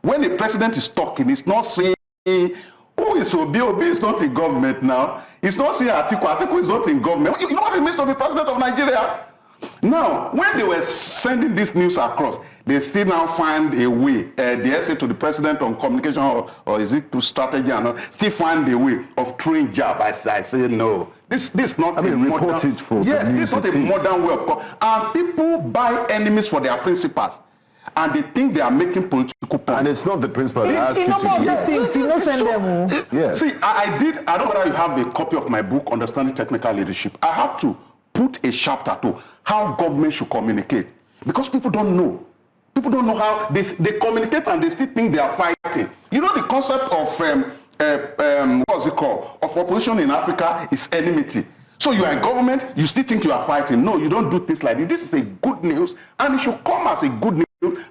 When the president is talking, he's not saying, who is Obi? Obi is not in government now. He's not saying Atiku. Atiku is not in government. You know what it means to be president of Nigeria? Now, when they were sending this news across, they still now find a way. The essay to the president on communication, or is it to strategy and all, still find a way of throwing jab. I say no. This is not a modern, yes, this is not a modern way of course. And people buy enemies for their principles. And they think they are making political points. And it's not the principal that asks you to do. See, I don't know whether you have a copy of my book, Understanding Technical Leadership. I have to put a chapter to how government should communicate. Because people don't know. People don't know how they communicate and they still think they are fighting. You know the concept of, what's it called, of opposition in Africa is enmity. So you are in government, you still think you are fighting. No, you don't do things like this. This is a good news, and it should come as a good news,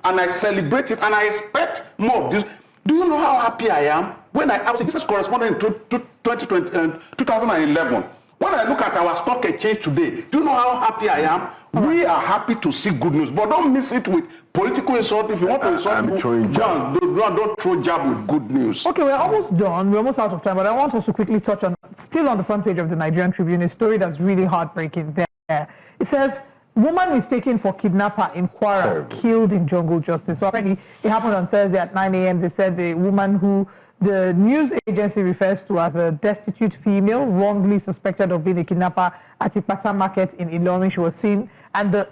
and I celebrate it, and I expect more of this. Do you know how happy I am? When I was a business correspondent in 2011, when I look at our stock exchange today, do you know how happy I am? We are happy to see good news, but don't miss it with political insult. If you want to insult people, don't throw jab with good news. Okay, we're almost done. We're almost out of time, but I want us to quickly touch on, still on the front page of the Nigerian Tribune, a story that's really heartbreaking there. It says, woman mistaken for kidnapper in Kwara, killed in jungle justice. So already, it happened on Thursday at 9 a.m. They said the woman who the news agency refers to as a destitute female, wrongly suspected of being a kidnapper at Ipata Market in Ilorin. She was seen, and the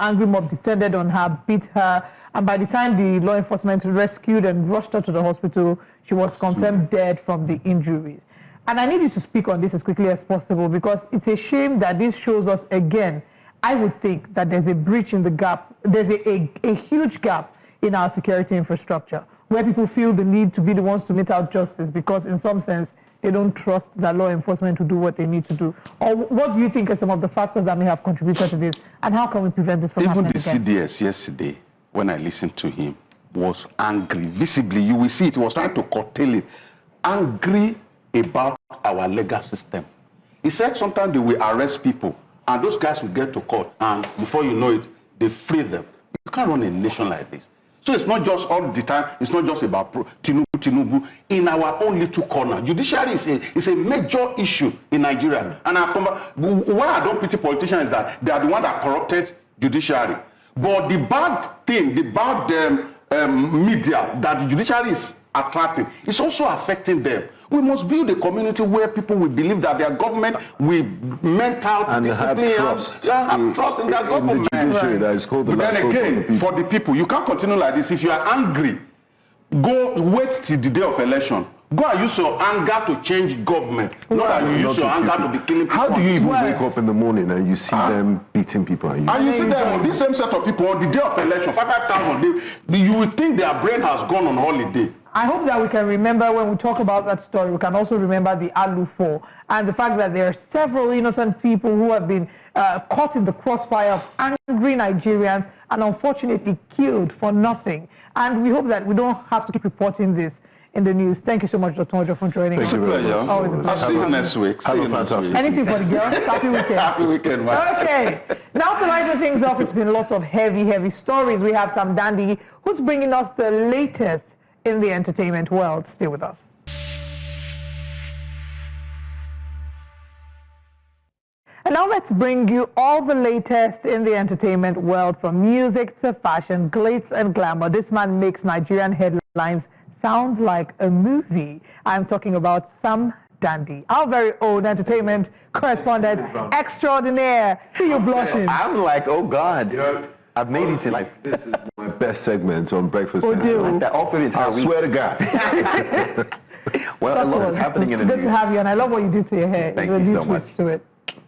angry mob descended on her, beat her, and by the time the law enforcement rescued and rushed her to the hospital, she was confirmed dead from the injuries. And I need you to speak on this as quickly as possible, because it's a shame that this shows us again, I would think that there's a breach in the gap, there's a huge gap in our security infrastructure, where people feel the need to be the ones to mete out justice because in some sense they don't trust that law enforcement will do what they need to do. Or what do you think are some of the factors that may have contributed to this, and how can we prevent this from happening again? Even the CDS yesterday, when I listened to him, was angry. Visibly, you will see it was trying to curtail it. Angry about our legal system. He said sometimes they will arrest people and those guys will get to court and before you know it, they free them. You can't run a nation like this. So it's not just all the time, it's not just about Tinubu. In our own little corner, judiciary is a major issue in Nigeria. And why I don't pity politicians is that they are the one that corrupted judiciary. But the bad thing, the bad media that the judiciary is attracting, is also affecting them. We must build a community where people will believe that their government will mental and discipline have trust in their government. That is called the but then again, for the people, you can't continue like this. If you are angry, go wait till the day of election. Go and use your anger to change government. Not that you use your anger to be killing people. How do you even wake up in the morning and you see them beating people? And you see them, this same set of people on the day of election, 5,000, you will think their brain has gone on holiday. I hope that we can remember when we talk about that story, we can also remember the ASUU 4 and the fact that there are several innocent people who have been caught in the crossfire of angry Nigerians and unfortunately killed for nothing. And we hope that we don't have to keep reporting this in the news. Thank you so much, Dr. Ojo, for joining us. Always a pleasure. I'll see you next week. Anything for the girls. Happy weekend. Happy weekend, man. Okay. Now to lighten things off, it's been lots of heavy stories. We have Sam Dandy, who's bringing us the latest in the entertainment world. Stay with us. And now let's bring you all the latest in the entertainment world, from music to fashion, glitz and glamour. This man makes Nigerian headlines sound like a movie. I'm talking about Sam dandy. Our very own entertainment correspondent extraordinaire. See you blushing. I'm like, oh God. I've made it in life. This is my best segment on Breakfast. Like that all through the entire week. I swear to God. Well, a lot is happening in the news. Good to have you, and I love what you do to your hair. Thank you so much. To it.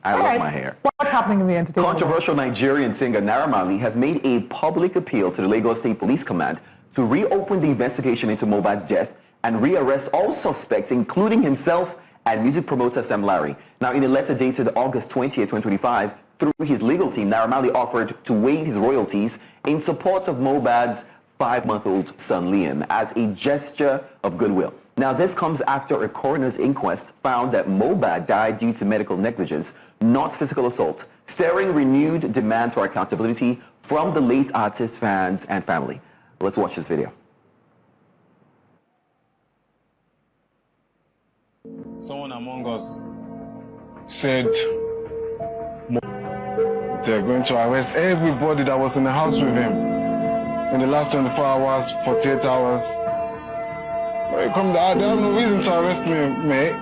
I love my hair. What's happening in the entertainment? Controversial Nigerian singer Naira Marley has made a public appeal to the Lagos State Police Command to reopen the investigation into Mohbad's death and rearrest all suspects, including himself and music promoter Sam Larry. Now, in a letter dated August 20th, 2025, through his legal team, Naira Marley offered to waive his royalties in support of Mohbad's 5-month-old son Liam as a gesture of goodwill. Now, this comes after a coroner's inquest found that Mohbad died due to medical negligence, not physical assault, stirring renewed demands for accountability from the late artist's fans and family. Let's watch this video. Someone among us said they're going to arrest everybody that was in the house with him in the last 24 hours, 48 hours. Come down, they have no reason to arrest me, May.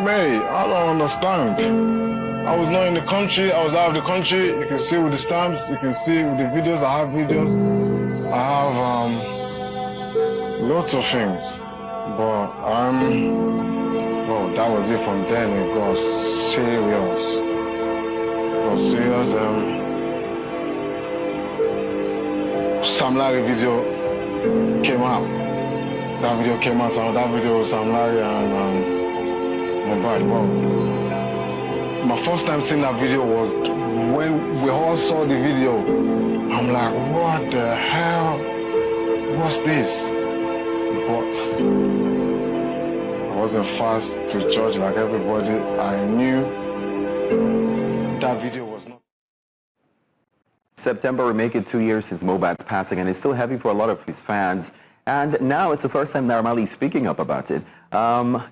May, I don't understand. I was not in the country, I was out of the country. You can see with the stamps, you can see with the videos, I have videos. I have lots of things. But well, that was it from then. It got serious. Sam Larry video came out. That video came out. So that video was Sam Larry and Mohbad. Well, my first time seeing that video was when we all saw the video. I'm like, what the hell? What's this? But I wasn't fast to judge like everybody. I knew that video was not. September will make it 2 years since Mohbad's passing, and it's still heavy for a lot of his fans. And now it's the first time Naira Marley is speaking up about it.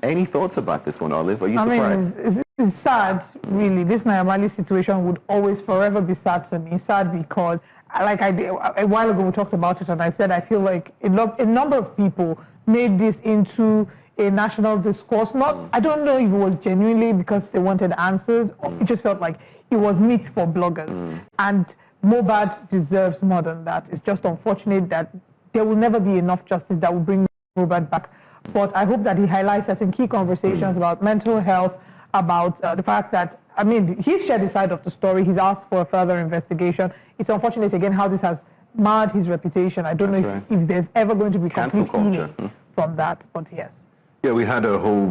Any thoughts about this one, Olive? Are you surprised? I mean, it's sad, really. This Naira Marley situation would always forever be sad to me. Sad because, like I did a while ago, we talked about it, and I said I feel like a number of people made this into a national discourse. I don't know if it was genuinely because they wanted answers, or it just felt like it was meat for bloggers. And Mohbad deserves more than that. It's just unfortunate that there will never be enough justice that will bring Mohbad back. But I hope that he highlights certain key conversations about mental health, about the fact that, I mean, he's shared his side of the story. He's asked for a further investigation. It's unfortunate, again, how this has marred his reputation. I don't know if there's ever going to be complete healing from that, but yes. Yeah, we had a whole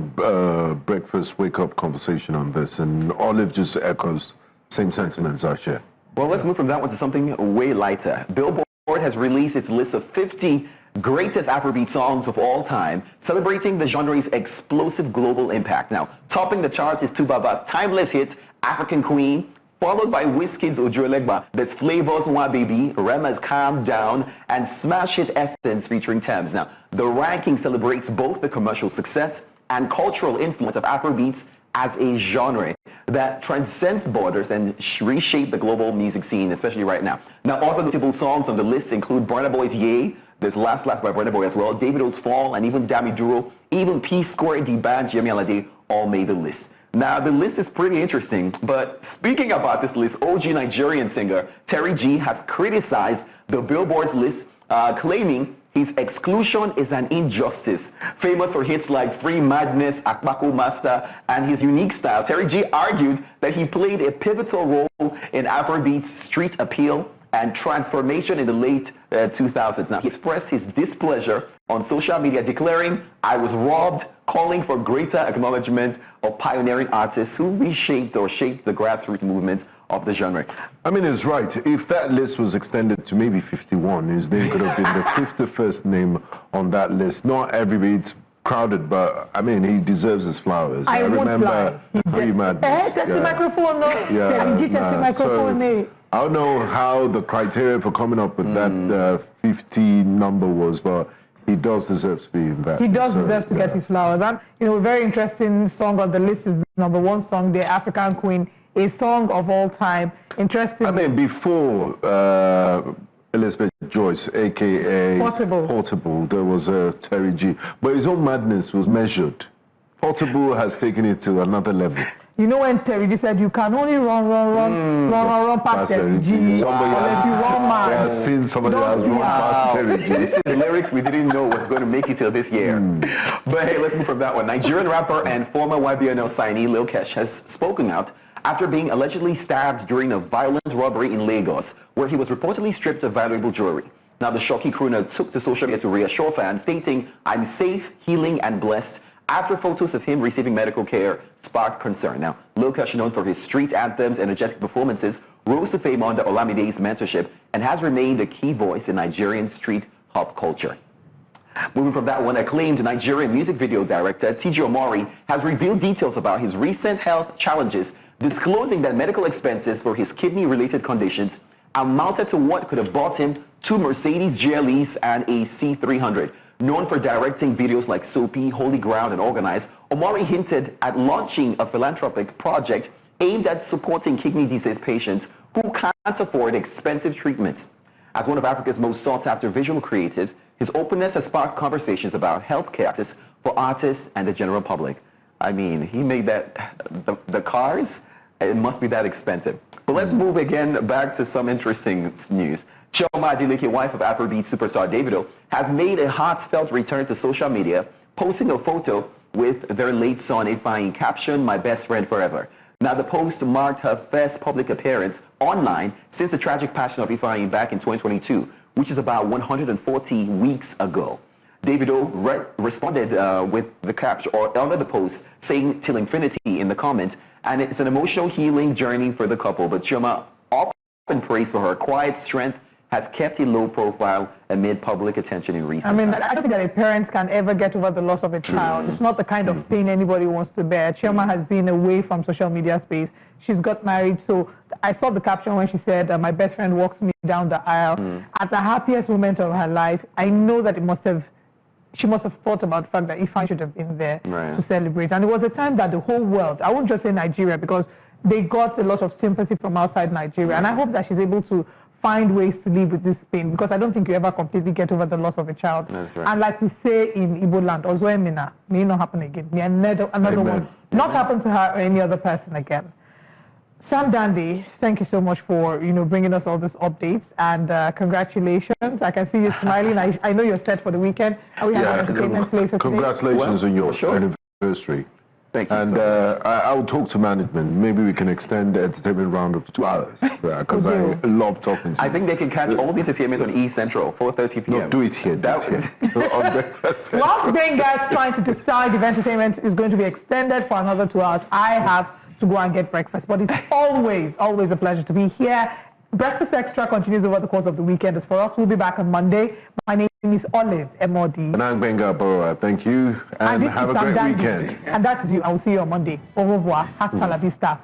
breakfast wake-up conversation on this, and Olive just echoes same sentiments I share. Well, let's move from that one to something way lighter. Billboard has released its list of 50 greatest Afrobeat songs of all time, celebrating the genre's explosive global impact. Now, topping the charts is Tubaba's timeless hit, African Queen, followed by Wizkid's Ojuelegba, there's Flavor's Mwa Baby, Rema's Calm Down, and smash hit Essence featuring Thames. Now, the ranking celebrates both the commercial success and cultural influence of Afrobeats as a genre that transcends borders and reshape the global music scene, especially right now. Now, other notable songs on the list include Burna Boy's Ye, there's Last Last by Burna Boy as well, Davido's Fall, and even Dami Duro, even P-Square, D'banj, Yemi Alade, all made the list. Now, the list is pretty interesting, but speaking about this list, OG Nigerian singer Terry G has criticized the Billboard's list, claiming his exclusion is an injustice. Famous for hits like Free Madness, Akbako Master, and his unique style, Terry G argued that he played a pivotal role in Afrobeat's street appeal and transformation in the late 2000s. Now, he expressed his displeasure on social media, declaring, "I was robbed," calling for greater acknowledgement of pioneering artists who reshaped or shaped the grassroots movements of the genre. I mean, it's right. If that list was extended to maybe 51, his name could have been the 51st name on that list. Not everybody's crowded, but I mean, he deserves his flowers. I remember Free Madness. I don't know how the criteria for coming up with that 50 number was, but he does deserve to be in that. He does deserve to get his flowers. And, you know, a very interesting song on the list is #1 song, The African Queen, a song of all time. Interesting. I mean, before Elizabeth Joyce, a.k.a. Portable. There was Terry G. But his own madness was measured. Portable has taken it to another level. You know when Terry G said you can only run past Terry G unless you run mad. I have seen somebody else run past Terry G. This is lyrics we didn't know was going to make it till this year. But hey, let's move from that one. Nigerian rapper and former YBNL signee Lil Kesh has spoken out after being allegedly stabbed during a violent robbery in Lagos, where he was reportedly stripped of valuable jewelry. Now, the shocky crooner took to social media to reassure fans, stating, "I'm safe, healing, and blessed," after photos of him receiving medical care sparked concern. Now, Lil Kesh, known for his street anthems and energetic performances, rose to fame under Olamide's mentorship and has remained a key voice in Nigerian street hop culture. Moving from that one, acclaimed Nigerian music video director T.J. Omori has revealed details about his recent health challenges, disclosing that medical expenses for his kidney-related conditions amounted to what could have bought him 2 Mercedes GLEs and a C300. Known for directing videos like Soapy, Holy Ground, and Organize, Omori hinted at launching a philanthropic project aimed at supporting kidney disease patients who can't afford expensive treatments. As one of Africa's most sought-after visual creatives, his openness has sparked conversations about healthcare access for artists and the general public. I mean, he made that, the cars, it must be that expensive. But let's move again back to some interesting news. Chioma Adeleke, wife of Afrobeat superstar Davido, has made a heartfelt return to social media, posting a photo with their late son Ifeanyi, captioned, "My best friend forever." Now, the post marked her first public appearance online since the tragic passing of Ifeanyi back in 2022, which is about 140 weeks ago. Davido responded with the caption, or under the post, saying "till infinity" in the comment, and it's an emotional healing journey for the couple. But Chioma, often praised for her quiet strength, has kept a low profile amid public attention in recent times. I don't think that a parent can ever get over the loss of a child. It's not the kind of pain anybody wants to bear. Chioma has been away from social media space. She's got married, so I saw the caption when she said, "My best friend walks me down the aisle." At the happiest moment of her life, I know that she must have thought about the fact that Ifeanyi should have been there to celebrate. And it was a time that the whole world, I won't just say Nigeria, because they got a lot of sympathy from outside Nigeria. And I hope that she's able to find ways to live with this pain, because I don't think you ever completely get over the loss of a child. That's right. And like we say in Igbo land, Ozoemina, may not happen again. May another one not happen to her or any other person again. Sam Dandy, thank you so much for bringing us all these updates, and congratulations. I can see you smiling. I know you're set for the weekend. And we have entertainment later today. Congratulations on your anniversary. Thank you. And I'll talk to management. Maybe we can extend the entertainment round up to 2 hours, because I love talking to you. I think they can catch all the entertainment on E Central, 4:30 p.m. No, do it here. Whilst Benga's trying to decide if entertainment is going to be extended for another 2 hours, I have to go and get breakfast. But it's always a pleasure to be here. Breakfast Extra continues over the course of the weekend. As for us, we'll be back on Monday. My name is Olive Emodi. And I'm Benga Boroa. Thank you, and have a great weekend. And that is you. I will see you on Monday. Au revoir. Hasta la vista.